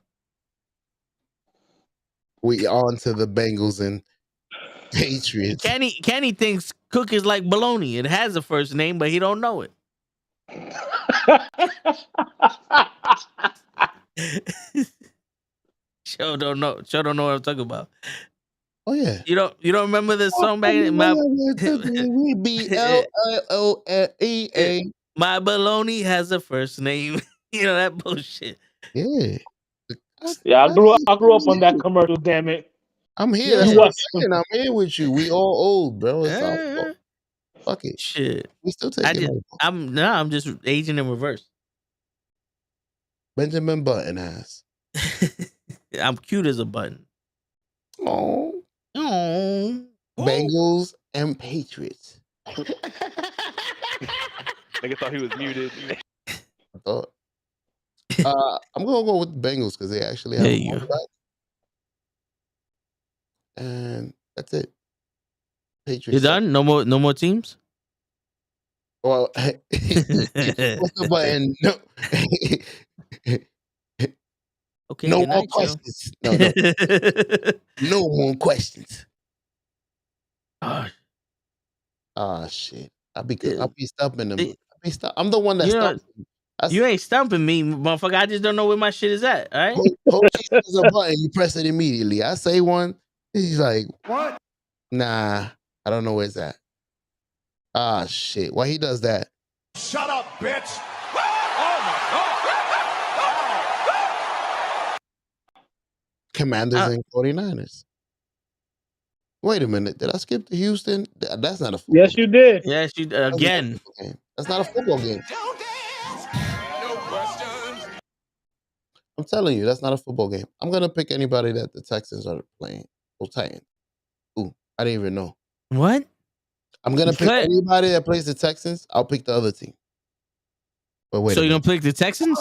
We on to the Bengals and Patriots. Kenny thinks Cook is like baloney. It has a first name, but he don't know it. Show don't know what I'm talking about. Oh yeah. You don't remember this song back in my we BLONEA. My baloney has a first name. You know that bullshit. Yeah. Yeah, I grew up on that commercial, damn it. I'm here. That's what I'm saying. I'm here with you. We all old, bro. It's our fault. Fuck it. Shit. We still taking over. I'm just aging in reverse. Benjamin Button ass. I'm cute as a button. Oh. Bengals and Patriots. Nigga thought he was muted. I thought. I'm gonna go with the Bengals because they actually have a quarterback. And that's it. Patriots. You done? No more teams? Well, what's the button? No. Okay. No more questions. No. No more questions. Shit. I'll be stumping them. I'm the one that stumps them. You ain't stumping me, motherfucker. I just don't know where my shit is at. All right. Coach says a button, you press it immediately. I say one. He's like, what? Nah, I don't know where it's at. Shit. Why he does that? Shut up, bitch. Commanders and 49ers. Wait a minute. Did I skip to Houston? That's not a football Yes, you did. Yes, you again. That's not a football game. I'm telling you, that's not a football game. I'm going to pick anybody that the Texans are playing. Oh, Titans. Ooh, I didn't even know. What? I'm going to pick anybody that plays the Texans. I'll pick the other team. But wait. So you're going to pick the Texans?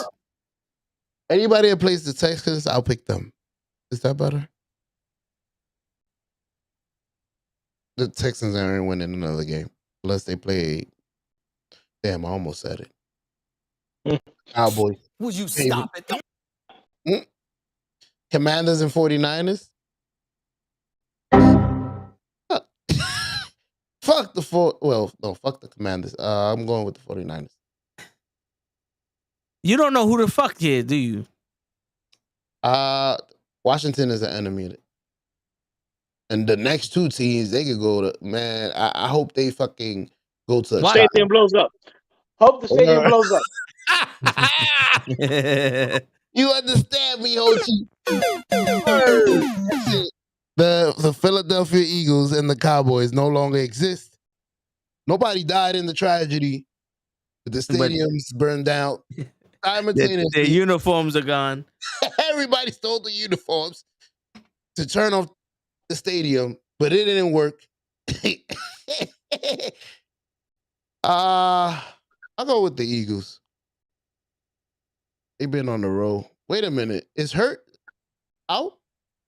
Anybody that plays the Texans, I'll pick them. Is that better? The Texans aren't winning another game unless they play. Damn, I almost said it. Cowboys. Would you stop it? Commanders and 49ers? Fuck the fuck the Commanders. I'm going with the 49ers. You don't know who the fuck here, do you? Washington is an enemy. And the next two teams, they could go to, man, I hope they fucking go to the stadium blows up. Hope the stadium blows up. You understand me, Hochi? The Philadelphia Eagles and the Cowboys no longer exist. Nobody died in the tragedy. But the stadiums burned out. Simultaneously, their uniforms are gone. Everybody stole the uniforms to turn off the stadium, but it didn't work. I'll go with the Eagles. They've been on the road. Wait a minute. Is Hurt out?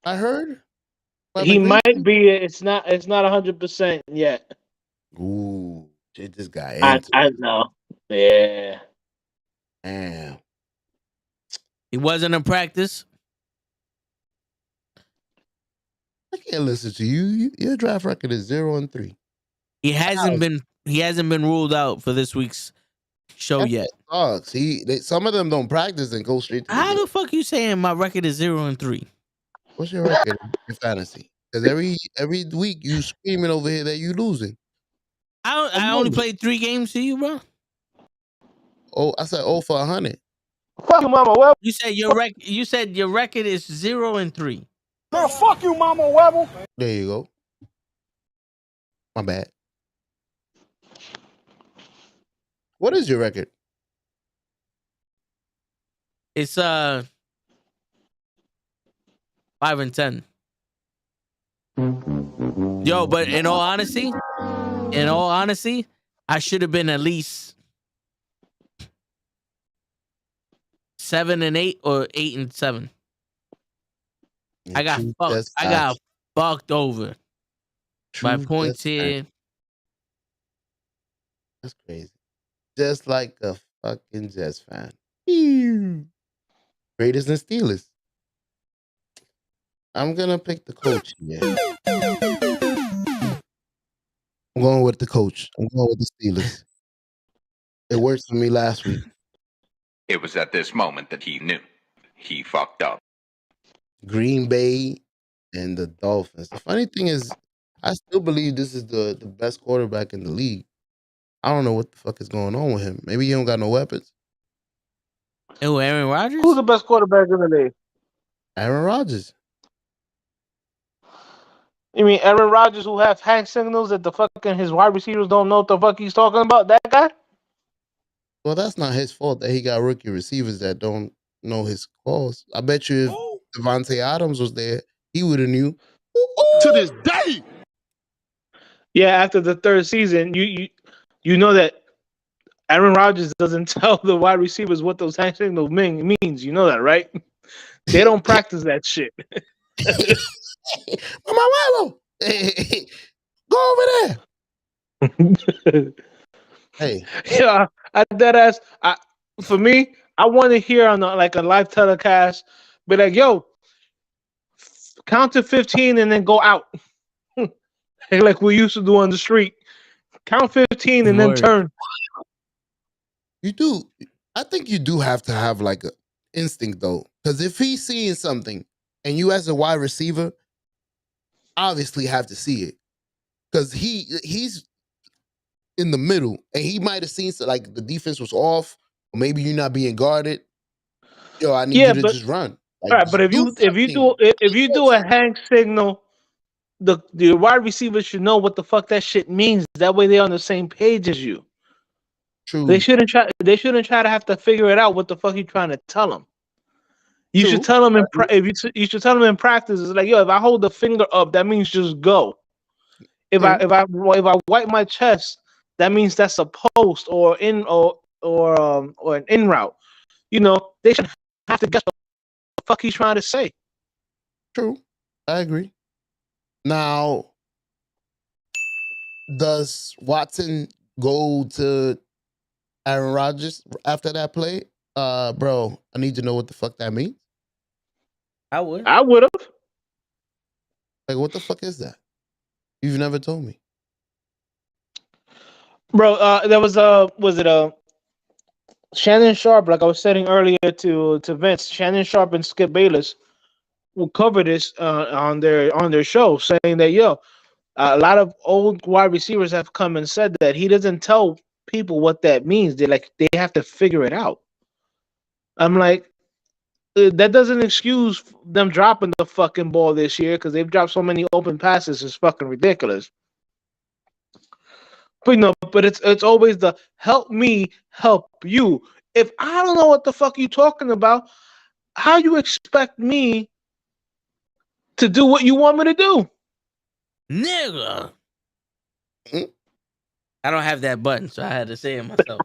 I heard. He might be. It's not 100% yet. Ooh, shit just got into I know. Yeah. Damn. He wasn't in practice. I can't listen to you. Your draft record is 0-3. He hasn't been ruled out for this week's show yet. Sucks. Some of them don't practice and go straight to How the fuck you saying my record is 0-3? What's your record in fantasy? Because every week you screaming over here that you losing. I only played 3 games to you, bro. Oh, I said 0 for 100. Fuck you, mama. Well, you said your record is 0-3. Girl, fuck you, mama. Webble. There you go. My bad. What is your record? It's 5-10. Yo, but in all honesty, I should have been at least 7-8 or 8-7. I got fucked. I got fucked over by points here. That's crazy. Just like a fucking Jets fan. Raiders and Steelers. I'm gonna pick the coach here. I'm going with the coach. I'm going with the Steelers. It worked for me last week. It was at this moment that he knew he fucked up. Green Bay and the Dolphins. The funny thing is, I still believe this is the best quarterback in the league. I don't know what the fuck is going on with him. Maybe he don't got no weapons. Oh, Aaron Rodgers? Who's the best quarterback in the league? Aaron Rodgers. You mean Aaron Rodgers, who has hand signals that the fucking his wide receivers don't know what the fuck he's talking about? That guy? Well, that's not his fault that he got rookie receivers that don't know his calls. I bet you if Devontae Adams was there, he would have knew. To this day. Yeah, after the third season, you know that Aaron Rodgers doesn't tell the wide receivers what those hand signals means. You know that, right? They don't practice that shit. Mama Wallow, go over there. Hey, yeah, I dead ass. For me, I want to hear on a live telecast, be like, "Yo, count to 15 and then go out," like we used to do on the street. Count 15 and then turn. You do. I think you do have to have like an instinct though, because if he's seeing something and you as a wide receiver obviously have to see it, because he's in the middle and he might have seen like the defense was off, or maybe you're not being guarded. Yo, I need you to just run. Like, all right, but if you do a hand signal, the wide receiver should know what the fuck that shit means. That way they're on the same page as you. True. They shouldn't try to have to figure it out what the fuck you trying to tell them. You should tell them you should tell them in practice. It's like, yo, if I hold the finger up, that means just go. If I wipe my chest, that means that's a post or an in route. You know, they should have to guess what the fuck he's trying to say. True. I agree. Now, does Watson go to Aaron Rodgers after that play? Bro, I need to know what the fuck that means. I would. I would have. Like, what the fuck is that? You've never told me. Bro, there was a Shannon Sharp, like I was saying earlier to Vince, Shannon Sharp and Skip Bayless will cover this on their show, saying that a lot of old wide receivers have come and said that he doesn't tell people what that means. They have to figure it out. I'm like, that doesn't excuse them dropping the fucking ball this year because they've dropped so many open passes. It's fucking ridiculous. But it's always the help me help you. If I don't know what the fuck you talking about, how you expect me to do what you want me to do? Nigga. I don't have that button, so I had to say it myself.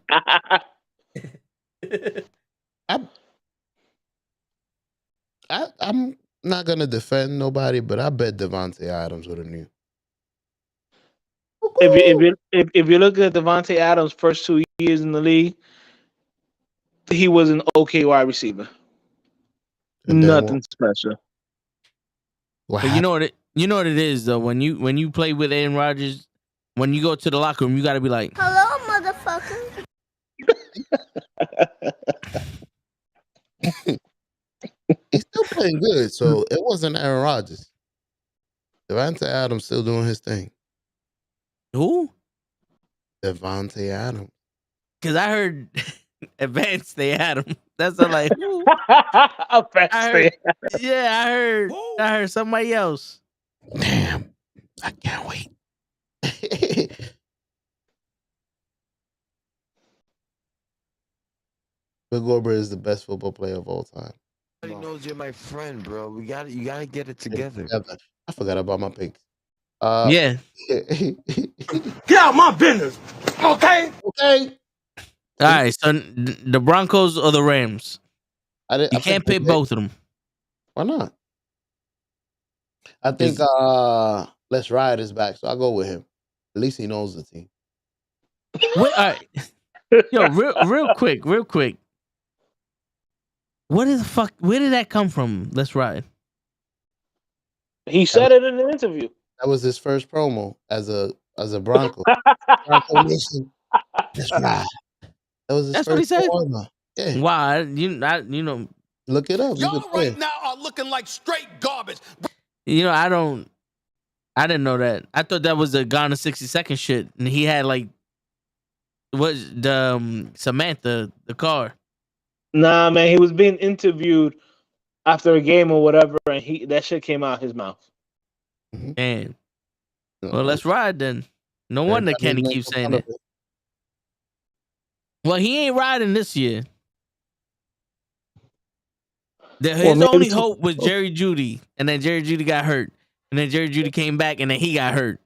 I'm not gonna defend nobody, but I bet Devontae Adams would have knew. If you look at Devontae Adams' first 2 years in the league, he was an okay wide receiver. Nothing special. But you know what it is though. When you play with Aaron Rodgers, when you go to the locker room, you got to be like, Hello, motherfucker. He's still playing good, so it wasn't Aaron Rodgers. Devontae Adams still doing his thing. Who? Devontae Adams. Because I heard Advanced they had him. That's all like. I heard somebody else. Damn, I can't wait. Bill Goldberg is the best football player of all time. Everybody knows you're my friend, bro. You gotta get it together. I forgot about my picks. Yeah. Get out my business. Okay? Okay. All right, so the Broncos or the Rams? You can't pick both of them. Why not? I think Let's Ride is back, so I'll go with him. At least he knows the team. Wait, all right. Yo, real quick. What is the fuck? Where did that come from? Let's Ride. He said it in an interview. That was his first promo as a Bronco. Bronco Nation. Let's Ride. That was his That's first what he said. promo. Yeah. Why? You know. Look it up. Y'all right now are looking like straight garbage. I didn't know that. I thought that was the Gone in 60 Seconds shit, and he had like was the Samantha the car. Nah, man, he was being interviewed after a game or whatever, and that shit came out his mouth. Man, well, let's ride then. No wonder Kenny keeps saying that. Well, he ain't riding this year. His only hope was Jerry Jeudy, and then Jerry Jeudy got hurt, and then Jerry Jeudy came back, and then he got hurt.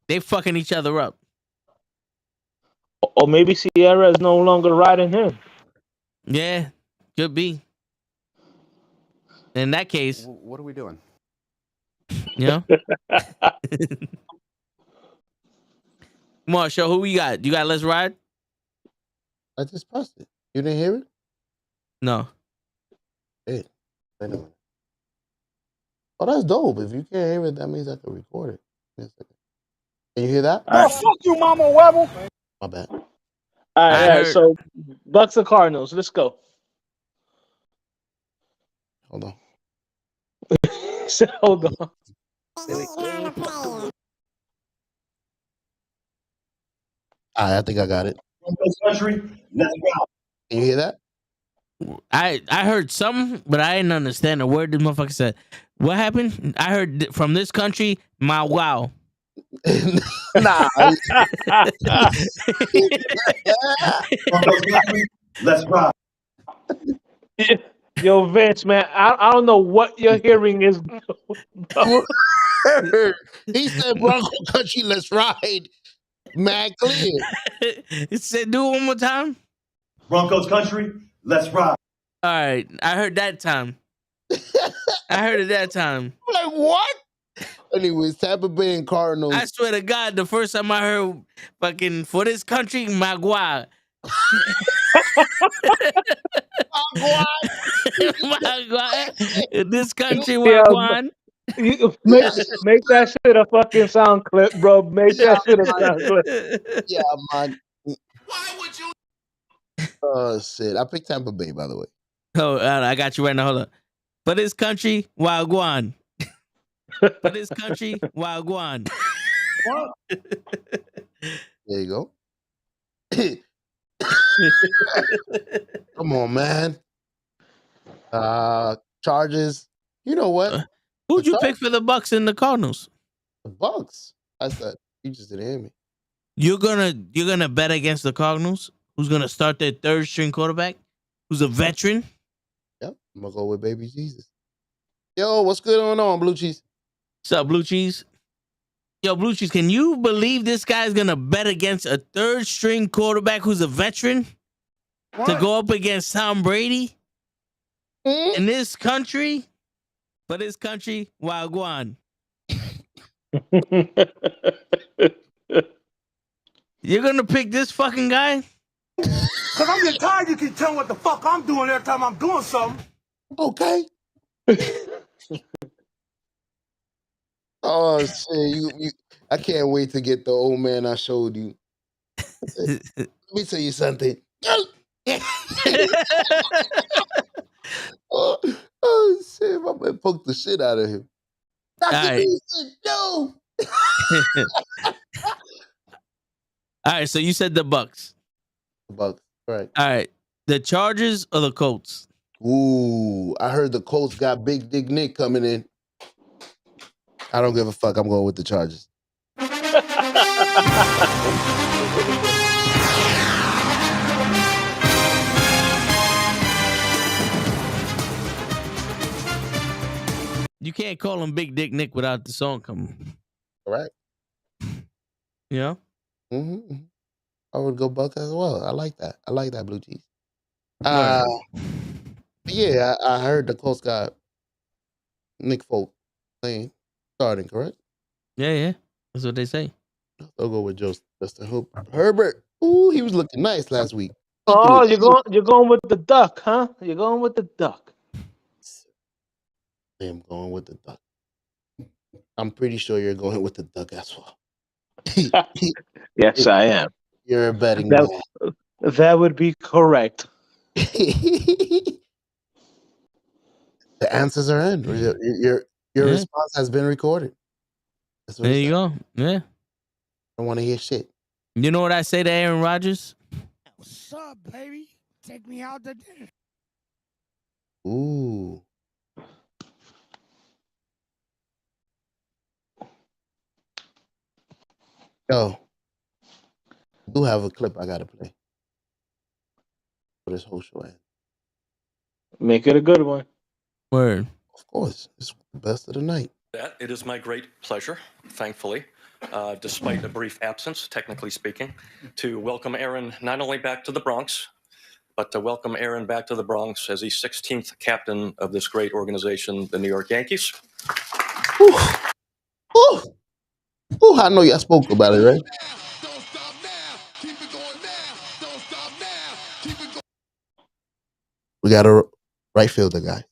They fucking each other up. Or maybe Sierra is no longer riding him. Yeah, could be. In that case, what are we doing? You know? Come on, show who we got. You got Let's Ride? I just pressed it. You didn't hear it? No. Hey, anyway. Oh, that's dope. If you can't hear it, that means I can record it. Can you hear that? Oh, fuck you, Mama Webble. My bad. All right. So Bucks or Cardinals. Let's go. Hold on. Hold on. I think I got it. Country, let's go. Can you hear that? I heard something, but I didn't understand a word this motherfucker said. What happened? I heard from this country, my wow. Nah. Let's ride. Yo, Vince, man, I don't know what your hearing is. He said, Bronco Country, let's ride. Mad clear. He said, do it one more time. Broncos Country, let's ride. All right, I heard that time. I heard it that time. I'm like, what? Anyways, Tampa Bay and Cardinals. I swear to God, the first time I heard fucking for this country, Magua. Wagwan. In this country, Yeah, Wagwan. you make that shit a fucking sound clip, bro. Make Yeah, that shit a man. sound clip. Yeah, man. Oh shit! I picked Tampa Bay, by the way. Oh, I got you right now. Hold on. For this country, Wagwan. For this country, Wagwan. There you go. Come on, man. Chargers. You know what? Who'd you pick for the Bucks and the Cardinals? The Bucks. I said you just didn't hear me. You're gonna bet against the Cardinals? Who's gonna start their third string quarterback? Who's a veteran? Yep, I'm gonna go with Baby Jesus. Yo, what's going on, Blue Cheese? What's up, Blue Cheese? Yo, Blue Cheese, can you believe this guy's gonna bet against a third string quarterback who's a veteran to go up against Tom Brady in this country? For this country, Wagwan. You're gonna pick this fucking guy? Cause I'm getting tired. You keep telling what the fuck I'm doing every time I'm doing something. Okay. Oh shit! I can't wait to get the old man I showed you. Let me tell you something. oh shit! My man poked the shit out of him. Dr. right. Beason, no. All right, so you said the Bucks. The Bucks, right? All right, the Chargers or the Colts? Ooh, I heard the Colts got Big Dick Nick coming in. I don't give a fuck. I'm going with the Chargers. You can't call him Big Dick Nick without the song coming. Correct. You know? Mm-hmm. I would go Bucks as well. I like that. I like that, Blue Cheese. Yeah, I heard the Colts got Nick Folk playing, starting, correct? Yeah. That's what they say. I'll go with Justin Herbert. Ooh, he was looking nice last week. Oh, you're going with the duck, huh? You're going with the duck. I am going with the duck. I'm pretty sure you're going with the duck as well. Yes, I am. You're a betting man. That would be correct. The answers are in. Your response has been recorded. There you go. Yeah. I don't want to hear shit. You know what I say to Aaron Rodgers? What's up, baby? Take me out to dinner. Ooh. Yo, I do have a clip I gotta play for this whole show. Make it a good one. Word. Of course, it's the best of the night. It is my great pleasure, thankfully, despite a brief absence, technically speaking, to welcome Aaron not only back to the Bronx, but to welcome Aaron back to the Bronx as the 16th captain of this great organization, the New York Yankees. Ooh, I know y'all spoke about it, right? We got a right fielder guy,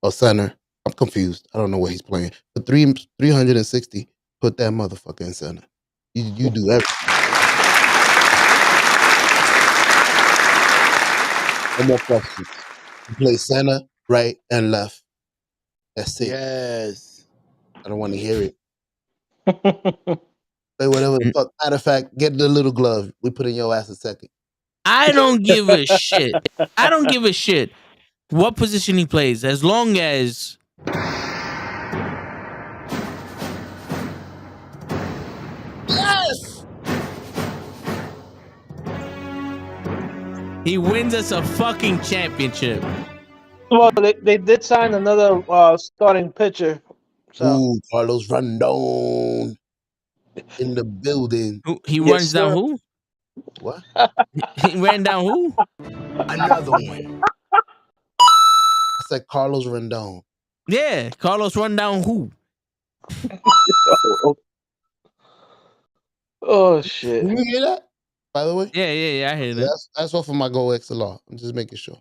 or center. I'm confused. I don't know where he's playing. But 360, put that motherfucker in center. You do everything. No more questions. You play center, right, and left. That's it. Yes. I don't want to hear it. Play whatever the fuck. Matter of fact, get the little glove. We put in your ass a second. I don't give a shit. I don't give a shit what position he plays, as long as yes, he wins us a fucking championship. Well, they did sign another starting pitcher. So. Ooh, Carlos Rondon in the building. He runs down who? What? He ran down who? Another one. I said Carlos Rondon. Yeah, Carlos run down who? Oh shit! Did you hear that? By the way? Yeah, I hear that. That's off of my Go XLR. I'm just making sure.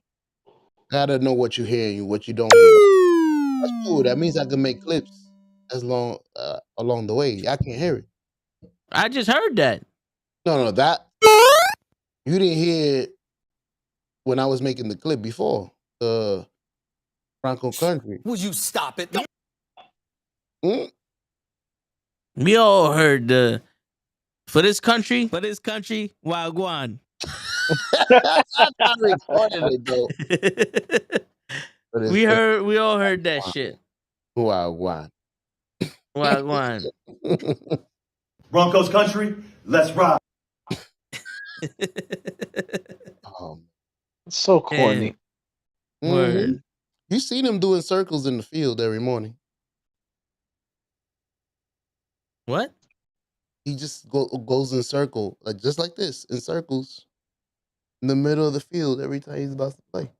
Gotta know what you hear and what you don't hear. That's cool. That means I can make clips as long along the way. I can't hear it. I just heard that. No, that you didn't hear it when I was making the clip before the Bronco Country. Would you stop it? Mm? We all heard the for this country, Wagwan. I recorded it though. We all heard that shit. Wagwan. Wagwan. Broncos country, let's ride. So corny. Mhm. You seen him doing circles in the field every morning. What? He just goes in circle, like just like this, in circles, in the middle of the field every time he's about to play.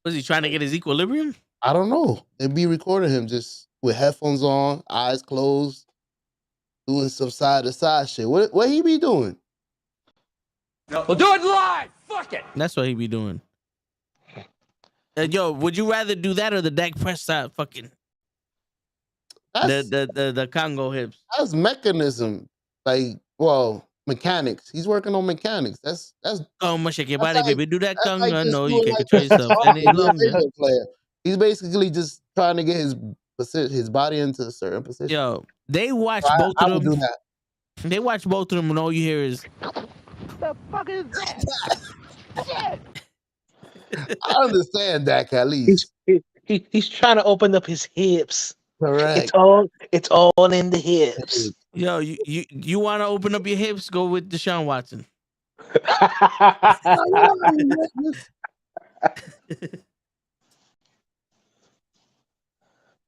Was he trying to get his equilibrium? I don't know. They'd be recording him just with headphones on, eyes closed, doing some side to side shit. What he be doing? We'll do it live. Fuck it. That's what he be doing. Yo, would you rather do that or the Dak Prescott fucking the Congo hips? That's mechanism, like mechanics. He's working on mechanics. That's Come on, shake your body, baby. Do that that's conga. like just No, you doing can't like control yourself any he's a longer. baseball player. He's basically just trying to get his body into a certain position. Yo, they watch So both I of would them. do that. They watch both of them, and all you hear is The fuck is that? I understand that, at least. He's trying to open up his hips. Correct. It's all in the hips. Yo, you want to open up your hips? Go with Deshaun Watson.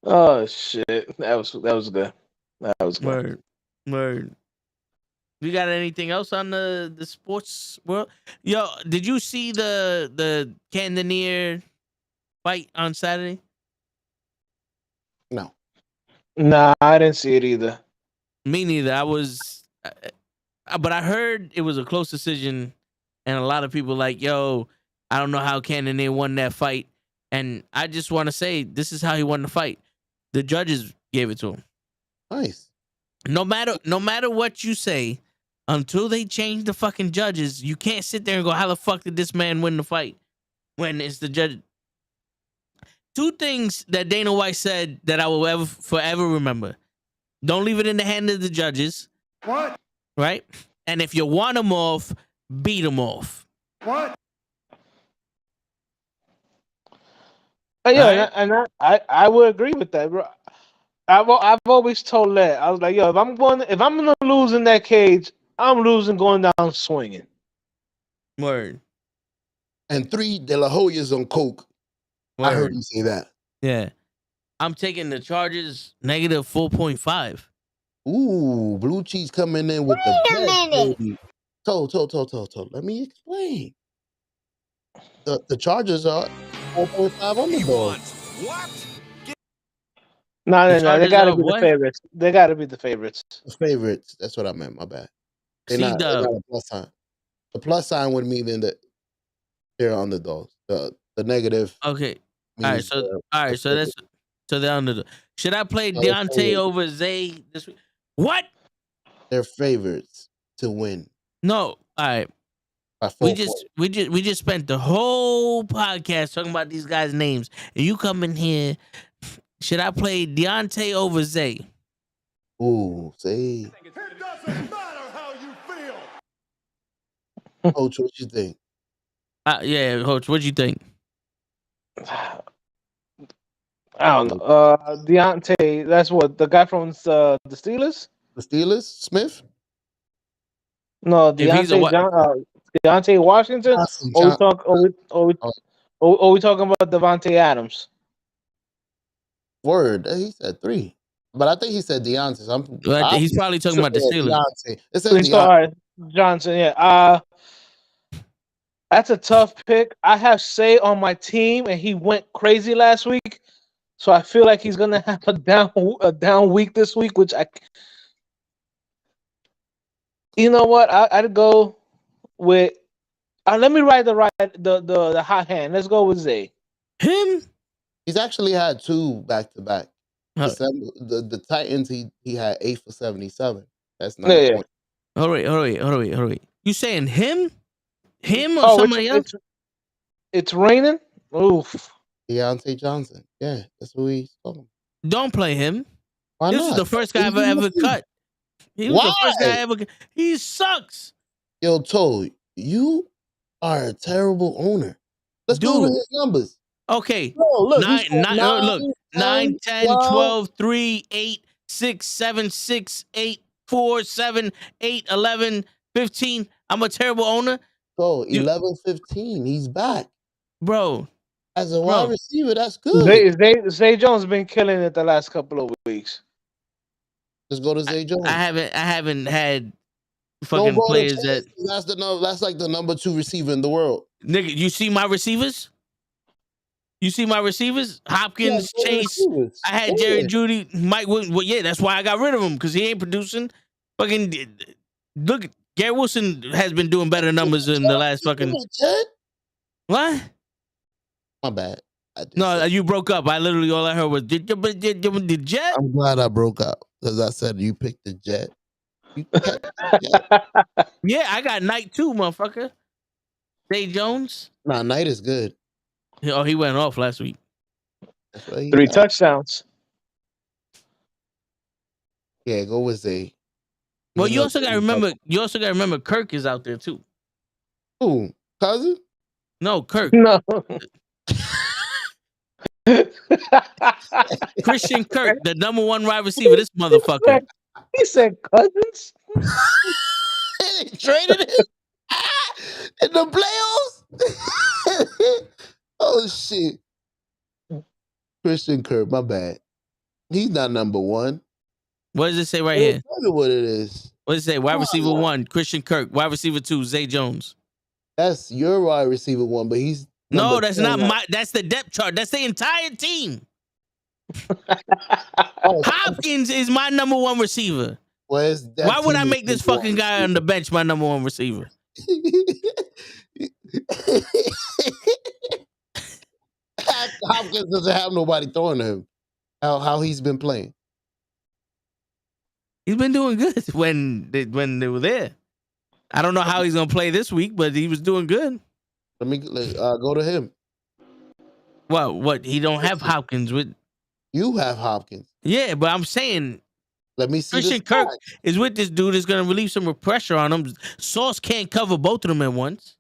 Oh shit, that was good. That was good. Word. We got anything else on the sports world? Yo, did you see the Cannonier fight on Saturday? No. Nah, I didn't see it either. Me neither. But I heard it was a close decision, and a lot of people like, yo, I don't know how Cannonier won that fight, and I just want to say this is how he won the fight. The judges gave it to him. Nice. No matter what you say, until they change the fucking judges, you can't sit there and go, how the fuck did this man win the fight? When it's the judge. Two things that Dana White said that I will forever remember. Don't leave it in the hand of the judges. What? Right? And if you want them off, beat them off. What? Yeah, and I would agree with that, bro. I've always told that. I was like, yo, if I'm gonna lose in that cage, I'm losing going down swinging. Word. And 3 De La Hoya's on coke. Word. I heard him say that. Yeah. I'm taking the charges negative 4.5. Ooh, blue cheese coming in with Wait the a minute. baby. Toe. Let me explain. The Chargers are 4.5 underdogs. No, The they Chargers gotta are be what? the favorites. They gotta be the favorites. The favorites. That's what I meant. My bad. They're not a plus sign. The plus sign would mean that they're underdogs. The negative. Okay. All right. So that's they're underdog. Should I play they're Deontay favorites. over Zay this week? What? They're favorites to win. No. All right. By 4 We just spent the whole podcast talking about these guys' names, and you come in here. Should I play Deontay over Zay? Ooh, Zay. It doesn't matter how you feel. Coach, what you think? Yeah, Coach, what you think? I don't know. Deontay, that's what the guy from the Steelers. The Steelers, Smith. No, If he's a Deontay Washington. Johnson. Or we talking about Devontae Adams? Word. He said 3. But I think he said Deontay. He's probably talking about the Steelers. Deontay. It says All Deontay. right, Johnson. Yeah. That's a tough pick. I have Say on my team, and he went crazy last week, so I feel like he's gonna have a down week this week. Which you know what? I'd go with Let me ride the hot hand. Let's go with Zay. Him? He's actually had 2 back to back. Huh. The Titans, he had 8 for 77. That's 9 Yeah. points. All right. You saying him? Him or somebody else? It's raining. Oof. Deontay Johnson. Yeah, that's who he's talking about. Don't play him. Why This not? is the first guy I've ever cut. He was the first guy I ever. He sucks. Yo, Toad, you are a terrible owner. Let's go to his numbers. Okay. No, look, 9, 10, 12, 3, 8, 6, 7, 6, 8, 4, 7, 8, 11, 15. I'm a terrible owner. So 11, 15. He's back. Bro. As a wide receiver, that's good. Zay Jones been killing it the last couple of weeks. Let's go to Zay Jones. I haven't had fucking players that. That's like the number 2 receiver in the world. Nigga, you see my receivers? Hopkins, Chase. I had Jerry Judy, Mike Williams. Well, yeah, that's why I got rid of him, because he ain't producing. Fucking look, Garrett Wilson has been doing better numbers in the last fucking. What? My bad. No, you broke up. I literally all I heard was the Jet. I'm glad I broke up because I said you picked the Jet. You kept the Jet. Yeah, I got Knight too, motherfucker. Zay Jones. Nah, Knight is good. Oh, he went off last week. 3 touchdowns. Yeah, go with Zay. Well, you also gotta remember Kirk is out there too. Who? Cousin? No, Kirk. No. Christian Kirk, the number 1 wide receiver. This motherfucker. He said Cousins. They traded him in the playoffs. Oh shit! Christian Kirk, my bad. He's not number 1. What does it say right here? Tell me what it is. What does it say? Wide receiver 1, Christian Kirk. Wide receiver 2, Zay Jones. That's your wide receiver 1, but he's no. That's not my. That's the depth chart. That's the entire team. Hopkins is my number 1 receiver. Why would I make this fucking guy on the bench my number 1 receiver? Hopkins doesn't have nobody throwing to him. How he's been playing? He's been doing good when they were there. I don't know how he's gonna play this week, but he was doing good. Let me go to him. Well, what? He don't have Hopkins with. You have Hopkins. Yeah, but I'm saying. Let me see. Christian Kirk is with this dude. Is gonna relieve some pressure on him. Sauce can't cover both of them at once.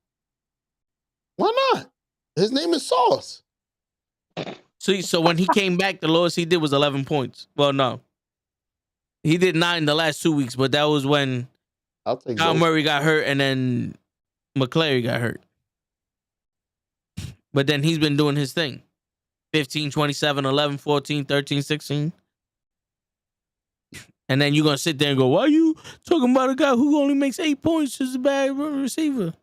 Why not? His name is Sauce. So when he came back, the lowest he did was 11 points. Well, no. He did 9 the last 2 weeks, but that was when Kyle Murray got hurt and then McClary got hurt. But then he's been doing his thing. 15, 27, 11, 14, 13, 16. And then you're going to sit there and go, why are you talking about a guy who only makes 8 points as a bad receiver?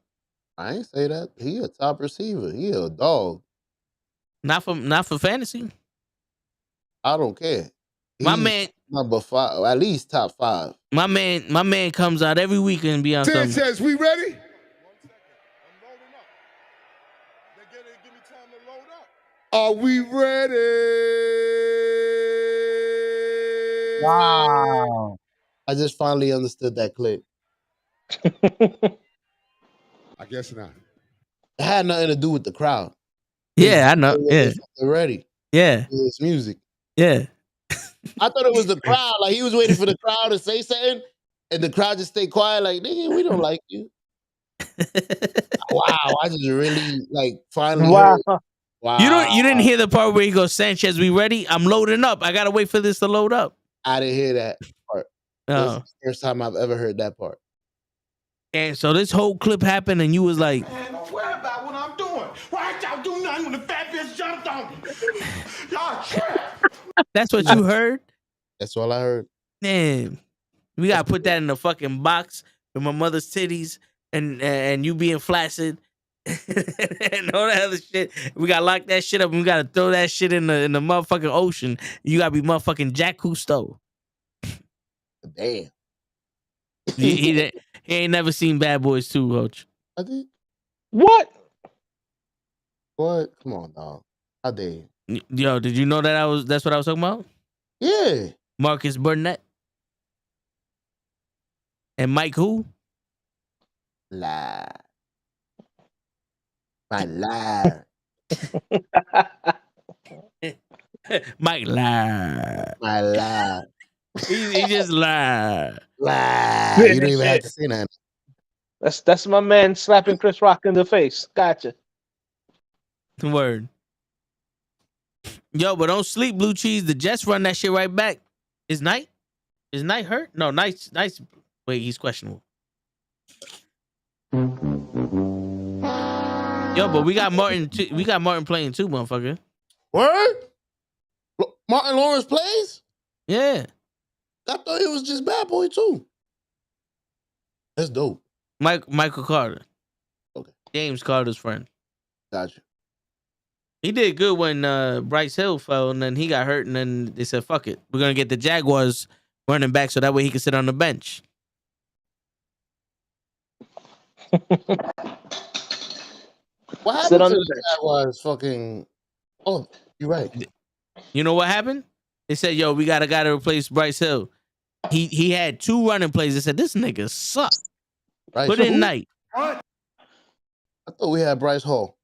I ain't say that. He a top receiver. He a dog. Not for fantasy. I don't care. My man number 5, at least top 5. My man comes out every week and be on something. Says we ready? Are we ready? Wow. I just finally understood that clip. I guess not. It had nothing to do with the crowd. Yeah, I know. Yeah. Ready. Yeah. It's music. Yeah. I thought it was the crowd. Like he was waiting for the crowd to say something, and the crowd just stayed quiet. Like, nigga, we don't like you. Wow, I just really finally. Wow. Wow. You didn't hear the part where he goes, Sanchez, we ready? I'm loading up. I gotta wait for this to load up. I didn't hear that part. Oh. This is the first time I've ever heard that part. And so this whole clip happened, and you was like, Man, don't worry about what I'm doing. Why ain't y'all do nothing when the fat bitch jumped on me? Y'all trapped. that's what you heard? That's all I heard. Man, we gotta put that in the fucking box with my mother's titties and you being flaccid and all that other shit. We gotta lock that shit up and we gotta throw that shit in the motherfucking ocean. You gotta be motherfucking Jack Cousteau. Damn. He ain't never seen Bad Boys 2, Roach. I did. What? What? Come on, dog. How dare you? Yo, did you know that's what I was talking about? Yeah. Marcus Burnett and Mike who? Lie. My lie. Mike lie. My lie. He just lie. Lie. You don't even have to say that. That's my man slapping Chris Rock in the face. Gotcha. Word. Yo, but don't sleep, Blue Cheese. The Jets run that shit right back. Is Knight hurt? No, Knight's. Wait, he's questionable. Yo, but we got Martin. We got Martin playing too, motherfucker. Word? Martin Lawrence plays? Yeah. I thought he was just bad boy too. That's dope. Michael Carter. Okay. James Carter's friend. Gotcha. He did good when Bryce Hill fell, and then he got hurt, and then they said, "Fuck it, we're gonna get the Jaguars running back, so that way he can sit on the bench." What happened to the Jaguars? Fucking. Oh, you're right. You know what happened? They said, "Yo, we got a guy to replace Bryce Hill." He had 2 running plays. They said, "This nigga suck." Right. Put in Knight. I thought we had Bryce Hall.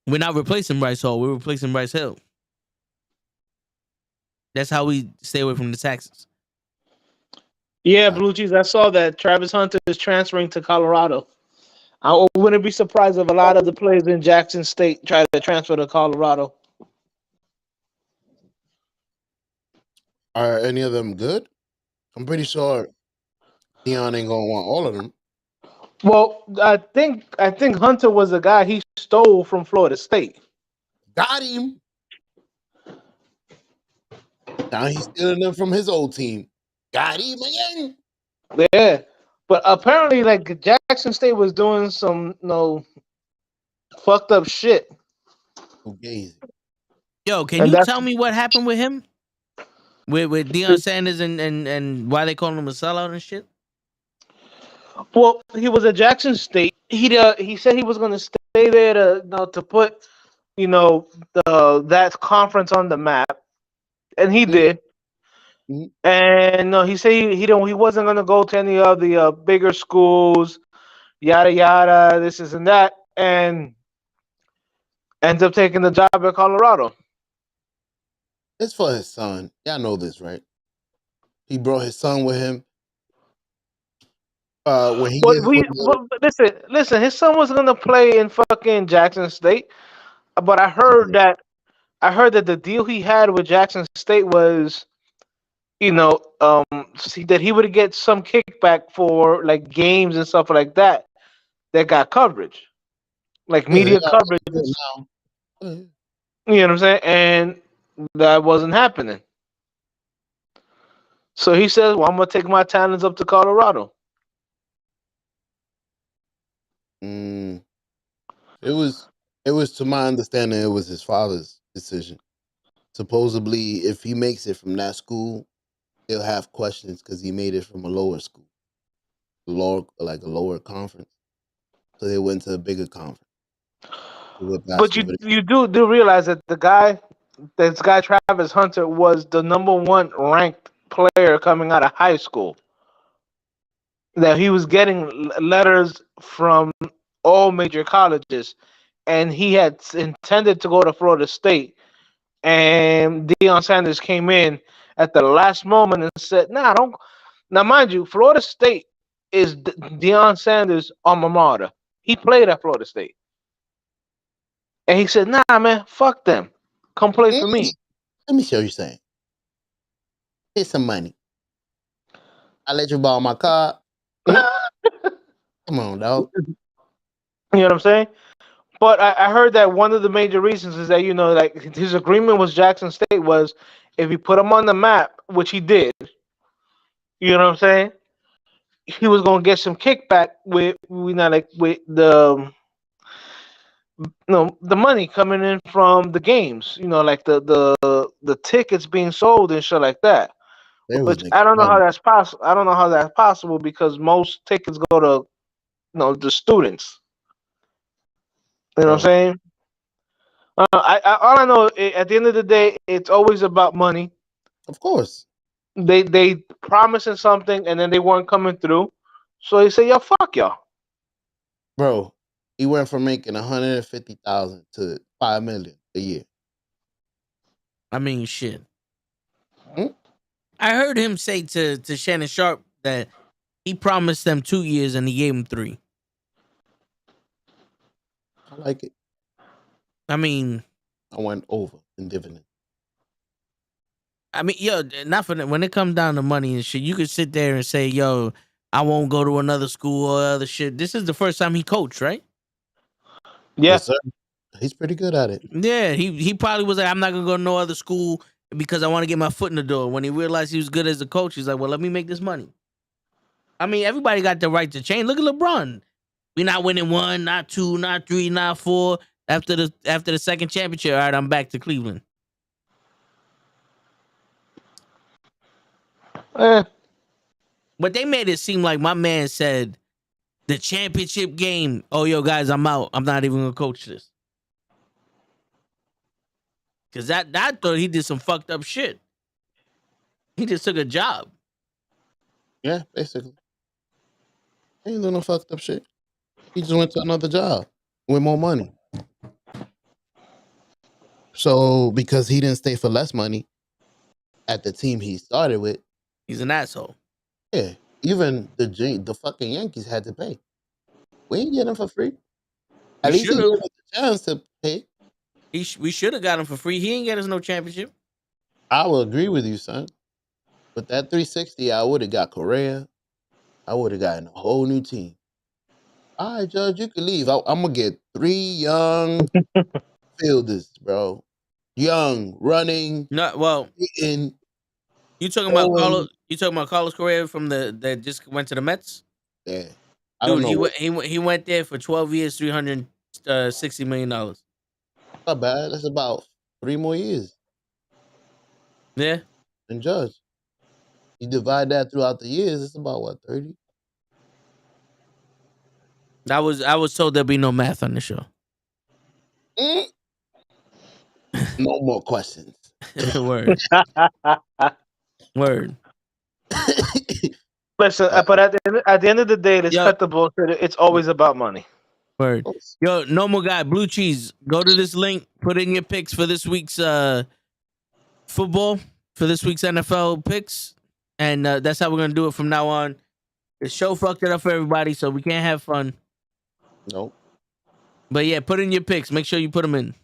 We're not replacing Bryce Hall. We're replacing Bryce Hill. That's how we stay away from the taxes. Yeah, Blue Cheese. I saw that Travis Hunter is transferring to Colorado. I wouldn't be surprised if a lot of the players in Jackson State try to transfer to Colorado. Are any of them good? I'm pretty sure Deion ain't gonna want all of them. Well, I think Hunter was a guy he stole from Florida State. Got him. Now he's stealing them from his old team. Got him again. Yeah, but apparently, like Jackson State was doing some fucked up shit. Okay. Yo, can you tell me what happened with him? With Deion Sanders and why they call him a sellout and shit? Well, he was at Jackson State. He said he was going to stay there to put that conference on the map, and he did. Mm-hmm. And he said he wasn't going to go to any of the bigger schools, yada yada, this and that, and ends up taking the job at Colorado. It's for his son. Y'all know this, right? He brought his son with him. When he listen, his son was gonna play in fucking Jackson State, but I heard that the deal he had with Jackson State was, that he would get some kickback for like games and stuff like that got coverage, like media coverage. You know what I'm saying? And that wasn't happening. So he says, "Well, I'm gonna take my talents up to Colorado." It was to my understanding, it was his father's decision. Supposedly, if he makes it from that school, he'll have questions because he made it from a lower school, like a lower conference. So they went to a bigger conference. But you do realize that this guy Travis Hunter was the #1 ranked player coming out of high school. That he was getting letters from all major colleges, and he had intended to go to Florida State, and Deion Sanders came in at the last moment and said, "Nah, don't." Now, mind you, Florida State is Deion Sanders' alma mater. He played at Florida State, and he said, "Nah, man, fuck them. Come play for me." Let me show you something. Here's some money. I'll let you borrow my car. Come on, dog. You know what I'm saying? But I heard that one of the major reasons is that, like his agreement with Jackson State was if he put him on the map, which he did, you know what I'm saying? He was gonna get some kickback with the the money coming in from the games, like the tickets being sold and shit like that. Which I don't know how that's possible. I don't know how that's possible because most tickets go to the students. You know what I'm Bro, saying? All I know, at the end of the day, it's always about money. of course. They promising something and then they weren't coming through, so they say, "Yo, fuck y'all." Bro, he went from making 150,000 to 5 million a year. I mean, shit. Hmm? I heard him say to Shannon Sharp that he promised them 2 years and he gave him 3. I like it. I mean, I went over in dividend. yo, not for that. When it comes down to money and shit, you could sit there and say, yo, I won't go to another school or other shit. This is the first time he coached, right? Yeah. Yes, sir. He's pretty good at it. Yeah, he probably was like, I'm not gonna go to no other school because I want to get my foot in the door. When he realized he was good as a coach, he's like, well, let me make this money. I mean, everybody got the right to change. Look at LeBron. We not winning 1, not 2, not 3, not 4. After the second championship, all right, I'm back to Cleveland. But they made it seem like my man said the championship game. Oh, yo, guys, I'm out. I'm not even gonna coach this. Cause I thought he did some fucked up shit. He just took a job. Yeah, basically. He ain't doing no fucked up shit. He just went to another job with more money. So because he didn't stay for less money at the team he started with, he's an asshole. Yeah, even the fucking Yankees had to pay. We ain't get him for free. At least he gave us a chance to pay. We should have got him for free. He ain't get us no championship. I will agree with you, son. With that 360, I would have got Correa. I would have gotten a whole new team. All right, Judge, you can leave. I'm gonna get 3 young fielders, bro. Young, running. No, well, hitting, you talking about throwing. Carlos? You talking about Carlos Correa from that just went to the Mets? Yeah, I don't Dude, know. he went there for 12 years, $360 million. Not bad. That's about 3 more years. Yeah. And Judge, you divide that throughout the years, it's about what, 30? I was told there'd be no math on the show. No more questions. Word. Word. Listen, but at the end of the day, let's cut the bullshit. It's always about money. Word. Yo, normal guy, Blue Cheese. Go to this link. Put in your picks for this week's football, for this week's NFL picks, and that's how we're gonna do it from now on. The show fucked it up for everybody, so we can't have fun. Nope. But yeah, put in your picks. Make sure you put them in.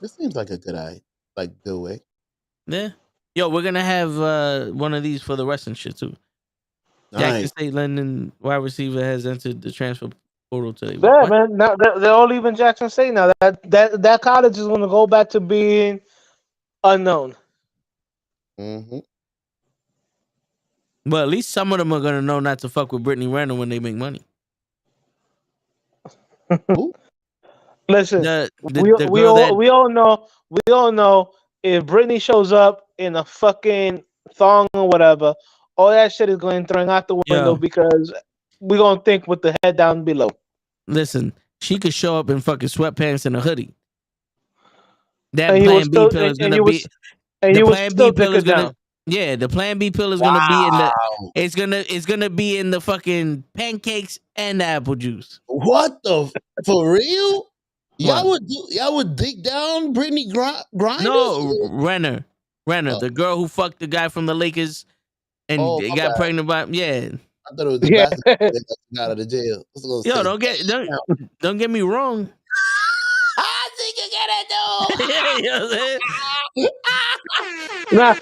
This seems like a good way. Yeah. Yo, we're gonna have one of these for the rest and shit too. Jackson Nice. State London wide receiver has entered the transfer portal today. Yeah, What? man. Now they're all leaving Jackson State now. That college is going to go back to being unknown. Mm-hmm. Well, at least some of them are gonna know not to fuck with Brittany Renner when they make money. Listen, The we all know if Brittany shows up in a fucking thong or whatever, all that shit is going thrown out the window Yo. because we're gonna think with the head down below. Listen, she could show up in fucking sweatpants and a hoodie. That And plan B pill is gonna be. The plan B pill is gonna. Yeah, the plan B pill is gonna be in the. It's gonna be in the fucking pancakes and the apple juice. What the for real? What? Y'all would dig down Brittany Grinders? No, Renner, the girl who fucked the guy from the Lakers and my got bad. pregnant by. Yeah. I thought it was the basketball player that got out of the jail. I was Yo, gonna say, don't get me wrong. I think you get it, You know what I'm saying? Nah,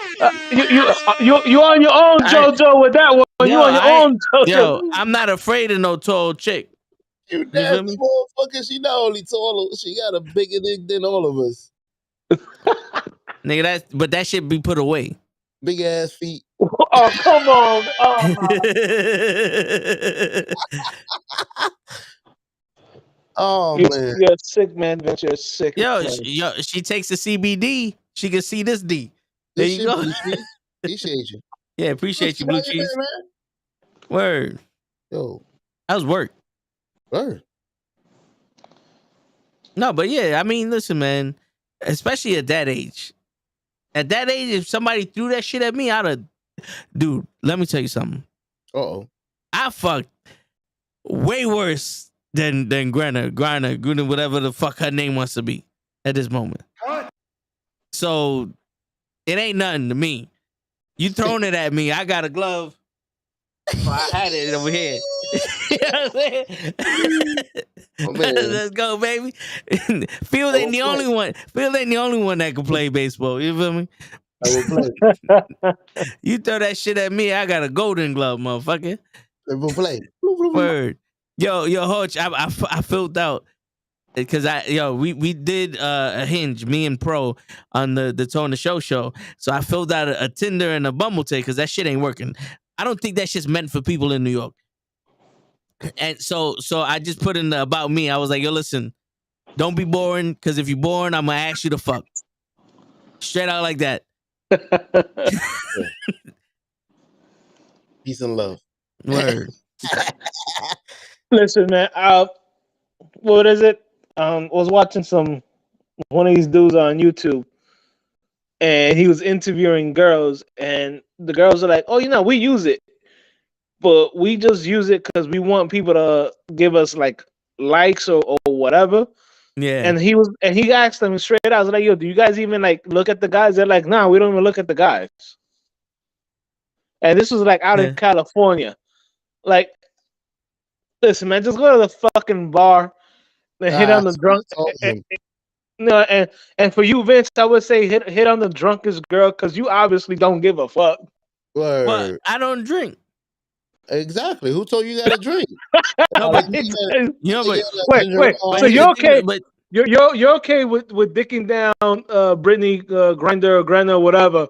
you on your own, JoJo, with that one. You on your own, JoJo. Yo, I'm not afraid of no tall chick. You feel nasty me? motherfucker. She not only taller, she got a bigger dick than all of us. Nigga, but that shit be put away. Big ass feet. Oh, come on. Oh You're man. sick, man. Vince, you're sick. Yo, man. she takes the CBD. She can see this D. There This you go. shit, Blue Cheese. Appreciate you. Yeah, appreciate you, Blue Cheese. Man. Word. Yo. That was work. Sure. No, but yeah, I mean, listen, man. Especially at that age. At that age, if somebody threw that shit at me, I'd have. Dude, let me tell you something. Uh-oh. I fucked way worse than Griner, whatever the fuck her name wants to be at this moment. What? So it ain't nothing to me. You throwing it at me, I got a glove. Oh, I had it over here. You know what I'm saying? Oh, man. Let's go, baby. Field ain't the only one. Field ain't the only one that can play baseball. You feel me? I will play. You throw that shit at me, I got a golden glove, motherfucker. I will play. Word. Yo, Hodge, I filled out because we did a hinge, me and Pro on the Tone the Show. So I filled out a Tinder and a Bumble take because that shit ain't working. I don't think that shit's meant for people in New York. And so I just put in the about me. I was like, yo, listen, don't be boring, because if you're boring, I'm gonna ask you to fuck. Straight out like that. Peace and love. Word. Listen, man. What is it? I was watching one of these dudes on YouTube, and he was interviewing girls, and the girls are like, "Oh, we use it, but we just use it because we want people to give us like likes or whatever." Yeah. And he asked them straight out, I was like, "Yo, do you guys even like look at the guys?" They're like, "Nah, we don't even look at the guys." And this was like out in California. Like, listen, man, just go to the fucking bar and hit on the drunk. And for you, Vince, I would say hit on the drunkest girl, because you obviously don't give a fuck. Word. But I don't drink. Exactly. Who told you gotta drink? No, but wait. but So you're okay? But you're okay with dicking down Brittany Grinder, whatever.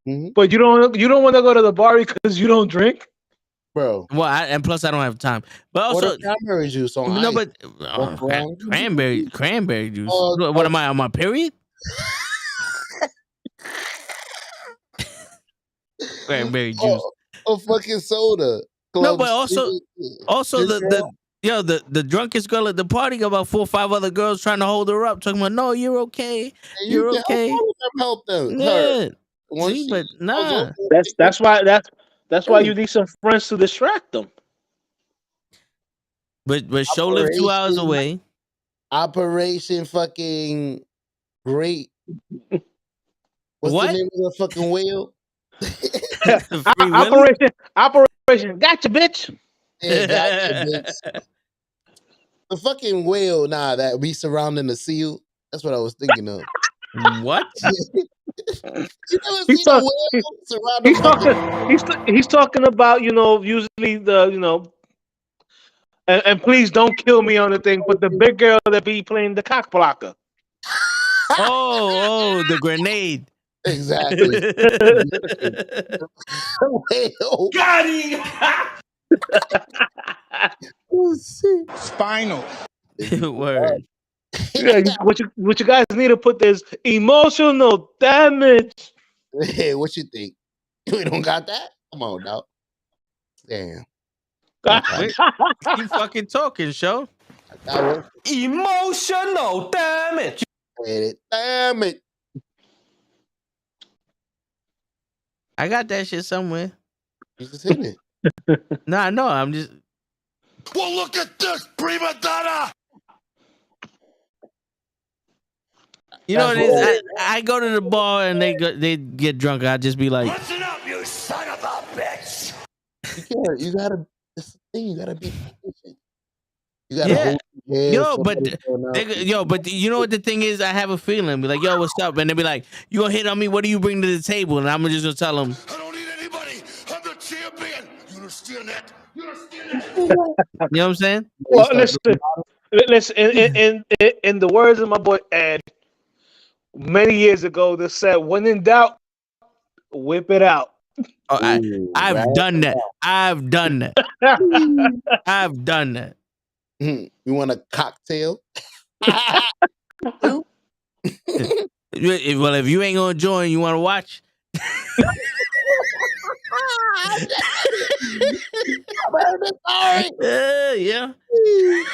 Mm-hmm. But you don't want to go to the bar because you don't drink, bro. Well, and plus I don't have time. But also cranberry juice on no, ice. but cranberry juice. What am I on my period? Cranberry juice. Oh, fucking soda. No, but also the drunkest girl at the party got about 4 or 5 other girls trying to hold her up, talking about, no, you're okay. You're okay. Help them. Yeah. See, but nah. That's why you need some friends to distract them. But show live 2 hours away. Operation fucking great. What's What? the name of the fucking whale? Operation gotcha, bitch. Yeah, gotcha, bitch. The fucking whale, that be surrounding the seal. That's what I was thinking of. What? He's talking about, usually the, and please don't kill me on the thing, but the big girl that be playing the cock blocker. Oh, the grenade. Exactly. Got him! Oh, shit. Spinal. Word. Yeah, what you guys need to put this emotional damage. Hey, what you think? We don't got that? Come on, dog. Damn. Keep fucking talking, show. Emotional damage. Damn it. I got that shit somewhere. You just hit it. Nah, no, I'm just. Well, look at this, prima donna. You know what it is? I go to the bar and they get drunk. I just be like, listen up, you son of a bitch. You gotta. This thing, you gotta be patient. You gotta hold your head. but you know what the thing is? I have a feeling. Be like, yo, what's up? And they be like, you gonna hit on me? What do you bring to the table? And I'm just gonna tell them, I don't need anybody. I'm the champion. You understand that? You understand that? you know what I'm saying? Well, listen. In the words of my boy Ed, many years ago, they said, "When in doubt, whip it out." Oh, I've done that. I've done that. I've done that. You want a cocktail? Well, if you ain't gonna join, you want to watch? Sorry. Yeah.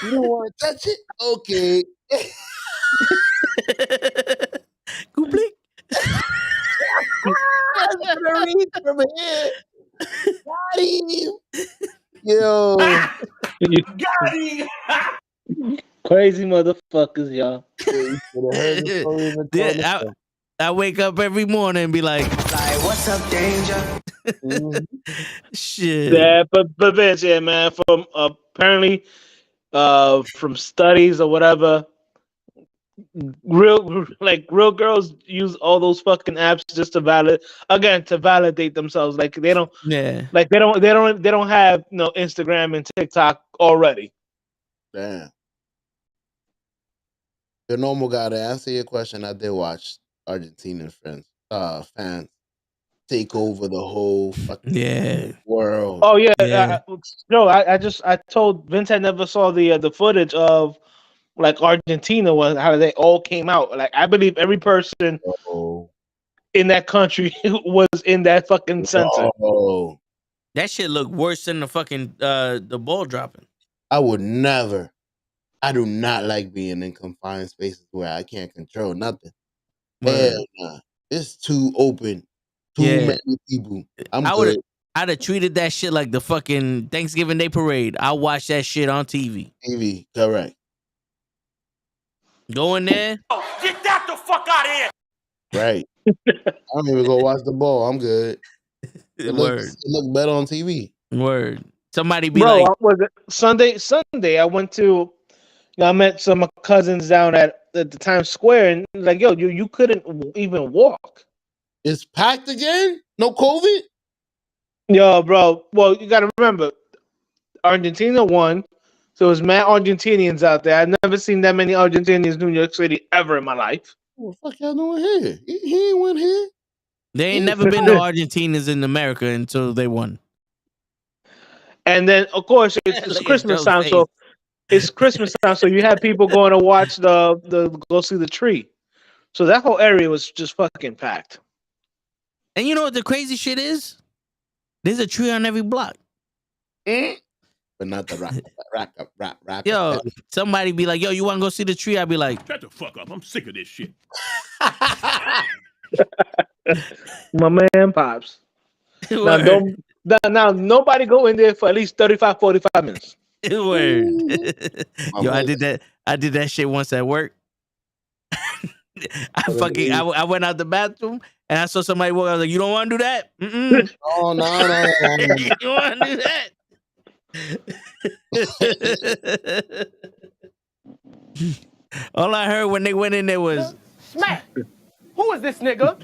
You don't want to touch it? Okay. Complete. I'm gonna read from here. Got him. Yo. Got him. Crazy motherfuckers, y'all. I wake up every morning and be like, what's up, danger? shit. Yeah, but Vince, yeah, man. From apparently, from studies or whatever, real girls use all those fucking apps just to validate themselves. Like they don't, Yeah. like they don't have Instagram and TikTok already. Damn. The normal guy, to answer your question, I did watch Argentinian fans take over the whole fucking world. Oh yeah, no, I told Vince I never saw the footage of like Argentina how they all came out. Like I believe every person in that country was in that fucking center. Oh, that shit looked worse than the fucking the ball dropping. I would never. I do not like being in confined spaces where I can't control nothing. Hell nah. It's too open. Too many people. I'd have treated that shit like the fucking Thanksgiving Day parade. I watched that shit on TV. TV, correct. Go in there. Get that the fuck out of here! Right. I don't even go watch the ball. I'm good. It looks better on TV. Word. Somebody be Bro, like, was it Sunday? I went to, I met some of my cousins down at the Times Square, and like, yo, you couldn't even walk. It's packed again? No COVID? Yo, bro. Well, you got to remember, Argentina won, so it was mad Argentinians out there. I've never seen that many Argentinians in New York City ever in my life. What the fuck y'all doing here? He ain't win here. They ain't never been no Argentinians in America until they won. And then, of course, it's Christmas time, so it's Christmas time, so you have people going to watch go see the tree. So that whole area was just fucking packed. And you know what the crazy shit is? There's a tree on every block. But not the rock. Yo, somebody be like, yo, you want to go see the tree? I'd be like, shut the fuck up. I'm sick of this shit. My man Pops. Now nobody go in there for at least 35, 45 minutes. Word. Yo, I did that shit once at work. I went out the bathroom and I saw somebody walk. I was like, you don't want to do that? Oh, no. You don't want to do that? All I heard when they went in there was Smack! Who is this nigga?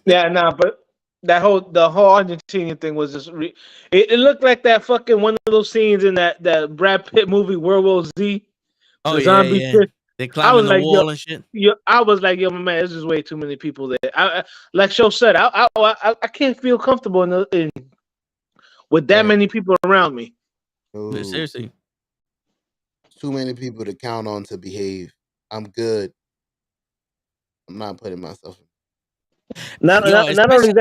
Yeah, but the whole Argentinian thing was just it looked like that fucking one of those scenes in that Brad Pitt movie World War Z. Oh the zombie shit. They climbing the wall yo, and shit. I was like, yo, my man, there's just way too many people there. Like Show said, I can't feel comfortable with that many people around me. Ooh. Seriously. Too many people to count on to behave. I'm good. I'm not putting myself in. Not only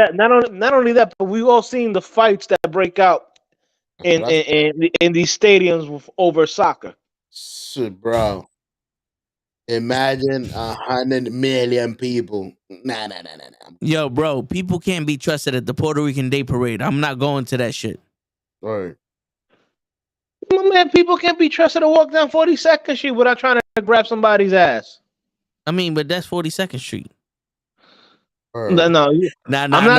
that, but we've all seen the fights that break out in these stadiums over soccer. Shit, bro. Imagine 100 million people. Nah. Yo, bro, people can't be trusted at the Puerto Rican Day Parade. I'm not going to that shit. Right. My man, people can't be trusted to walk down 42nd Street without trying to grab somebody's ass. I mean, but that's 42nd Street. No. I'm not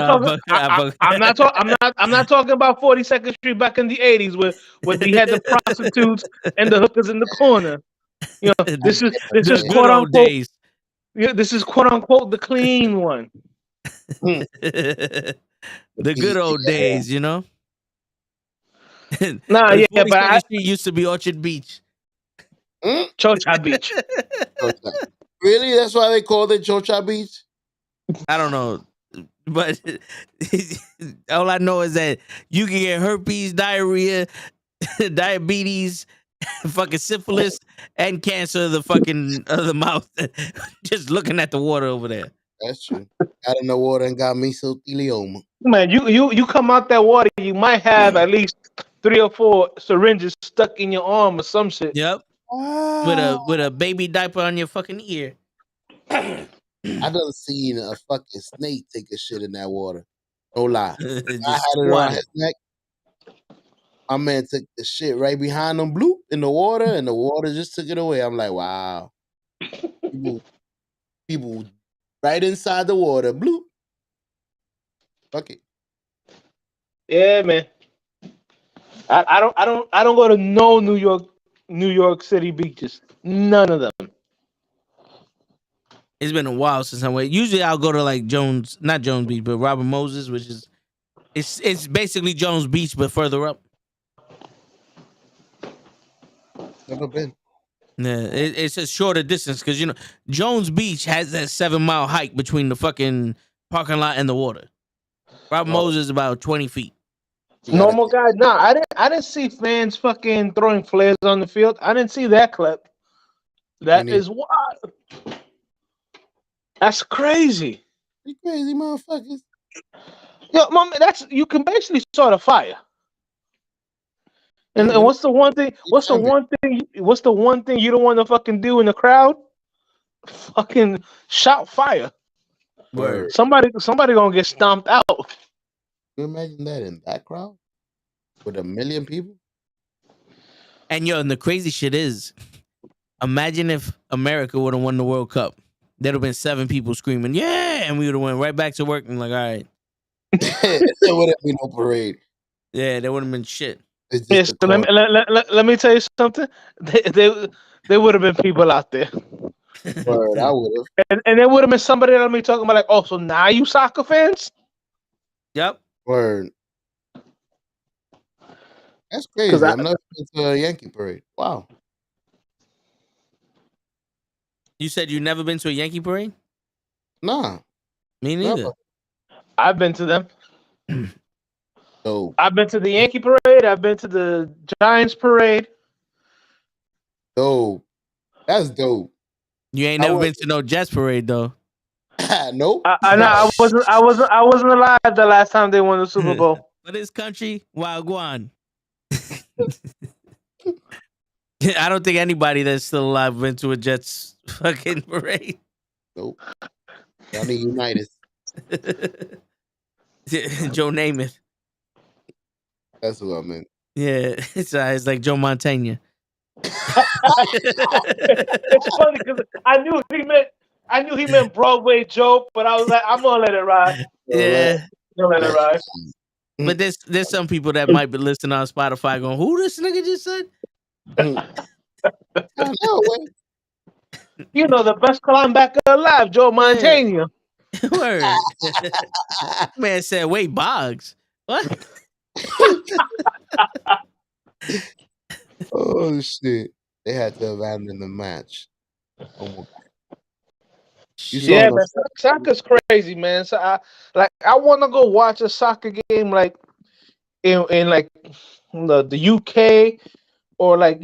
talking about 42nd Street back in the 80s where they had the prostitutes and the hookers in the corner. You know, this is quote unquote days. Yeah, this is quote unquote the clean one. The good old days, you know. Nah, yeah, but Street used to be Orchard Beach. Chocha Beach. Really? That's why they called it Chocha Beach? I don't know. But all I know is that you can get herpes, diarrhea, diabetes, fucking syphilis, and cancer of the fucking of the mouth just looking at the water over there. That's true. Got in the water and got mesothelioma. Man, you come out that water, you might have at least 3 or 4 syringes stuck in your arm or some shit. Yep. With a baby diaper on your fucking ear. I done seen a fucking snake take a shit in that water. No lie. I had it around his neck. My man took the shit right behind him, bloop, in the water, and the water just took it away. I'm like, wow. People right inside the water, bloop. Fuck it. Yeah, man. I don't go to no New York City beaches. None of them. It's been a while since I went. Usually I'll go to like not Jones Beach, but Robert Moses, which is it's basically Jones Beach but further up. Never been. Yeah, it's a shorter distance because Jones Beach has that 7-mile hike between the fucking parking lot and the water. Robert Moses is about 20 feet. Normal guy. Nah, I didn't see fans fucking throwing flares on the field. I didn't see that clip. That is wild. That's crazy. You crazy motherfuckers. Yo, mom, you can basically start a fire. And what's the one thing? What's the one thing you don't want to fucking do in the crowd? Fucking shout fire. Word. Somebody gonna get stomped out. Can you imagine that in that crowd with 1 million people? And and the crazy shit is, imagine if America would have won the World Cup. There'd have been 7 people screaming, "Yeah!" and we would have went right back to work and like, all right. There wouldn't be no parade. Yeah, there wouldn't have been shit. Yes, so let me tell you something. There would have been people out there. Word, I would have. And there would have been somebody that me talking about like, oh, so now you soccer fans? Yep. Word. That's crazy. I've never been to a Yankee parade. Wow. You said you never been to a Yankee parade? Nah. Me neither. Never. I've been to them. Dope. I've been to the Yankee parade. I've been to the Giants parade. Dope. That's dope. You ain't never been to no Jets parade though. Nope. I wasn't alive the last time they won the Super Bowl. For this country, Wagwan. I don't think anybody that's still alive went to a Jets fucking parade. Nope. Johnny Unitas. Joe Namath. That's what I meant. Yeah, it's like Joe Montana. It's funny because I knew he meant Broadway Joe, but I was like, I'm gonna let it ride. Yeah, gonna let it ride. But there's some people that might be listening on Spotify going, "Who this nigga just said?" You know the best linebacker alive, Joe Montana. Word. Man said, "Wait, Boggs, what?" Oh shit! They had to abandon the match. Oh my God. Yeah, man, soccer's crazy, man. So I want to go watch a soccer game like in like the UK or like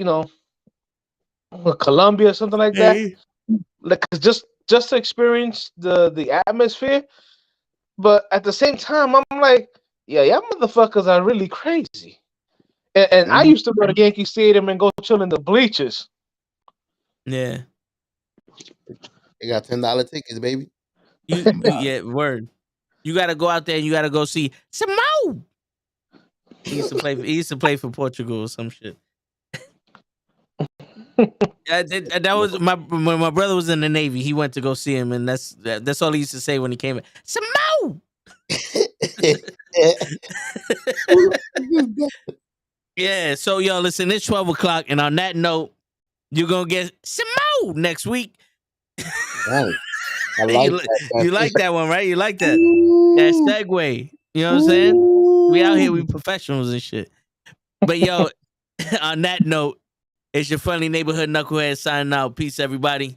Colombia or something like that. Like just to experience the atmosphere. But at the same time, I'm like, yeah, y'all motherfuckers are really crazy. And I used to go to Yankee Stadium and go chill in the bleachers. Yeah. They got $10 tickets, baby. Yeah, word. You got to go out there and you got to go see Simão. He used to play for Portugal or some shit. That was when my brother was in the Navy. He went to go see him, and that's all he used to say when he came in. Simão. Yeah. So yo, listen, it's 12 o'clock, and on that note, you're gonna get Simão next week. Right. I like that. You like that one, right? You like that segue. You know what I'm saying? We out here, we professionals and shit. But yo, on that note, it's your friendly neighborhood knucklehead signing out. Peace, everybody.